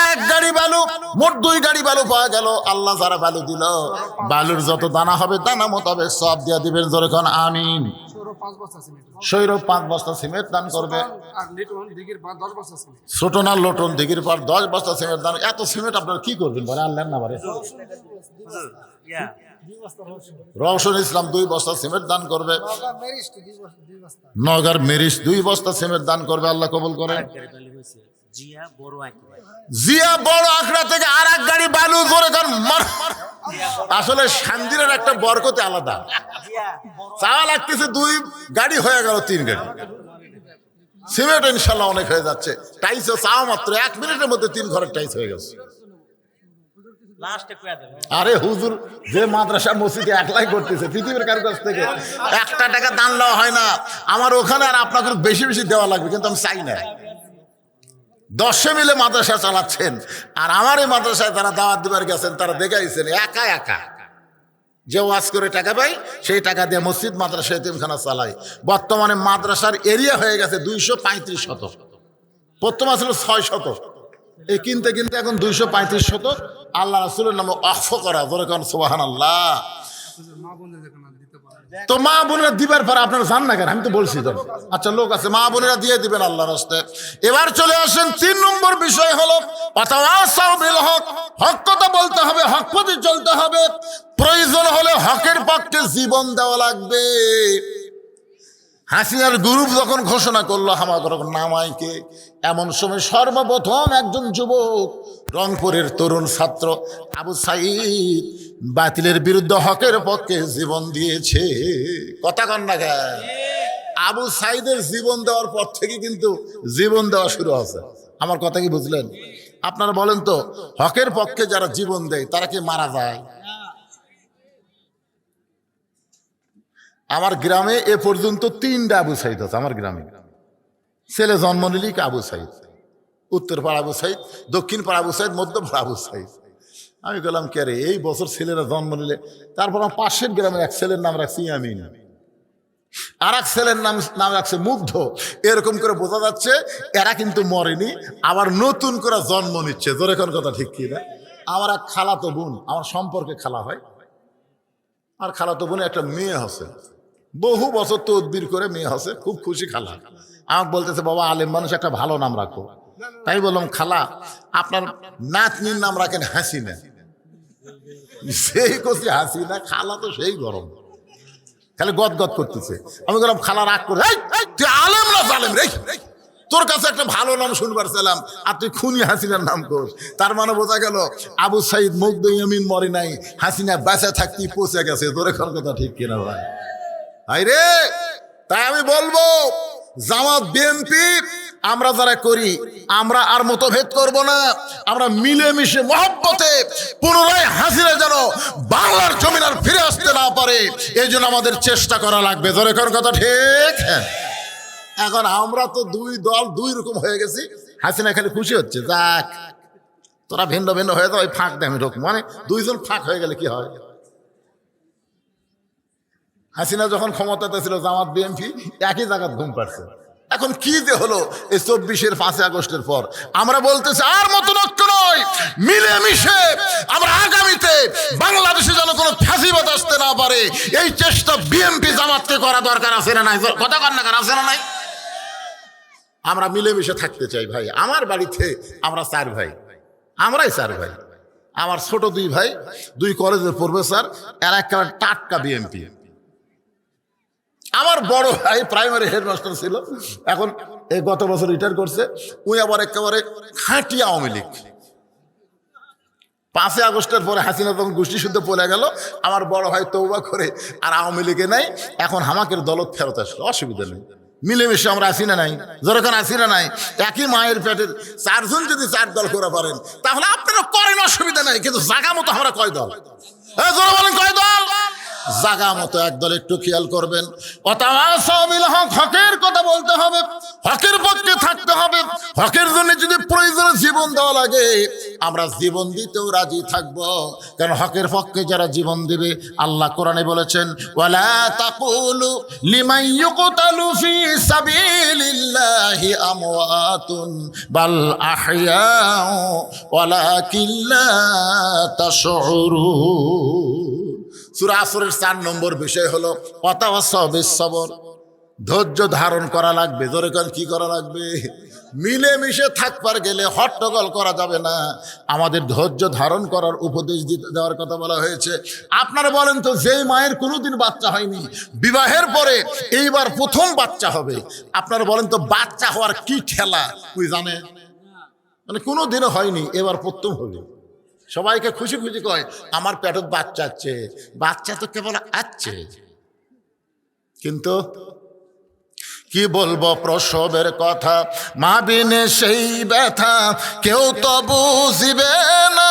এক গাড়ি বালু, মোট 2 গাড়ি বালু পাওয়া গেল। আল্লাহ যারা বালু দিল, বালুর যত দানা হবে দানা মোতাবেক সব দিয়া দিবেন। জোরে কোন আমিন। সৌরভ 5 বস্তা সিমেন্ট, সৌরভ 5 বস্তা সিমেন্ট দান করবে। আর লিটন দিঘির 10 বস্তা সিমেন্ট। ছোট না লোটন দিঘির পর 10 বস্তা সিমেন্ট দান। এত সিমেন্ট আপনারা কি করবেন বলে আল্লাহ না পারে। ইয়া রওশন ইসলাম 2 বস্তা সিমেন্ট দান করবে। নওগাঁ মেরিস্ট 2 বস্তা। নগর মেরিস 2 বস্তা সিমেন্ট দান করবে। আল্লাহ কবুল করেন। গাড়ি বালি হয়েছে জিয়া বড় আঁকড়া, জিয়া বড় আখড়া থেকে আর এক গাড়ি বালু। জোরে কারণ আসলে শান্তির একটা বরকতে আলাদা। জিয়া চাওয়া লাগতেছে 2 গাড়ি, হয়ে গেল 3 গাড়ি। সিমেন্ট ইনশাল্লাহ অনেক হয়ে যাচ্ছে। টাইসও চাওয়া মাত্র 1 মিনিটের মধ্যে 3 ঘরের টাইস হয়ে গেছে। লাস্টে কয়া দেবে আরে হুজুর যে মাদ্রাসা মসজিদে একলাই করতেছে পৃথিবীর কার কাছ থেকে 1 টাকা দান দেওয়া হয় না। আমার ওখানে আর আপনাকে বেশি বেশি দেওয়া লাগবে, কিন্তু আমি চাই না। 10 মিলে মাদ্রাসা চালাচ্ছেন, আর আমার এই মাদ্রাসায় যারা দাওয়াত দিবার গেছেন তারা দেখাইছেন একা একা যে ওয়াজ করে টাকা পাই, সেই টাকা দিয়ে মসজিদ মাদ্রাসা এতিমখানা চালাই। বর্তমানে মাদ্রাসার এরিয়া হয়ে গেছে 235 শতক। প্রথম আসলে 6 শতক, এই কিনতে কিনতে এখন 235 শতক। আল্লাহ রাসূলের নামে ওয়াকফ করা। জোরে কোন সুবহানাল্লাহ। মা বোনদের যেখানে দিতে পারে। তো মা বোনেরা দিবার পর আপনারা জান না কেন? আমি তো বলছি তো। আচ্ছা, লোক আছে, মা বোনেরা দিয়ে দিবেন আল্লাহর রাস্তায়। এবার চলে আসেন 3 নম্বর বিষয় হলো ওয়াতাওয়াসাউ বিল হক। হক কথা বলতে হবে, হক পথে চলতে হবে। প্রয়োজন হলে হকের পক্ষে জীবন দেওয়া লাগবে। হাসিনার গ্রুপ যখন ঘোষণা করলো হামাগর নামাইকে, এমন সময় সর্বপ্রথম একজন যুবক, রংপুরের তরুণ ছাত্র আবু সাইদ, বাতিলের বিরুদ্ধে হকের পক্ষে জীবন দিয়েছে। কথা কন না কেন? আবু সাইদের জীবন দেওয়ার পর থেকে কিন্তু জীবন দেওয়া শুরু হয়েছে। আমার কথা কি বুঝলেন? আপনারা বলেন তো, হকের পক্ষে যারা জীবন দেয় তারা কি মারা যায়? আমার গ্রামে এ পর্যন্ত 3টা আবু সাইদ আছে। আমার গ্রামে ছেলে জন্ম নিলি আবু সাইদ, উত্তর পাড়া আবু সাইদ, দক্ষিণ পাড়া আবু সাইদ, মধ্য পাড়া আবু সাইদ। আমি বললাম কে রে, এই বছর ছেলেরা জন্ম নিলে। তারপর আমার পাশের গ্রামের এক ছেলের নাম রাখছি ইয়ামিন, আর এক ছেলের নাম রাখছে মুগ্ধ। এরকম করে বোঝা যাচ্ছে এরা কিন্তু মরেনি, আবার নতুন করে জন্ম নিচ্ছে। জোরে কোন কথা ঠিক কি না? আমার এক খালাতো বোন, আমার সম্পর্কে খালা হয়, আর খালাতো বোনে একটা মেয়ে আছে, বহু বছর তদবির করে মেয়ে আছে, খুব খুশি খালা। আমাকে বলতেছে বাবা আলেম মানুষ, একটা ভালো নাম রাখো। তাই বললাম খালা আপনার নাতনির নাম রাখেন হাসিনা। সেই কছি হাসিনা, খালা তো সেই গরম, খালি গদ গদ করতেছে। আমি বললাম খালা রাগ করে, এই তুই আলেম না জালেম রে, তোর কাছে একটা ভালো নাম শুনবার চাইলাম আর তুই খুনি হাসিনার নাম কর। তার মানে বোঝা গেল আবু সাইদ মুগ্ধ ইয়ামিন মরে নাই, হাসিনা বেঁচে থাকতেই পচে গেছে। তোর এখন কথা ঠিক কিনা ভাই? হাই রে, তাই আমি বলবো জামাত বিএনপি আমরা যারা করি, আমরা আর মতভেদ করব না। আমরা মিলেমিশে মহব্বতে পুনরায় হাসিনা যেন বাংলার জমিন আর ফিরে আসতে না পারে, এই জন্য আমাদের চেষ্টা করা লাগবে। ধরে কোন কথা ঠিক? এখন আমরা তো 2 দল 2 রকম হয়ে গেছি। হাসিনা খালি খুশি হচ্ছে, যাক তোরা ভিন্ন ভিন্ন হয়ে যাও, ওই ফাঁক দেয় আমি ঢোক। মানে 2 জন ফাঁক হয়ে গেলে কি হয়? হাসিনা যখন ক্ষমতাতে ছিল জামাত বিএনপি একই জায়গায় ঘুম পাচ্ছে। এখন কি যে হলো এই 24-এর 5 আগস্টের পর, আমরা বলতেছি আর মতন ঐক্য নয়, মিলেমিশে আমরা আগামীতে বাংলাদেশে যেন কোনো ফ্যাসিবাদ আসতে না পারে, এই চেষ্টা বিএনপি জামাতকে করা দরকার আছে না নাই? কথা কর না, কার আছে না নাই? আমরা মিলেমিশে থাকতে চাই ভাই। আমার বাড়িতে আমরা 4 ভাই, আমরাই 4 ভাই। আমার ছোট 2 ভাই 2 কলেজের প্রফেসর, এরা একেবারে টাটকা বিএনপি। আমার বড় ভাই প্রাইমারি হেডমাস্টার ছিল, এখন এই গত বছর রিটায়ার করছে। ওই আবার একেবারে খাঁটি আওয়ামী লীগ। 5 আগস্টের পরে হাসিনা তখন গোষ্ঠী শুদ্ধ পড়ে গেল, আমার বড় ভাই তওবা করে আর আওয়ামী লীগে নাই, এখন হামাকের দলত ফেরত আসলো। অসুবিধা নেই, মিলেমিশে আমরা আসি না নাই? যখন আসি না নাই, একই মায়ের পেটের 4 জন যদি 4 দল করে পারেন তাহলে আপনারা করেন, অসুবিধা নাই। কিন্তু জায়গা মতো আমরা কয় দল? জোরে বলেন কয় দল? জাগা মতো একদল একটু খেয়াল করবেন। ওয়াতাওয়াসাউ বিল হক, হকের কথা বলতে হবে, হকের পক্ষে থাকতে হবে। হকের জন্য যদি প্রয়োজনে জীবন দেওয়া লাগে আমরা জীবন দিতেও রাজি থাকব, কারণ হকের পক্ষে যারা জীবন দিবে আল্লাহ কোরআনে বলেছেন ওয়ালা তাকুলু লিমান ইউকতালু ফি সাবিলিল্লাহি আমওয়াতুন বাল আহইয়াউ ওয়ালাকিন লা তাশউরুন। সূরা আসরের 4 নম্বর বিষয় হলো ওয়াতাওয়াসাউ বিস সবর, ধৈর্য ধারণ করা লাগবে। জোরে কান কি করা লাগবে? মিলেমিশে থাকবার গেলে হট্টগোল করা যাবে না, আমাদের ধৈর্য ধারণ করার উপদেশ দেওয়ার কথা বলা হয়েছে। আপনারা বলেন তো, যেই মায়ের কোনোদিন বাচ্চা হয়নি, বিবাহের পরে এইবার প্রথম বাচ্চা হবে, আপনারা বলেন তো বাচ্চা হওয়ার কি ঠেলা তুই জানে? মানে কোনোদিনও হয়নি, এবার প্রথম হবে। সবাইকে খুশি খুশি কয় আমার পেটত বাচ্চা আছে, বাচ্চা তো কেবল আছে, কিন্তু কি বলবো প্রসবের কথা, মা বিনে সেই ব্যথা কেউ তো বুঝিবে না।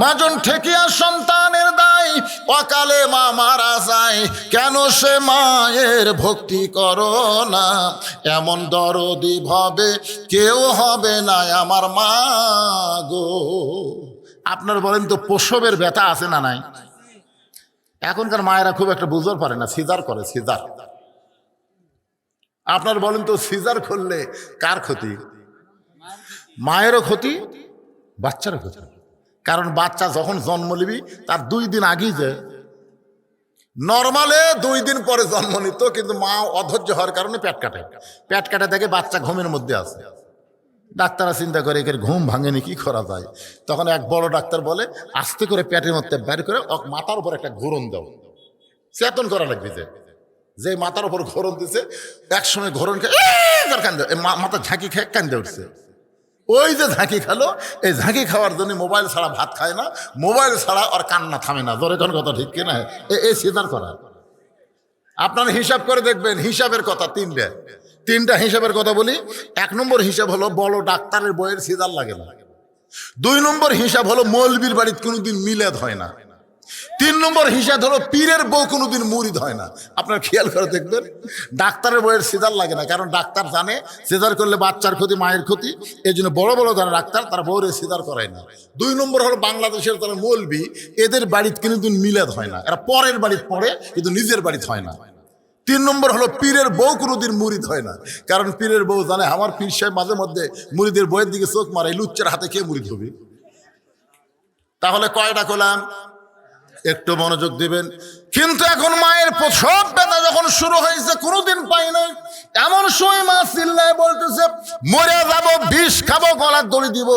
মাজন ঠেকিয়া সন্তানের দায়, অকালে মা মারা যায়, কেন সে মায়ের ভক্তি করো না। এমন দরদি ভাবে কেউ হবে না আমার মা গো। আপনার বলেন তো প্রসবের ব্যথা আছে না নাই? এখনকার মায়েরা খুব একটা বুঝতে পারে না, সিজার করে, সিজার। আপনার বলেন তো সিজার করলে কার ক্ষতি? মায়েরও ক্ষতি, বাচ্চারও ক্ষতি। কারণ বাচ্চা যখন জন্ম নিবি তার 2 দিন আগেই যে নর্মালে 2 দিন পরে জন্ম নিত, কিন্তু মা অধৈর্য হওয়ার কারণে পেট কাটে, পেট কাটে দেখে বাচ্চা ঘুমের মধ্যে আছে। ডাক্তাররা চিন্তা করে এর ঘুম ভাঙেনি, কি করা যায়? তখন এক বড় ডাক্তার বলে আস্তে করে পেটের মধ্যে বের করে মাথার উপর একটা ঘুরন দাও, চেতন করা লাগবে। যে মাথার উপর ঘোরন দিছে, একসময় ঘোরন মাথা ঝাঁকি খেয়ে কান্দে উঠছে। ওই যে ঝাঁকি খেলো, এই ঝাঁকি খাওয়ার জন্য মোবাইল ছাড়া ভাত খায় না, মোবাইল ছাড়া আর কান্না থামে না। জোরে কোন কথা ঠিক কিনা? এই সিজার করা। আপনারা হিসাব করে দেখবেন, হিসাবের কথা তিনটা হিসাবের কথা বলি। 1 নম্বর হিসাব হলো বড় ডাক্তারের বইয়ের সিজার লাগে না। 2 নম্বর হিসাব হলো মৌলবীর বাড়িতে কোনোদিন মিলাদ হয় না। 3 নম্বর হিসাব হলো পীরের বউ কোনোদিন মুরিদ হয় না। আপনার খেয়াল করে দেখবেন, ডাক্তারের বইয়ের সিজার লাগে না, কারণ ডাক্তার জানে সিজার করলে বাচ্চার ক্ষতি, মায়ের ক্ষতি। এই জন্য বড় বড় যারা ডাক্তার তারা বউরে সিজার করায় না। 2 নম্বর হলো বাংলাদেশের যারা মৌলবি, এদের বাড়িতে কোনোদিন মিলাদ হয় না, এরা পরের বাড়িতে পড়ে কিন্তু নিজের বাড়িতে হয় না। 3 নম্বর হলো পীরের বউ কোনোদিন মুরিদ হয় না, কারণ পীরের বউ জানে আমার পীর সাহেব মাঝে মধ্যে মুরিদের বইয়ের দিকে চোখ মারে, লুচ্চার হাতে কে মুরিদ হবে? তাহলে কয়টা করলাম? একটু মনোযোগ দিবেন। কিন্তু এখন মায়ের প্রসব ব্যথা যখন শুরু হয়েছে, কোনোদিন পাই নাই, এমন সময় মা চিল্লায় বলতেছে মরে যাবো, বিষ খাবো, গলার দড়ি দিব,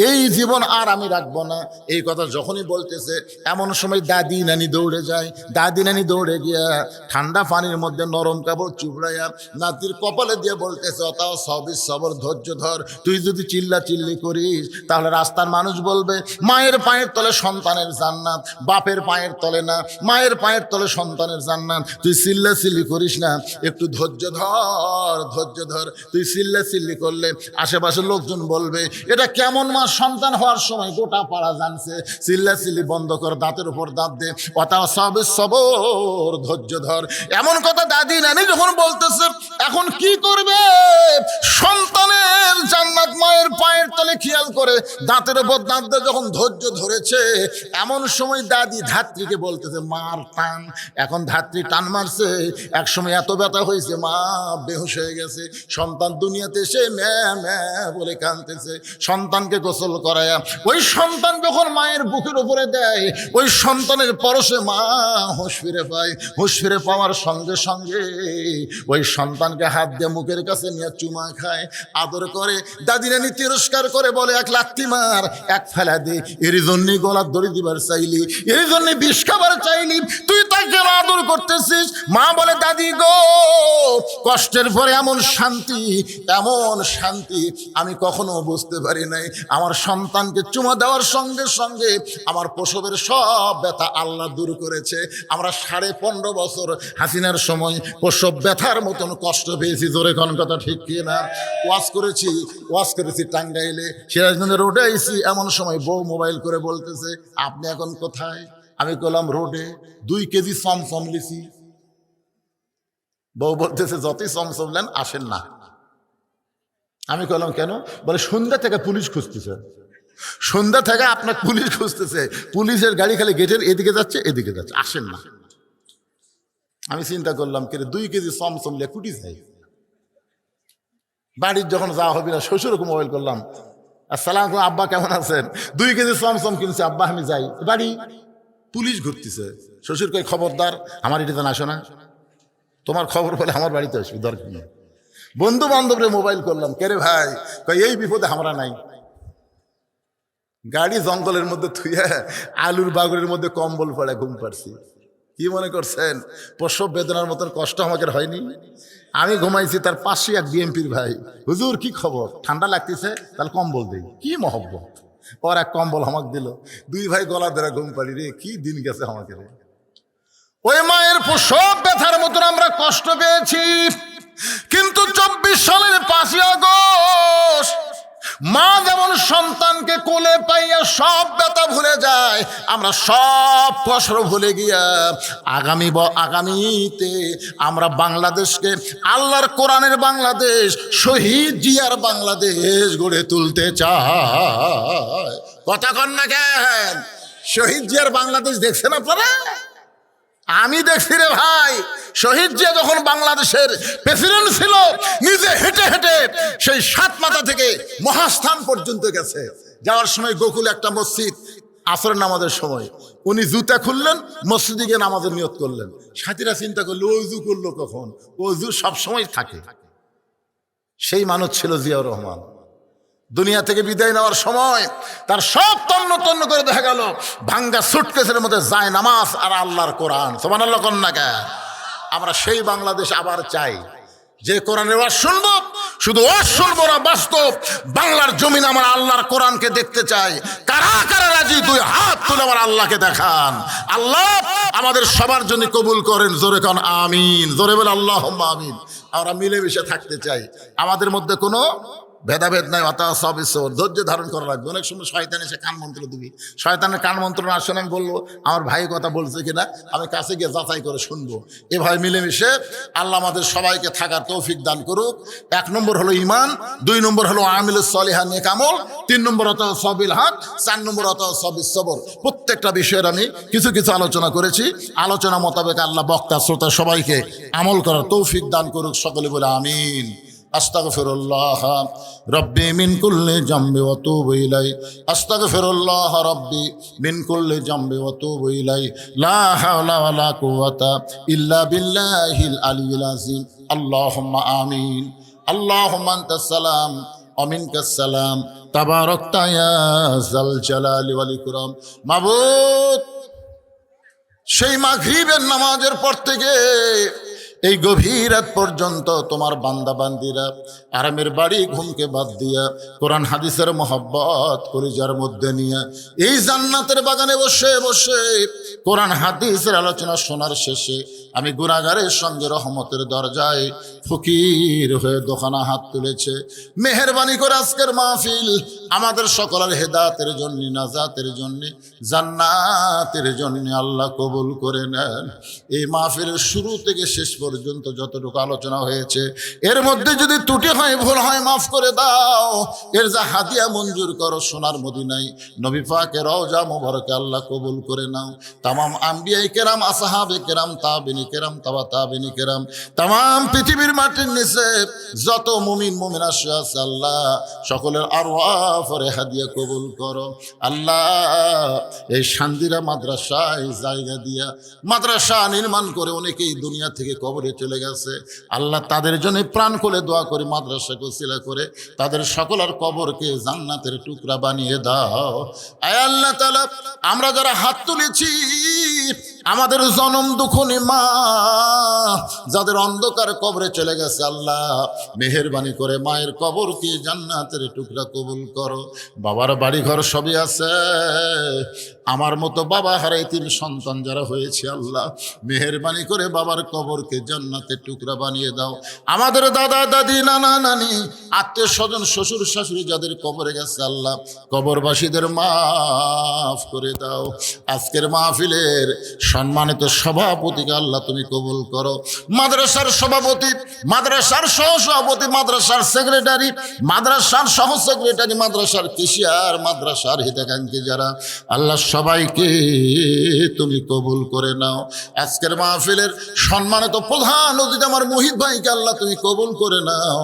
এই জীবন আর আমি রাখবো না। এই কথা যখনই বলতেছে এমন সময় দাদি নানি দৌড়ে যায়। দাদি নানি দৌড়ে গিয়া ঠান্ডা পানির মধ্যে নরম কাপড় চুবড়াইয়া নাতির কপালে দিয়ে বলতেছে অতাও সবই সবর, ধৈর্য ধর, তুই যদি চিল্লা চিল্লি করিস তাহলে রাস্তার মানুষ বলবে মায়ের পায়ের তলে সন্তানের জান্নাত, বাপের পায়ের তলে না, মায়ের পায়ের তলে সন্তানের জান্নাত। তুই চিল্লা চিল্লি করিস না, একটু ধৈর্য ধর, ধৈর্য ধর। তুই চিল্লা চিল্লি করলে আশেপাশের লোকজন বলবে এটা কেমন মা, সন্তান হওয়ার সময় গোটা পাড়া জানছে। চিল্লা চিল্লি বন্ধ কর, দাঁতের উপর দাঁত দে, অতাও সবে সবর, ধৈর্য ধর। এমন কথা দাদি নানি যখন বলতেছে, এখন কি করবে? সন্তানের জান্নাত মায়ের পায়ের তলে খেয়াল করে দাঁতের উপর দাঁত দিয়ে যখন ধৈর্য ধরেছে, এমন সময় দাদি ধাত্রীকে বলতেছে মার টান। এখন ধাত্রী টান মারছে, এক সময় এত ব্যথা হয়েছে মা বেহুশ হয়ে গেছে। সন্তান দুনিয়াতে এসে ম্যা ম্যা বলে কাঁদতেছে। সন্তানকে গোসল করায়া ওই সন্তান যখন মায়ের বুকের উপরে দেয়, ওই সন্তানের পরশে মা হুঁশ ফিরে পায়। হুঁশ ফিরে পাওয়ার সঙ্গে সঙ্গে ওই সন্তানকে হাত দিয়ে মুখের কাছে নিয়ে চুমা খায়, আদর করে। দাদি নানি তিরস্কার করে বলে এক লাত্তি মার, এক ফেলা দে, এর জন্যই গলার দড়ি দিবার চাইলি, এর জন্য বিষ খাবার চাইলি, তুই তাকে আদর করতেছিস। মা বলে দাদি গো, কষ্টের পরে এমন শান্তি, এমন শান্তি আমি কখনো বুঝতে পারি নাই। আমার সন্তানকে চুমা দেওয়ার সঙ্গে সঙ্গে আমার প্রসবের সব ব্যথা আল্লাহ দূর করেছে। আমরা 15.5 বছর হাসিনার সময় প্রসব ব্যথার মতন কষ্ট পেয়েছি। জোরে কোন কথা ঠিক কি না? ওয়াজ করেছি টাঙ্গাইলে, সিরাজগঞ্জে রোডে আইছি। এমন সময় বউ মোবাইল করে বলতেছে আপনি এখন কোথায়? আমি করলাম রোডে 2 কেজি চমচম লিছি। বউ বলতেছে যতই চমচম নেন আসেন না। আমি করলাম কেন? বলে সন্ধ্যা থেকে পুলিশ খুঁজতেছে, সন্ধ্যা থেকে আপনার পুলিশ খুঁজতেছে, পুলিশের গাড়ি খালি গেটের এদিকে যাচ্ছে এদিকে যাচ্ছে, আসেন না। আমি চিন্তা করলাম কে 2 কেজি চমচম লিয়ে কুটি যাই। বাড়ির যখন যাওয়া হবে না শ্বশুরকে মোবাইল করলাম, আসসালাম আলাইকুম আব্বা কেমন আছেন? 2 কেজি চমচম কিনছে আব্বা, আমি যাই বাড়ি, পুলিশ ঘুরতেছে। শ্বশুর কই খবরদার আমার এটাতে আসো না, তোমার খবর বলে আমার বাড়িতে আসবি, দরকার নেই। বন্ধু বান্ধবরে মোবাইল করলাম, কে রে ভাই? কই এই বিপদে আমরা নাই। গাড়ি জঙ্গলের মধ্যে থুয়ে আলুর বাগরের মধ্যে কম্বল পড়ে ঘুম পাড়ছি। কি মনে করছেন প্রসব বেদনার মতন কষ্ট আমাকে হয়নি? আমি ঘুমাইছি, তার পাশে এক বিএমপির ভাই, হুজুর কি খবর, ঠান্ডা লাগতেছে, তাহলে কম্বল দেই। কি মহব্বত, ওর এক কম্বল আমাকে দিল, 2 ভাই গলা ধরে ঘুম পাড়ি। রে কি দিন গেছে আমাকে রে। ওই মায়ের প্রসব ব্যথার মতন আমরা কষ্ট পেয়েছি, কিন্তু 24 সালের 5ই আগস্ট মা যেমন সন্তানকে কোলে পাইয়া সব ব্যথা ভুলে যায়, আমরা সব কষ্ট ভুলে গিয়া আগামীতে আমরা বাংলাদেশকে আল্লাহর কোরআনের বাংলাদেশ, শহীদ জিয়ার বাংলাদেশ গড়ে তুলতে চাই। কথা কন না কেন? শহীদ জিয়ার বাংলাদেশ দেখছেন আপনারা? আমি দেখছি রে ভাই, শহীদ জিয়া যখন বাংলাদেশের প্রেসিডেন্ট ছিল, নিজে হেঁটে হেঁটে সেই 7 মাথা থেকে মহাস্থান পর্যন্ত গেছে। যাওয়ার সময় গোকুলে একটা মসজিদ, আসরের নামাজের সময় উনি জুতা খুললেন, মসজিদে গিয়ে নামাজের নিয়ত করলেন। সাথীরা চিন্তা করলো ওযু করলো কখন? ওযু সবসময় থাকে। সেই মানুষ ছিল জিয়াউর রহমান। দুনিয়া থেকে বিদায় নেওয়ার সময় তার সব তন্ন তন্ন করে দেখা গেল ভাঙ্গা সুটকেসের মধ্যে যায় নামাজ আর আল্লাহর কোরআন। সুবহানাল্লাহ কোন না কে? আমরা সেই বাংলাদেশ আবার চাই, যে কোরআনের ওয়াজ শুনবো, শুধু ওয়াজ শুনবো না, বাস্তব বাংলার জমিন আমার আল্লাহর কোরআনকে দেখতে চাই। কারা কারা রাজি 2 হাত তুলে আমার আল্লাহকে দেখান। আল্লাহ আমাদের সবার জন্য কবুল করেন। জোরে কোন আমিন, জোরে বলে আল্লাহুম্মা আমিন। আমরা মিলেমিশে থাকতে চাই, আমাদের মধ্যে কোনো ভেদাভেদ নাই। ধৈর্য ধারণ করা লাগবে। অনেক সময় শয়তান এসে কান মন্ত্র দিবি, শয়তানের কান মন্ত্র না শুনে আমি বলবো আমার ভাই কথা বলছে কিনা, আমি কাছে গিয়ে যাচাই করে শুনবো। এভাবে মিলেমিশে আল্লাহ আমাদের সবাইকে থাকার তৌফিক দান করুক। 1 নম্বর হলো ঈমান, 2 নম্বর হলো আমিলুস সলিহা নেক আমল, 3 নম্বর হতো সবিল হক, 4 নম্বর হতো সবিস সবর। প্রত্যেকটা বিষয়ের আমি কিছু কিছু আলোচনা করেছি। আলোচনা মোতাবেক আল্লাহ বক্তা শ্রোতা সবাইকে আমল করার তৌফিক দান করুক। সকলে বলে আমিন। আস্তাগফিরুল্লাহ রব্বি মিন কুল্লি জামবি ওয়া তুবু ইলাই, আস্তাগফিরুল্লাহ রব্বি মিন কুল্লি জামবি ওয়া তুবু ইলাই, লা হাওলা ওয়া লা কুওয়াতা ইল্লা বিল্লাহিল আলিয়্যিল আযীম। আল্লাহুম্মা আমিন। আল্লাহুম্মা আনতাস সালাম ওয়া মিনকাস সালাম, তাবারাকতা ইয়া যাল জালালি ওয়াল ইকরাম। মাবুদ, সেই মাগরিবের নামাজের পর থেকে এই গভীর রাত পর্যন্ত তোমার বান্দা বান্দিরা আরামের বাড়ি ঘুমকে বাদ দিয়া কোরআন হাদিসের মোহাব্বত কলিজার মধ্যে নিয়ে এই জান্নাতের বাগানে বসে বসে কোরআন হাদিসের আলোচনা শোনার শেষে আমি গুনাহগারের সঙ্গে রহমতের দরজায় ফকির হয়ে দোকানা হাত তুলেছে। মেহেরবানি করে আজকের মাহফিল আমাদের সকলের হেদায়েতের জন্য, নাজাতের জন্য, জান্নাতের জন্য আল্লাহ কবুল করে নেন। এই মাহফিলের শুরু থেকে শেষ পর্যন্ত যতটুকু আলোচনা হয়েছে এর মধ্যে যদি ত্রুটি হয়, ভুল হয়, মাফ করে দাও। এর যা হাদিয়া মঞ্জুর করো সোনার মদিনায় নবী পাকের রওজা মুবারকে আল্লাহ কবুল করে নাও। তামাম আম্বিয়ায়ে কেরাম, আসহাবে কেরাম, তাবেঈনে কেরাম, তাবা তাবেঈনে কেরাম, তামাম পৃথিবীর মাটির নিচে যত মুমিন মুমিনা আছে আল্লাহ সকলের আরওয়াফে হাদিয়া কবুল করো। আল্লাহ এই শান্তিরা মাদ্রাসায় জায়গা দিয়া মাদ্রাসা নির্মাণ করে অনেকেই দুনিয়া থেকে কবরে চলে গেছে। আল্লাহ তাদের জন্য প্রাণ খুলে দোয়া করে মাদ্রাসাকে ওসিলা করে তাদের সকলের কবরকে জান্নাতের টুকরা বানিয়ে দাও। আয় আল্লাহ তাআলা, আমরা যারা হাত তুলেছি আমাদের জনম দুঃখনী মা যাদের অন্ধকার কবরে চলে গেছে আল্লাহ মেহেরবানি করে মায়ের কবরকে জান্নাতের টুকরা কবুল করো। বাবার বাড়ি ঘর সবই আছে, আমার মতো বাবা হারাই 3 সন্তান যারা হয়েছে আল্লাহ মেহেরবানি করে বাবার কবরকে জান্নাতের টুকরা বানিয়ে দাও। আমাদের দাদা দাদি নানা নানি আত্মীয় স্বজন শ্বশুর শাশুড়ি যাদের কবরে গেছে আল্লাহ কবরবাসীদের মাফ করে দাও। আজকের মাহফিলের সম্মানিত সভাপতিকে আল্লাহ তুমি কবুল করো, মাদ্রাসার সভাপতি, মাদ্রাসার সহসভাপতি, মাদ্রাসার সেক্রেটারি, মাদ্রাসার সহ সেক্রেটারি, মাদ্রাসার কেশিয়ার, মাদ্রাসার হিতাকাঙ্ক্ষী যারা আল্লাহ সবাইকে তুমি কবুল করে নাও। আজকের মাহফিলের সম্মানিত প্রধান অতিথি আমার মুহিত ভাইকে আল্লাহ তুমি কবুল করে নাও।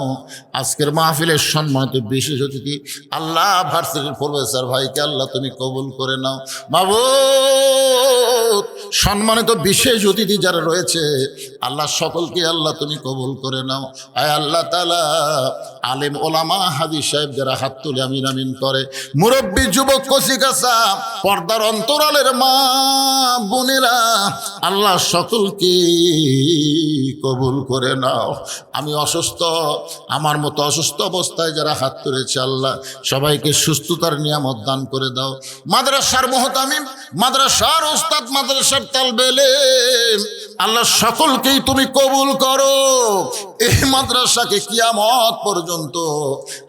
আজকের মাহফিলের সম্মানিত বিশেষ অতিথি আল্লাহ ভার্সিটির প্রফেসর ভাইকে আল্লাহ তুমি কবুল করে নাও। মাবুদ সম্মানিত বিশেষ অতিথি যারা রয়েছে আল্লাহ সকলকে আল্লাহ তুমি কবুল করে নাও। আয় আল্লাহ তাআলা আলেম ওলামা হাদিস সাহেব যারা হাত তুলে আমিন আমিন করে, মুরব্বী যুবক কচিকাঁচা পর্দার অন্তরালের মা বোনেরা আল্লাহ সকলকে কবুল করে নাও। আমি অসুস্থ, আমার মতো অসুস্থ অবস্থায় যারা হাত তুলেছে আল্লাহ সবাইকে সুস্থতার নিয়ামত দান করে দাও। মাদ্রাসার মুহতামিম, মাদ্রাসার ওস্তাদ, মাদ্রাসার তালবে ইলম আল্লাহ সকলকেই তুমি কবুল করো। এই মাদ্রাসাকে কিয়ামত পর্যন্ত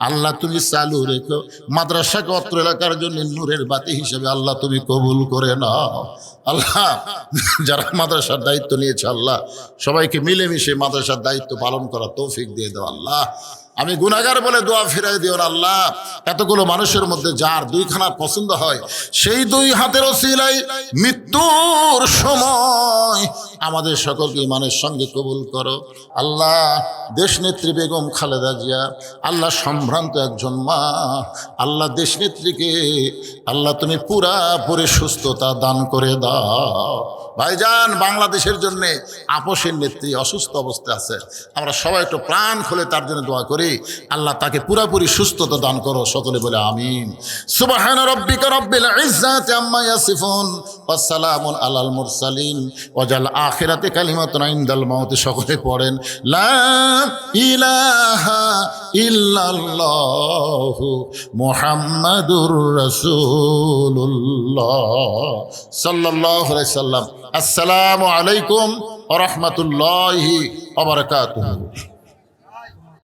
আল্লাহ তুমি চালু রেখো। মাদ্রাসাকে অত্র এলাকার জন্য নূরের বাতি হিসেবে আল্লাহ তুমি কবুল করে নাও। আল্লাহ যারা মাদ্রাসার দায়িত্ব নিয়েছে আল্লাহ সবাইকে মিলেমিশে মাদ্রাসার দায়িত্ব পালন করা তৌফিক দিয়ে দাও। আল্লাহ আমি গুনাহগার বলে দোয়া ফিরাই দিও না আল্লাহ। এতগুলো মানুষের মধ্যে যার 2 খানা পছন্দ হয় সেই 2 হাতের ওসিলায় মৃত্যুর সময় আমাদের সকলকে ইমানের সঙ্গে কবুল করো। আল্লাহ দেশনেত্রী বেগম খালেদা জিয়া আল্লাহ সম্ভ্রান্ত একজন মা, আল্লাহ দেশনেত্রীকে আল্লাহ তুমি পুরাপুরি সুস্থতা দান করে দাও। ভাইজান বাংলাদেশের জন্য আপসের নেত্রী অসুস্থ অবস্থায় আছে, আমরা সবাই একটু প্রাণ খুলে তার জন্য দোয়া করি আল্লাহ তাকে পুরাপুরি সুস্থতা দান করো। সকলে বলে আমিন। সুবহান রাব্বিকা রাব্বিল ইজ্জাতি আম্মা ইয়াসিফুন ওয়া সালামুন আলাল মুরসালিন ওয়াজাল আখিরাতি কালিমাতুন ইনদাল মাউত। সকলে পড়েন লা ইলাহা ইল্লাল্লাহু মুহাম্মাদুর রাসূলুল্লাহ সাল্লাল্লাহু আলাইহি সাল্লাম। আসসালামু আলাইকুম ওয়া রাহমাতুল্লাহি ওয়া বারাকাতুহু।